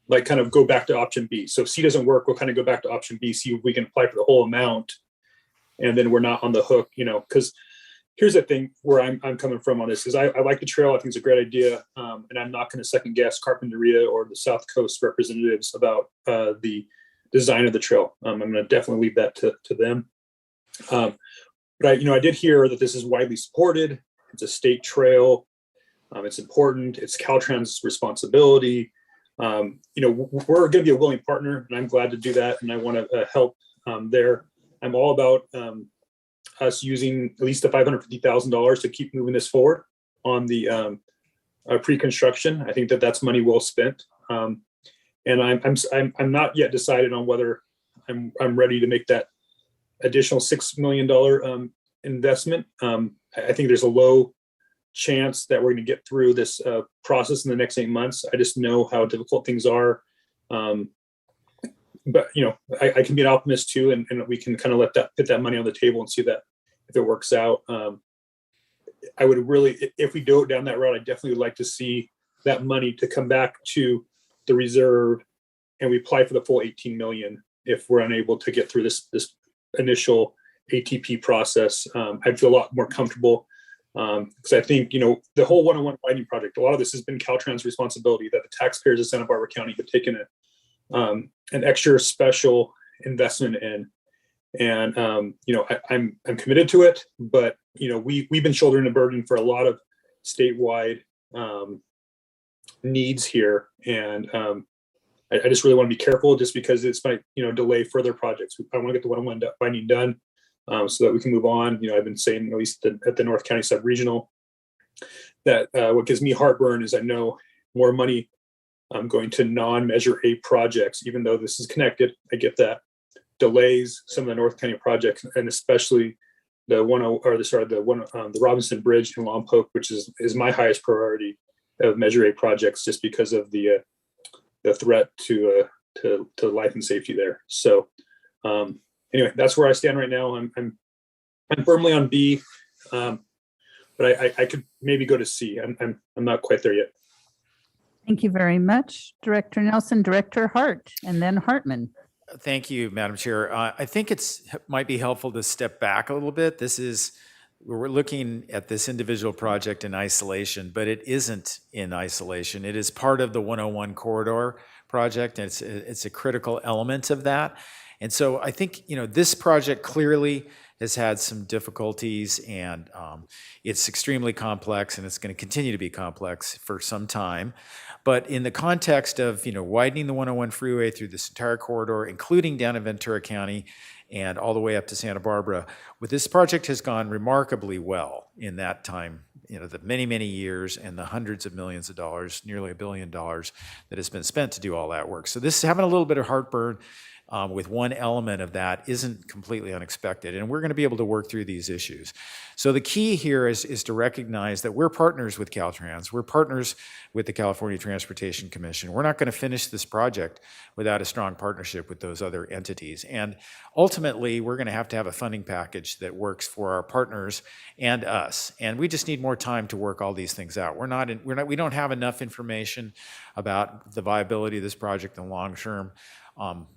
like kind of go back to option B. So if C doesn't work, we'll kind of go back to option B, see if we can apply for the whole amount, and then we're not on the hook, because here's the thing where I'm coming from on this is I like the trail. I think it's a great idea. And I'm not going to second guess Carpinteria or the South Coast representatives about the design of the trail. I'm going to definitely leave that to them. But I did hear that this is widely supported. It's a state trail. It's important. It's Caltrans' responsibility. We're going to be a willing partner, and I'm glad to do that. And I want to help there. I'm all about us using at least the $550,000 to keep moving this forward on the pre-construction. I think that that's money well spent. And I'm not yet decided on whether I'm ready to make that additional $6 million investment. I think there's a low chance that we're going to get through this process in the next 8 months. I just know how difficult things are. But I can be an optimist too, and we can kind of put that money on the table and see that if it works out. I would really, if we go down that route, I definitely would like to see that money to come back to the reserve, and we apply for the full 18 million if we're unable to get through this initial ATP process. I'd feel a lot more comfortable because I think the whole 101 widening project, a lot of this has been Caltrans' responsibility, that the taxpayers of Santa Barbara County have taken an extra special investment in, and I'm committed to it. But we've been shouldering a burden for a lot of statewide needs here, and I just really want to be careful, just because it's might delay further projects. I want to get the 101 widening done so that we can move on. I've been saying, at least at the North County sub-regional, that what gives me heartburn is I know more money going to non-Measure A projects, even though this is connected. I get that delays some of the North County projects, and especially the Robinson Bridge in Lompoc, which is my highest priority of Measure A projects, just because of the threat to life and safety there. So anyway, that's where I stand right now. I'm firmly on B, but I could maybe go to C. I'm not quite there yet. Thank you very much, Director Nelson, Director Hart, and then Hartman. Thank you, Madam Chair. I think might be helpful to step back a little bit. We're looking at this individual project in isolation, but it isn't in isolation. It is part of the 101 corridor project, and it's a critical element of that. And so I think this project clearly has had some difficulties, and it's extremely complex, and it's going to continue to be complex for some time. But in the context of widening the 101 freeway through this entire corridor, including down in Ventura County and all the way up to Santa Barbara, this project has gone remarkably well in that time. The many, many years and the hundreds of millions of dollars, nearly $1 billion that has been spent to do all that work. So this having a little bit of heartburn with one element of that isn't completely unexpected, and we're going to be able to work through these issues. So the key here is to recognize that we're partners with Caltrans. We're partners with the California Transportation Commission. We're not going to finish this project without a strong partnership with those other entities. And ultimately, we're going to have a funding package that works for our partners and us. And we just need more time to work all these things out. We don't have enough information about the viability of this project in the long term,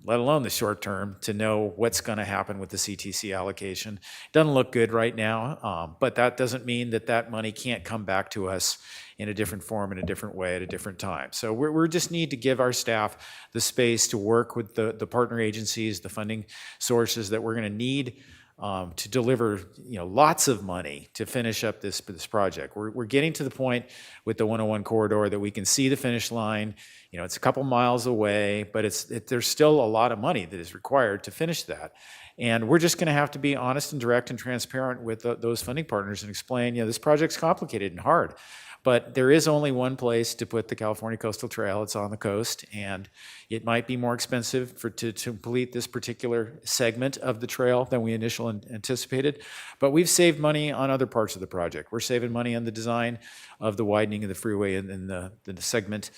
let alone the short term, to know what's going to happen with the CTC allocation. Doesn't look good right now, but that doesn't mean that money can't come back to us in a different form, in a different way, at a different time. So we just need to give our staff the space to work with the partner agencies, the funding sources that we're going to need to deliver lots of money to finish up this project. We're getting to the point with the 101 corridor that we can see the finish line. It's a couple miles away, but there's still a lot of money that is required to finish that. And we're just going to have to be honest and direct and transparent with those funding partners and explain, this project's complicated and hard. But there is only one place to put the California Coastal Trail. It's on the coast, and it might be more expensive to complete this particular segment of the trail than we initially anticipated. But we've saved money on other parts of the project. We're saving money on the design of the widening of the freeway and the segment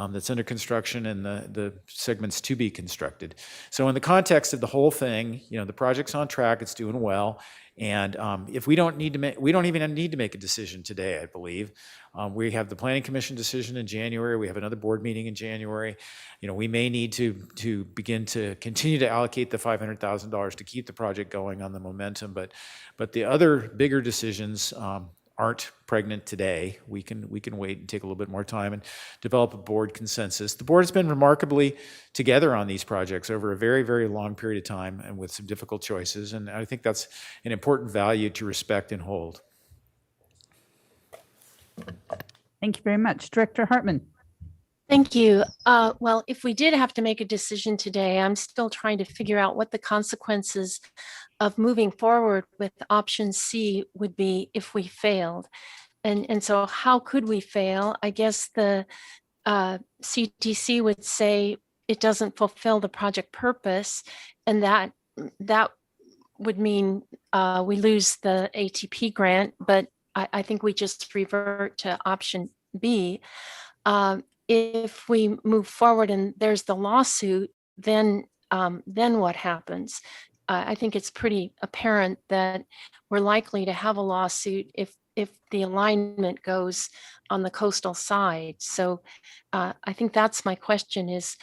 that's under construction and the segments to be constructed. So in the context of the whole thing, the project's on track. It's doing well. And if we don't even need to make a decision today, I believe. We have the Planning Commission decision in January. We have another board meeting in January. We may need to begin to continue to allocate the $500,000 to keep the project going on the momentum. But the other bigger decisions aren't pregnant today. We can wait and take a little bit more time and develop a board consensus. The board has been remarkably together on these projects over a very, very long period of time and with some difficult choices. And I think that's an important value to respect and hold. Thank you very much. Director Hartman. Thank you. Well, if we did have to make a decision today, I'm still trying to figure out what the consequences of moving forward with option C would be if we failed. And so how could we fail? I guess the CTC would say it doesn't fulfill the project purpose, and that would mean we lose the ATP grant, but I think we just revert to option B. If we move forward and there's the lawsuit, then what happens? I think it's pretty apparent that we're likely to have a lawsuit if the alignment goes on the coastal side. So I think that's my question is,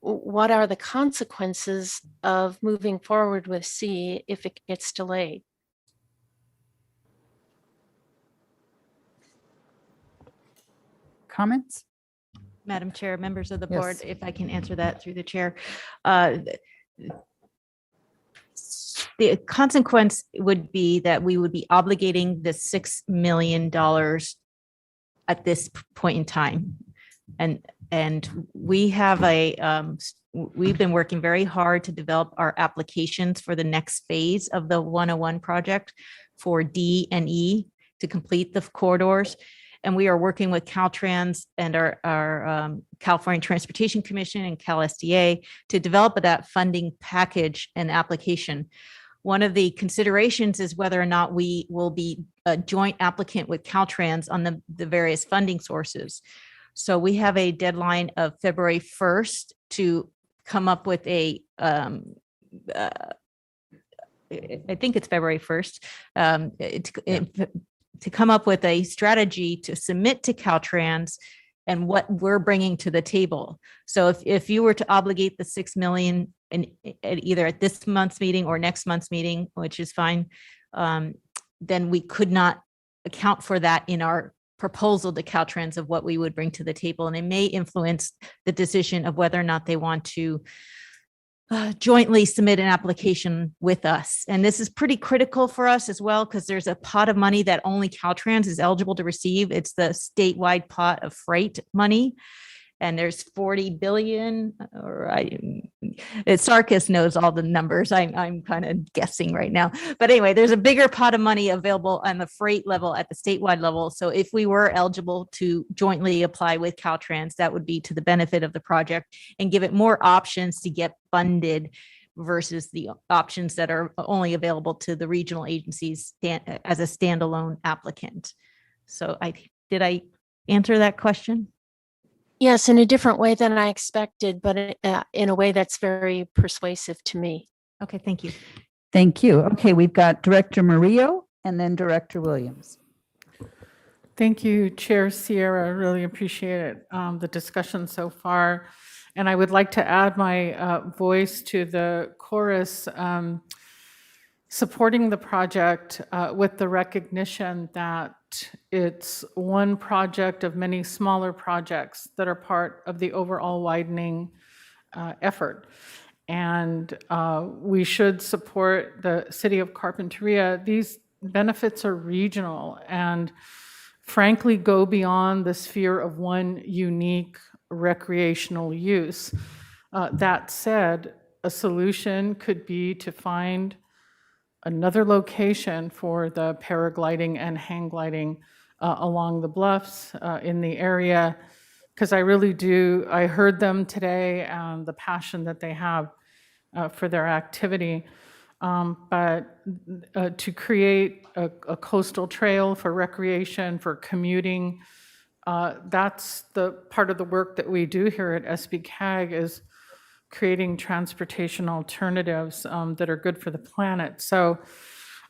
what are the consequences of moving forward with C if it gets delayed? Comments? Madam Chair, members of the board, Yes. if I can answer that through the chair. The consequence would be that we would be obligating the $6 million at this point in time. And we have we've been working very hard to develop our applications for the next phase of the 101 project for D and E to complete the corridors. And we are working with Caltrans and our California Transportation Commission and CalSDA to develop that funding package and application. One of the considerations is whether or not we will be a joint applicant with Caltrans on the various funding sources. So we have a deadline of February 1st to come up with I think it's February 1st, to come up with a strategy to submit to Caltrans and what we're bringing to the table. So if you were to obligate the $6 million either at this month's meeting or next month's meeting, which is fine, then we could not account for that in our proposal to Caltrans of what we would bring to the table. And it may influence the decision of whether or not they want to jointly submit an application with us. And this is pretty critical for us as well, because there's a pot of money that only Caltrans is eligible to receive. It's the statewide pot of freight money. And there's 40 billion, Sarkis knows all the numbers. I'm kind of guessing right now. But anyway, there's a bigger pot of money available on the freight level at the statewide level. So if we were eligible to jointly apply with Caltrans, that would be to the benefit of the project and give it more options to get funded versus the options that are only available to the regional agencies as a standalone applicant. So did I answer that question? Yes, in a different way than I expected, but in a way that's very persuasive to me. Okay, thank you. Thank you. Okay, we've got Director Muriel and then Director Williams. Thank you, Chair Sierra. I really appreciate it, the discussion so far. And I would like to add my voice to the chorus supporting the project with the recognition that it's one project of many smaller projects that are part of the overall widening effort. And we should support the city of Carpinteria. These benefits are regional and frankly go beyond the sphere of one unique recreational use. That said, a solution could be to find another location for the paragliding and hang gliding along the bluffs in the area, because I heard them today and the passion that they have for their activity. But to create a coastal trail for recreation, for commuting, that's the part of the work that we do here at SBCAG is creating transportation alternatives that are good for the planet. So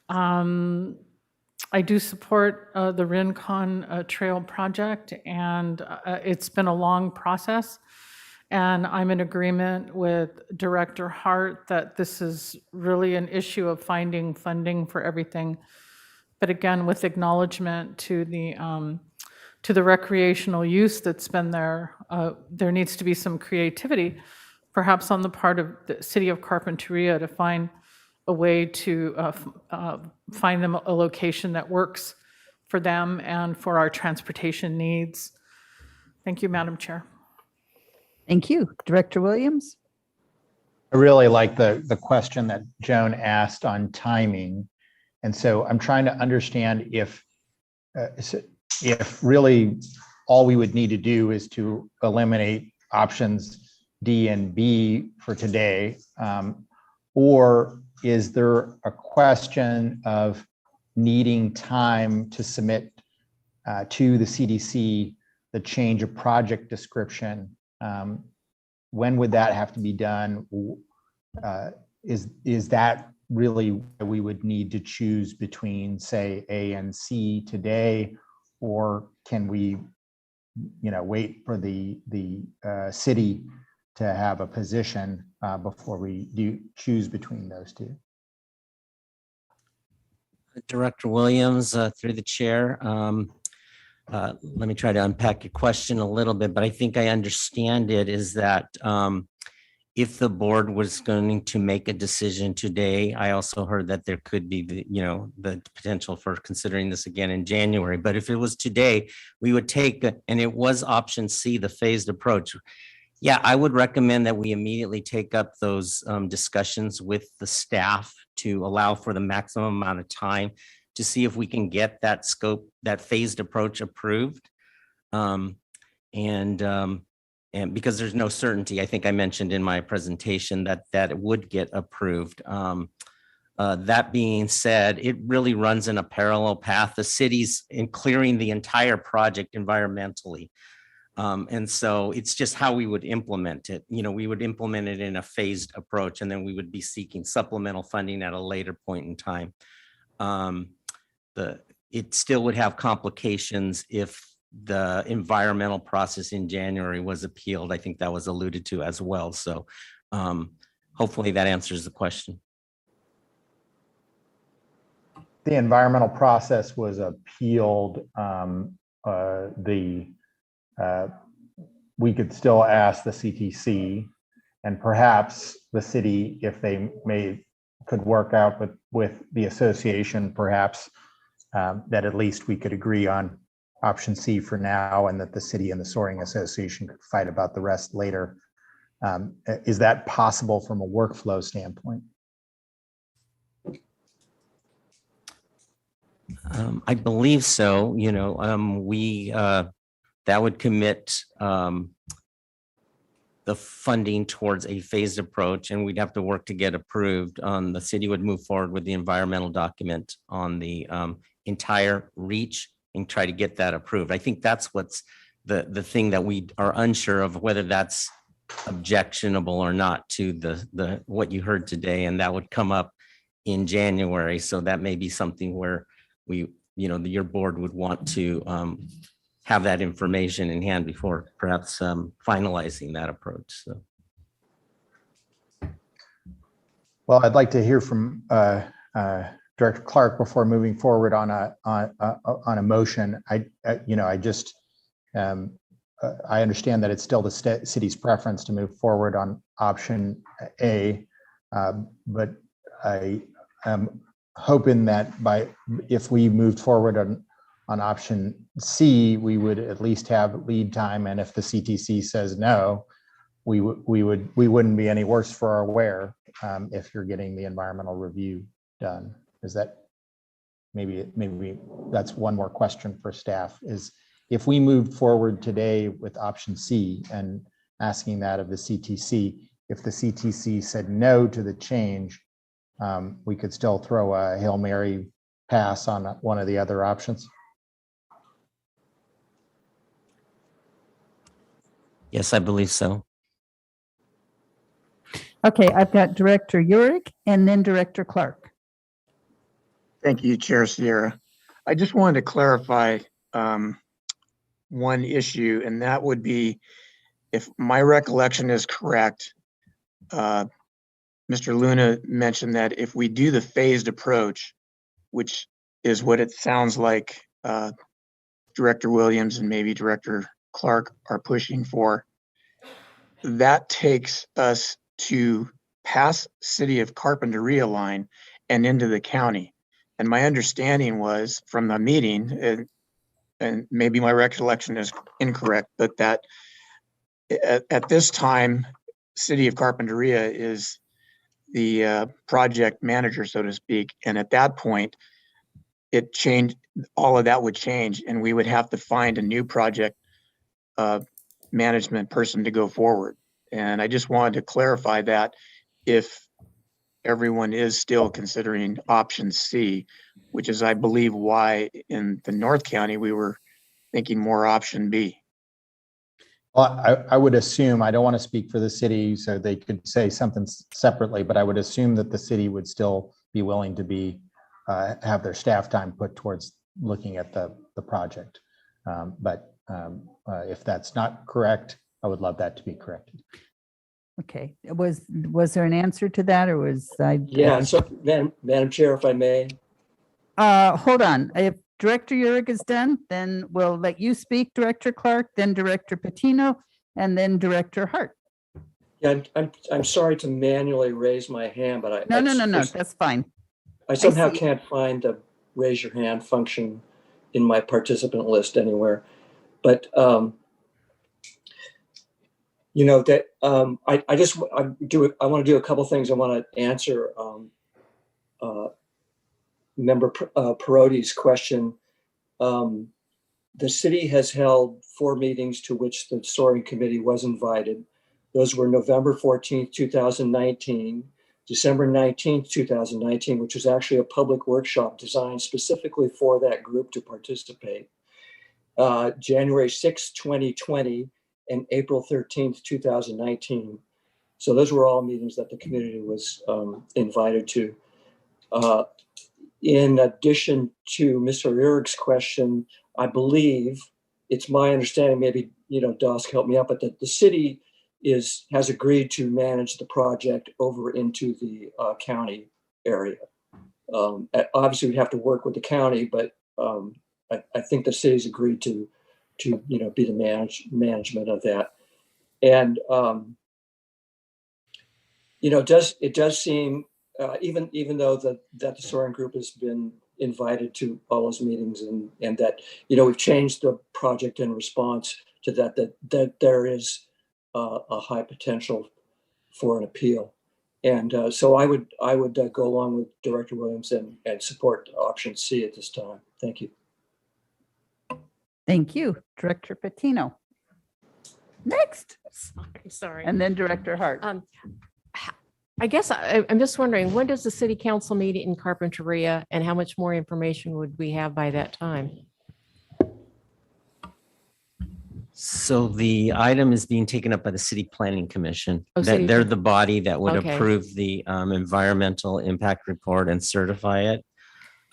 I do support the Rincon Trail project, and it's been a long process. And I'm in agreement with Director Hart that this is really an issue of finding funding for everything. But again, with acknowledgement to the recreational use that's been there, there needs to be some creativity, perhaps on the part of the city of Carpinteria, to find a way to find them a location that works for them and for our transportation needs. Thank you, Madam Chair. Thank you. Director Williams? I really like the question that Joan asked on timing. And so I'm trying to understand if really all we would need to do is to eliminate options D and B for today, or is there a question of needing time to submit to the CDC the change of project description? When would that have to be done? Is that really what we would need to choose between, say, A and C today, or can we, wait for the city to have a position before we do choose between those two? Director Williams, through the chair. Let me try to unpack your question a little bit, but I think I understand it is that if the board was going to make a decision today, I also heard that there could be the potential for considering this again in January. But if it was today, we would take, and it was option C, the phased approach. Yeah, I would recommend that we immediately take up those discussions with the staff to allow for the maximum amount of time to see if we can get that scope, that phased approach approved. And because there's no certainty, I think I mentioned in my presentation that it would get approved. That being said, it really runs in a parallel path. The city's in clearing the entire project environmentally. And so it's just how we would implement it. We would implement it in a phased approach, and then we would be seeking supplemental funding at a later point in time. It still would have complications if the environmental process in January was appealed. I think that was alluded to as well. So hopefully that answers the question. The environmental process was appealed. We could still ask the CTC, and perhaps the city, if they could work out with the association, perhaps that at least we could agree on option C for now, and that the city and the Soaring Association could fight about the rest later. Is that possible from a workflow standpoint? I believe so. That would commit the funding towards a phased approach, and we'd have to work to get approved. The city would move forward with the environmental document on the entire reach and try to get that approved. I think that's what's the thing that we are unsure of, whether that's objectionable or not to the what you heard today, and that would come up in January. So that may be something where your board would want to have that information in hand before perhaps finalizing that approach. So. Well, I'd like to hear from Director Clark before moving forward on a motion. I understand that it's still the city's preference to move forward on option A, but I am hoping that if we moved forward on option C, we would at least have lead time, and if the CTC says no, we wouldn't be any worse for our wear if you're getting the environmental review done. Is that maybe that's one more question for staff, is if we moved forward today with option C and asking that of the CTC, if the CTC said no to the change, we could still throw a Hail Mary pass on one of the other options? Yes, I believe so. Okay, I've got Director Urick and then Director Clark. Thank you, Chair Sierra. I just wanted to clarify one issue, and that would be, if my recollection is correct, Mr. Luna mentioned that if we do the phased approach, which is what it sounds like Director Williams and maybe Director Clark are pushing for, that takes us to past City of Carpinteria line and into the county. And my understanding was from the meeting, and maybe my recollection is incorrect, but that at this time, City of Carpinteria is the project manager, so to speak. And at that point, it changed, all of that would change, and we would have to find a new project management person to go forward. And I just wanted to clarify that if everyone is still considering option C, which is, I believe, why in the North County, we were thinking more option B. Well, I would assume, I don't want to speak for the city, so they could say something separately, but I would assume that the city would still be willing to be, have their staff time put towards looking at the project. But if that's not correct, I would love that to be corrected. Okay, was there an answer to that, or was I? Yeah, so Madam Chair, if I may. Hold on. If Director Urig is done, then we'll let you speak, Director Clark, then Director Patino, and then Director Hart. Yeah, I'm sorry to manually raise my hand, but No, that's fine. I somehow see. can't find the raise your hand function in my participant list anywhere. But you know that I want to do a couple things. I want to answer Member Peroti's question. The city has held 4 meetings to which the soaring committee was invited. Those were November 14th, 2019, December 19th, 2019, which was actually a public workshop designed specifically for that group to participate. January 6th, 2020, and April 13th, 2019. So those were all meetings that the community was invited to. In addition to Mr. Urig's question, I believe it's my understanding, maybe, Dosk help me out, but that the city has agreed to manage the project over into the county area. Obviously, we'd have to work with the county, but I think the city's agreed to be the management of that. And it does seem, even though that the Soaring Group has been invited to all those meetings, and that we've changed the project in response to that there is a high potential for an appeal. And so I would go along with Director Williams and support option C at this time. Thank you. Thank you, Director Patino. Next. Sorry. And then Director Hart. I guess I'm just wondering, when does the city council meet in Carpinteria, and how much more information would we have by that time? So the item is being taken up by the City Planning Commission. Oh, City They're Plan- the body that would Okay. approve the environmental impact report and certify it,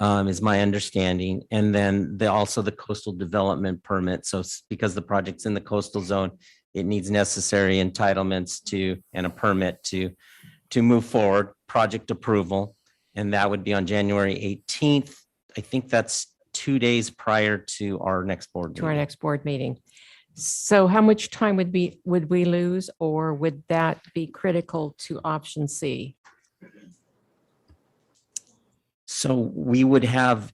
is my understanding. And then also the coastal development permit. So because the project's in the coastal zone, it needs necessary entitlements and a permit to move forward, project approval. And that would be on January 18th. I think that's 2 days prior to our next board meeting. To our next board meeting. So how much time would we lose, or would that be critical to option C? So we would have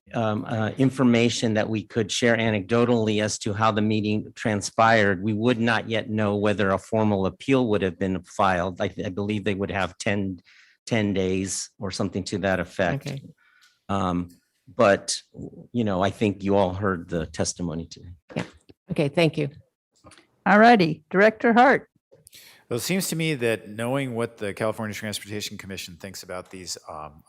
information that we could share anecdotally as to how the meeting transpired. We would not yet know whether a formal appeal would have been filed. I believe they would have 10 days or something to that effect. Okay. But, I think you all heard the testimony today. Yeah. Okay, thank you. All righty, Director Hart. Well, it seems to me that knowing what the California Transportation Commission thinks about these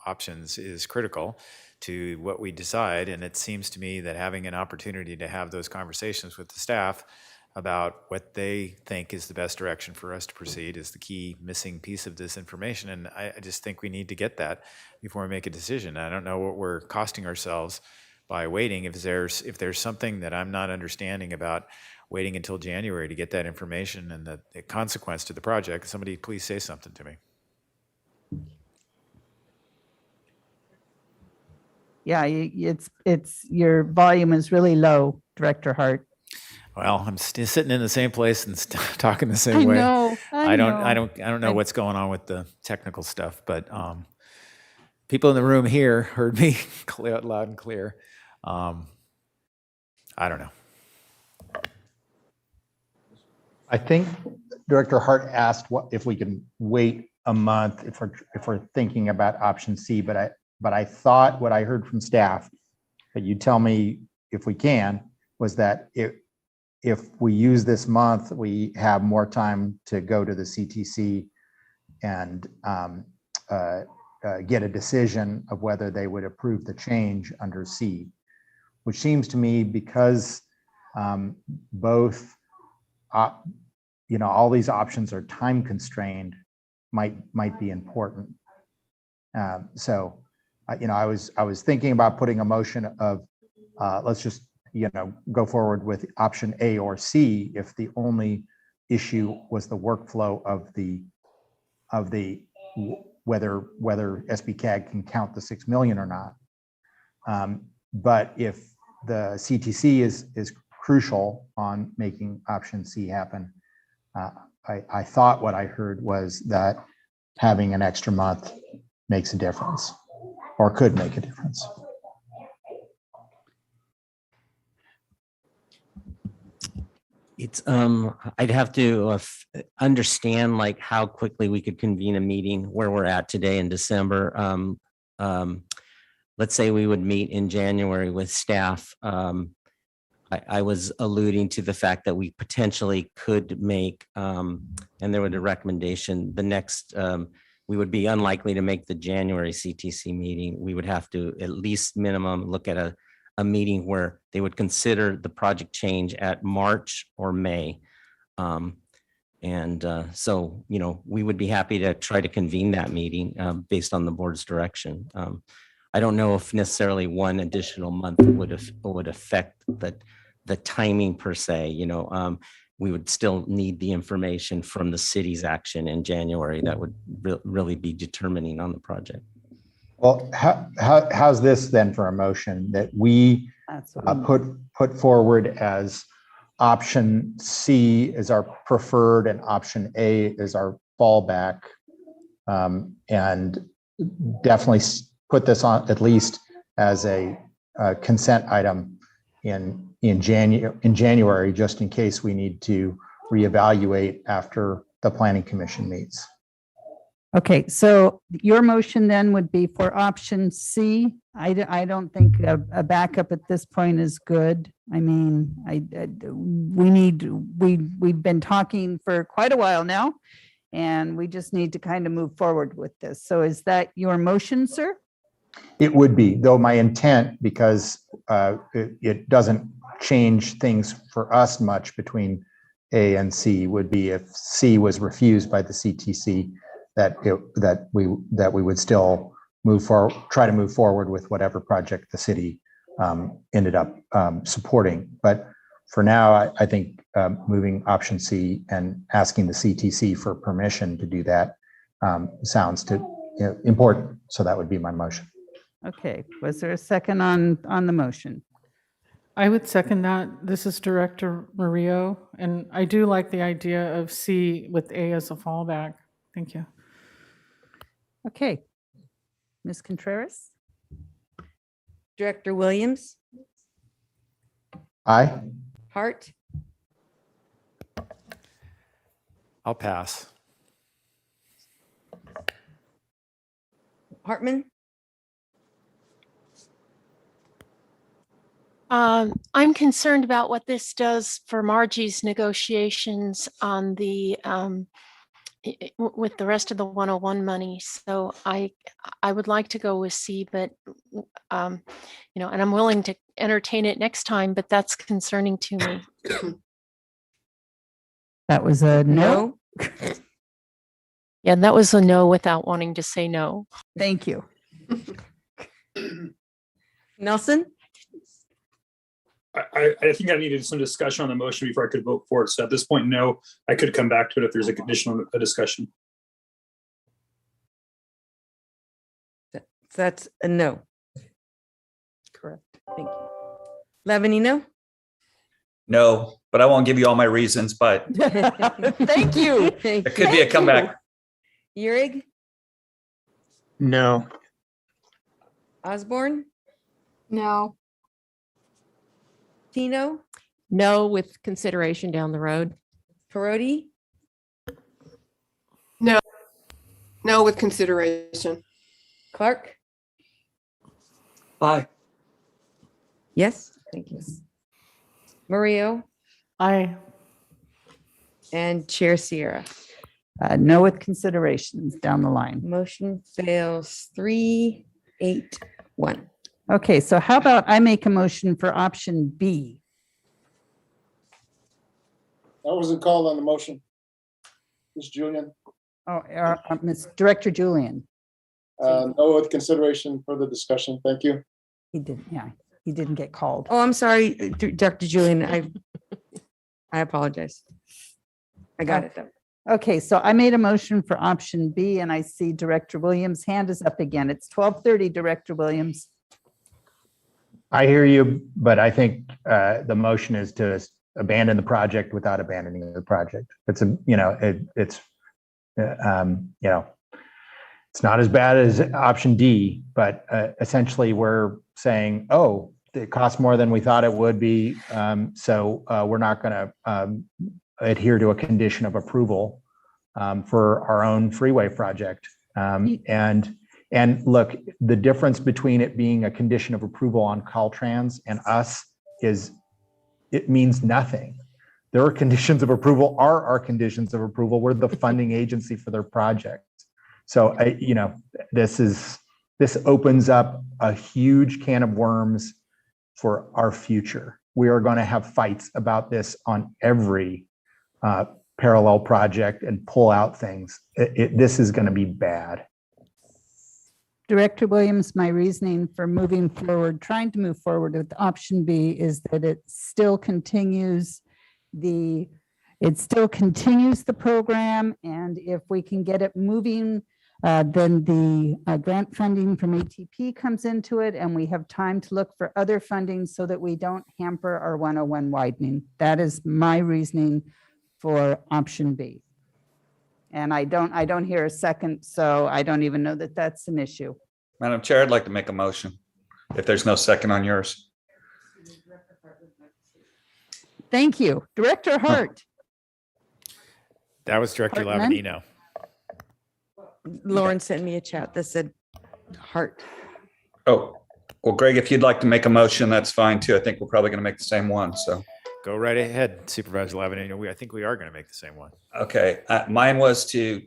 options is critical to what we decide. And it seems to me that having an opportunity to have those conversations with the staff about what they think is the best direction for us to proceed is the key missing piece of this information. And I just think we need to get that before we make a decision. I don't know what we're costing ourselves by waiting. If there's something that I'm not understanding about waiting until January to get that information and the consequence to the project, somebody please say something to me. Yeah, it's your volume is really low, Director Hart. Well, I'm still sitting in the same place and talking the same I way. know. I don't know what's going on with the technical stuff, but people in the room here heard me loud and clear. I don't know. I think Director Hart asked what if we can wait a month if we're thinking about option C, but I thought what I heard from staff, but you tell me if we can, was that if we use this month, we have more time to go to the CTC and get a decision of whether they would approve the change under C, which seems to me because both, all these options are time constrained, might be important. So, I was thinking about putting a motion of let's just go forward with option A or C if the only issue was the workflow of the whether SBCAG can count the 6 million or not. But if the CTC is crucial on making option C happen, I thought what I heard was that having an extra month makes a difference or could make a difference. It's I'd have to understand like how quickly we could convene a meeting where we're at today in December. Let's say we would meet in January with staff. I was alluding to the fact that we potentially could make, and there would be a recommendation, the next, we would be unlikely to make the January CTC meeting. We would have to at least minimum look at a meeting where they would consider the project change at March or May. So, we would be happy to try to convene that meeting based on the board's direction. I don't know if necessarily one additional month would affect the timing per se. We would still need the information from the city's action in January that would really be determining on the project. Well, how's this then for a motion that we put forward as option C is our preferred and option A is our fallback, and definitely put this on at least as a consent item in January, just in case we need to reevaluate after the Planning Commission meets. Okay, so your motion then would be for option C. I don't think a backup at this point is good. I mean, we've been talking for quite a while now, and we just need to kind of move forward with this. So is that your motion, sir? It would be, though my intent, because it doesn't change things for us much between A and C, would be if C was refused by the CTC, that we would still try to move forward with whatever project the city ended up supporting. But for now, I think moving option C and asking the CTC for permission to do that sounds important. So that would be my motion. Okay, was there a second on the motion? I would second that. This is Director Muriel, and I do like the idea of C with A as a fallback. Thank you. Okay. Ms. Contreras? Director Williams, Aye. Hart, I'll pass. Hartman, I'm concerned about what this does for Margie's negotiations on the with the rest of the 101 money. So I would like to go with C, but and I'm willing to entertain it next time, but that's concerning to me. That was a no. Yeah, and that was a no without wanting to say no. Thank you. Nelson? I think I needed some discussion on the motion before I could vote for it. So at this point, no, I could come back to it if there's a conditional discussion. That's a no. Correct. Thank you. Lavanino? No, but I won't give you all my reasons, but Thank you. there could be a comeback. Eurig? No. Osborne? No. Tino? No, with consideration down the road. Parodi? No. No, with consideration. Clark? Aye. Yes, thank you. Muriel? Aye. And Chair Sierra. No with considerations down the line. Motion fails 3-8-1. Okay, so how about I make a motion for option B? I wasn't called on the motion. Ms. Julian, Oh, Ms. Director Julian. no with consideration for the discussion. Thank you. He didn't, yeah, he didn't get called. Oh, I'm sorry, Dr. Julian. I apologize. I got it though. Okay, so I made a motion for option B and I see Director Williams' hand is up again. It's 12:30, Director Williams. I hear you, but I think the motion is to abandon the project without abandoning the project. It's it's not as bad as option D, but essentially we're saying, oh, it costs more than we thought it would be, so we're not going to adhere to a condition of approval for our own freeway project. And look, the difference between it being a condition of approval on Caltrans and us is it means nothing. Their conditions of approval are our conditions of approval. We're the funding agency for their project. So, this opens up a huge can of worms for our future. We are going to have fights about this on every parallel project and pull out things. This is going to be bad. Director Williams, my reasoning for moving forward, trying to move forward with option B is that it still continues the program. And if we can get it moving, then the grant funding from ATP comes into it and we have time to look for other funding so that we don't hamper our 101 widening. That is my reasoning for option B. And I don't hear a second, so I don't even know that that's an issue. Madam Chair, I'd like to make a motion if there's no second on yours. Thank you. Director Hart. That was Director Hartman? Lavanino. Lauren sent me a chat that said heart. Oh, well, Greg, if you'd like to make a motion, that's fine too. I think we're probably going to make the same one, so. Go right ahead, Supervisor Lavanino. I think we are going to make the same one. Okay, mine was to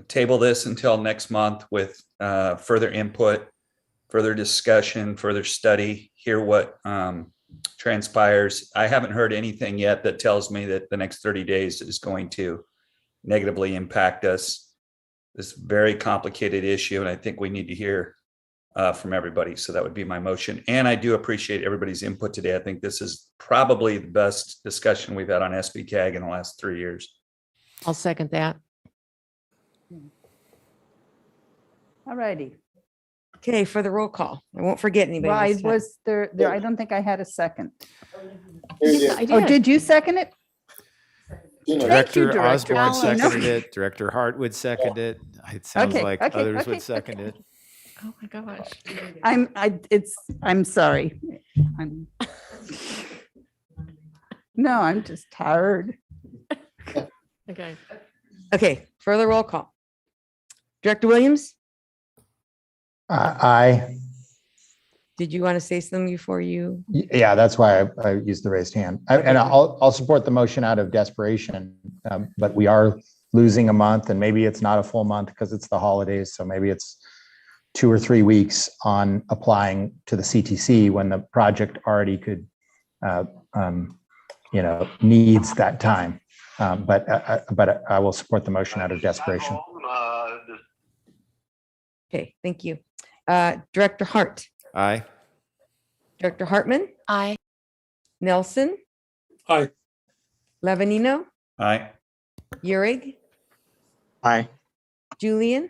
table this until next month with further input, further discussion, further study, hear what transpires. I haven't heard anything yet that tells me that the next 30 days is going to negatively impact us. This very complicated issue, and I think we need to hear from everybody. So that would be my motion. And I do appreciate everybody's input today. I think this is probably the best discussion we've had on SBCAG in the last 3 years. I'll second that. All righty. Okay, for the roll call. I won't forget anybody. Well, I this time. was there, I don't think I had a second. I Oh, did you second it? Director Director Osborne Allen. seconded it. Director Hart would second it. It sounds Okay, like okay, others okay, would second it. Oh my gosh. I'm sorry. No, I'm just tired. Okay. Okay, for the roll call. Director Williams, Aye. did you want to say something before you? Yeah, that's why I used the raised hand. And I'll support the motion out of desperation, but we are losing a month, and maybe it's not a full month because it's the holidays. So maybe it's 2 or 3 weeks on applying to the CTC when the project already could, needs that time. But I will support the motion out of desperation. Okay, thank you. Director Hart, Aye. Director Hartman, Aye. Nelson, Aye. Lavanino, Aye. Eurig, Aye. Julian,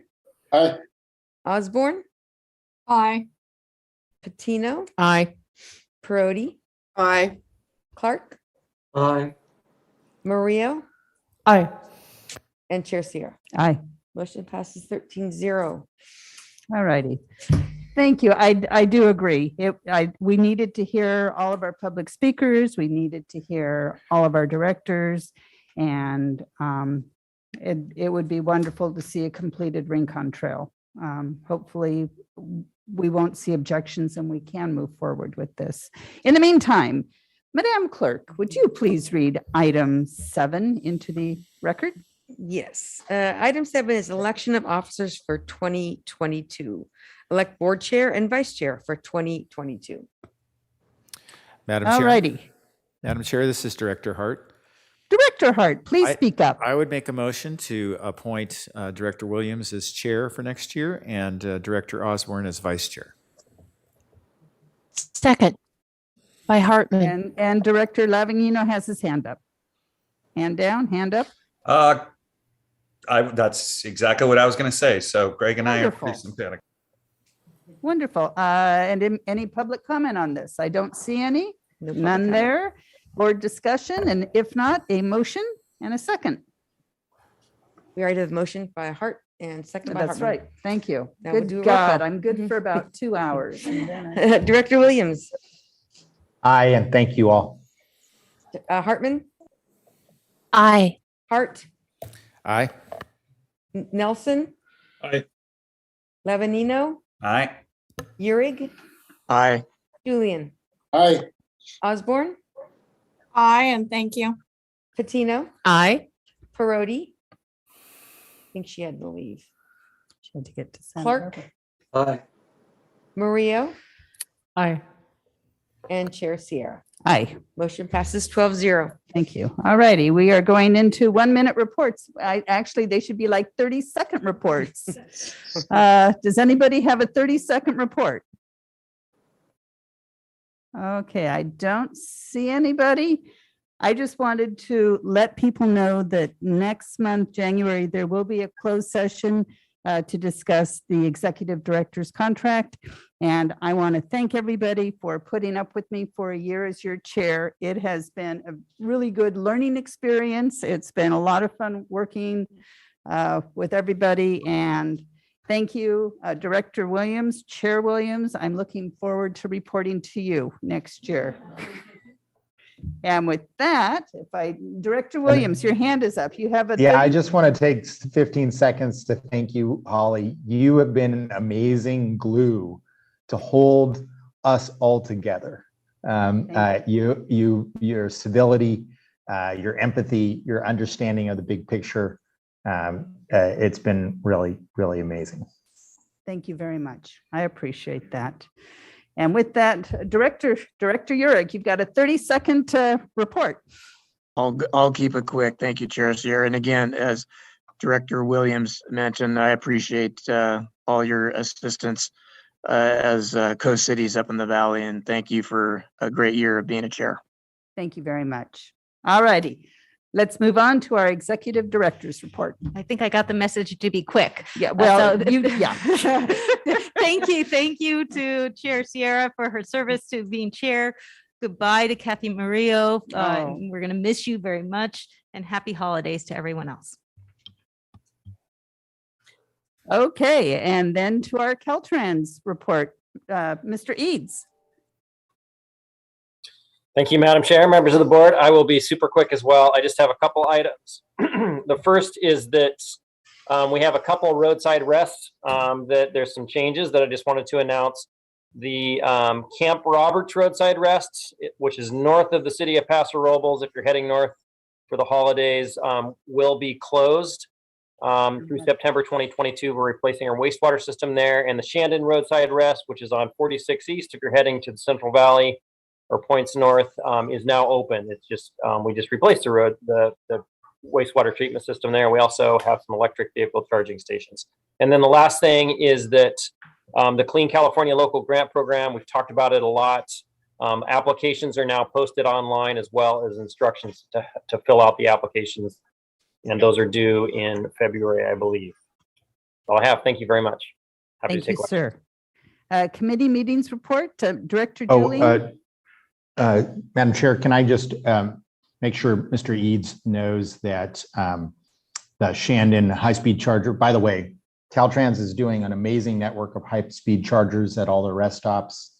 Aye. Osborne, Aye. Patino, Aye. Perotti, Aye. Clark, Aye. Muriel, Aye. and Chair Sierra. Aye. Motion passes 13-0. All righty. Thank you. I do agree. We needed to hear all of our public speakers. We needed to hear all of our directors. And it would be wonderful to see a completed Rincon Trail. Hopefully, we won't see objections and we can move forward with this. In the meantime, Madam Clerk, would you please read item 7 into the record? Yes. Item 7 is election of officers for 2022. Elect board chair and vice chair for 2022. Madam All Chair. righty. Madam Chair, this is Director Hart. Director Hart, please speak up. I would make a motion to appoint Director Williams as chair for next year and Director Osborne as vice chair. Second, by Hartman. And Director Lavigno has his hand up. Hand down, hand up. That's exactly what I was going to say. So Greg and I are Wonderful. pretty sympathetic. Wonderful. And any public comment on this? I don't see any. No public None comment. there. Board discussion, and if not, a motion and a second. We already have a motion by Hart and second by That's Hartman. right. Thank you. Now we'll do a Good roll God, call. I'm good for about 2 hours. and then I- Director Williams, Aye, and thank you all. Hartman, Aye. Hart, Aye. Nelson, Aye. Lavanino, Aye. Eurig, Aye. Julian, Aye. Osborne, Aye, and thank you. Patino, Aye. Perotti. I think she had to leave. She had to get to Santa Clark, Barbara. Aye. Mario, Aye. and Chair Sierra. Aye, Motion passes 12-0. thank you. All righty, we are going into 1-minute reports. Actually, they should be like 30-second reports. Does anybody have a 30-second report? Okay, I don't see anybody. I just wanted to let people know that next month, January, there will be a closed session to discuss the executive director's contract. And I want to thank everybody for putting up with me for a year as your chair. It has been a really good learning experience. It's been a lot of fun working with everybody. And thank you, Director Williams, Chair Williams. I'm looking forward to reporting to you next year. And with that, Director Williams, your hand is up. You have a Yeah, I 30 just want to take 15 seconds to thank you, Holly. You have been an amazing glue to hold us all together. Your civility, your empathy, your understanding of the big picture. It's been really, really amazing. Thank you very much. I appreciate that. And with that, Director Eurig, you've got a 30-second report. I'll keep it quick. Thank you, Chair Sierra. And again, as Director Williams mentioned, I appreciate all your assistance as co-cities up in the valley. And thank you for a great year of being a chair. Thank you very much. All righty. Let's move on to our executive director's report. I think I got the message to be quick. Yeah, well, So- yeah. Thank you to Chair Sierra for her service to being chair. Goodbye to Kathy Muriel. Oh. We're going to miss you very much, and happy holidays to everyone else. Okay, and then to our Caltrans report, Mr. Eads. Thank you, Madam Chair, members of the board. I will be super quick as well. I just have a couple items. The first is that we have a couple roadside rests that there's some changes that I just wanted to announce. The Camp Roberts roadside rests, which is north of the city of Paso Robles, if you're heading north for the holidays, will be closed through September 2022. We're replacing our wastewater system there. And the Shandon roadside rest, which is on 46 East, if you're heading to the Central Valley or points north, is now open. It's just we just replaced the road, the wastewater treatment system there. We also have some electric vehicle charging stations. And then the last thing is that the Clean California Local Grant Program, we've talked about it a lot. Applications are now posted online as well as instructions to fill out the applications. And those are due in February, I believe. All I have. Thank you very much. Happy to Thank you, take questions. sir. Committee meetings report, Director Julian. Madam Chair, can I just make sure Mr. Eads knows that the Shandon high-speed charger, by the way, Caltrans is doing an amazing network of high-speed chargers at all the rest stops,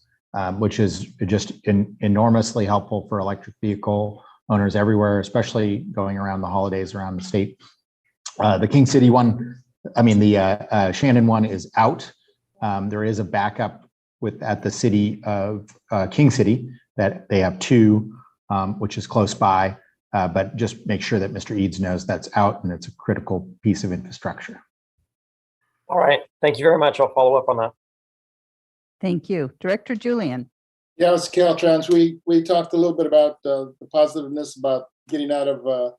which is just enormously helpful for electric vehicle owners everywhere, especially going around the holidays around the state. The King City one, the Shandon one is out. There is a backup at the city of King City that they have two, which is close by, but just make sure that Mr. Eads knows that's out and it's a critical piece of infrastructure. All right. Thank you very much. I'll follow up on that. Thank you. Director Julian. Yeah, it's Caltrans. We talked a little bit about the positiveness about getting out of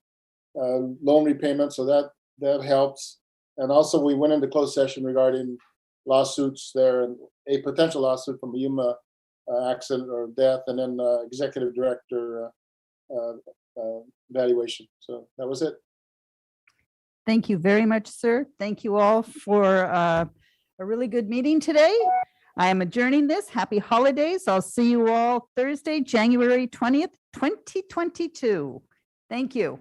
loan repayment, so that helps. And also, we went into closed session regarding lawsuits there and a potential lawsuit from a Yuma accident or death, and then executive director evaluation. So that was it. Thank you very much, sir. Thank you all for a really good meeting today. I am adjourning this. Happy holidays. I'll see you all Thursday, January 20th, 2022. Thank you.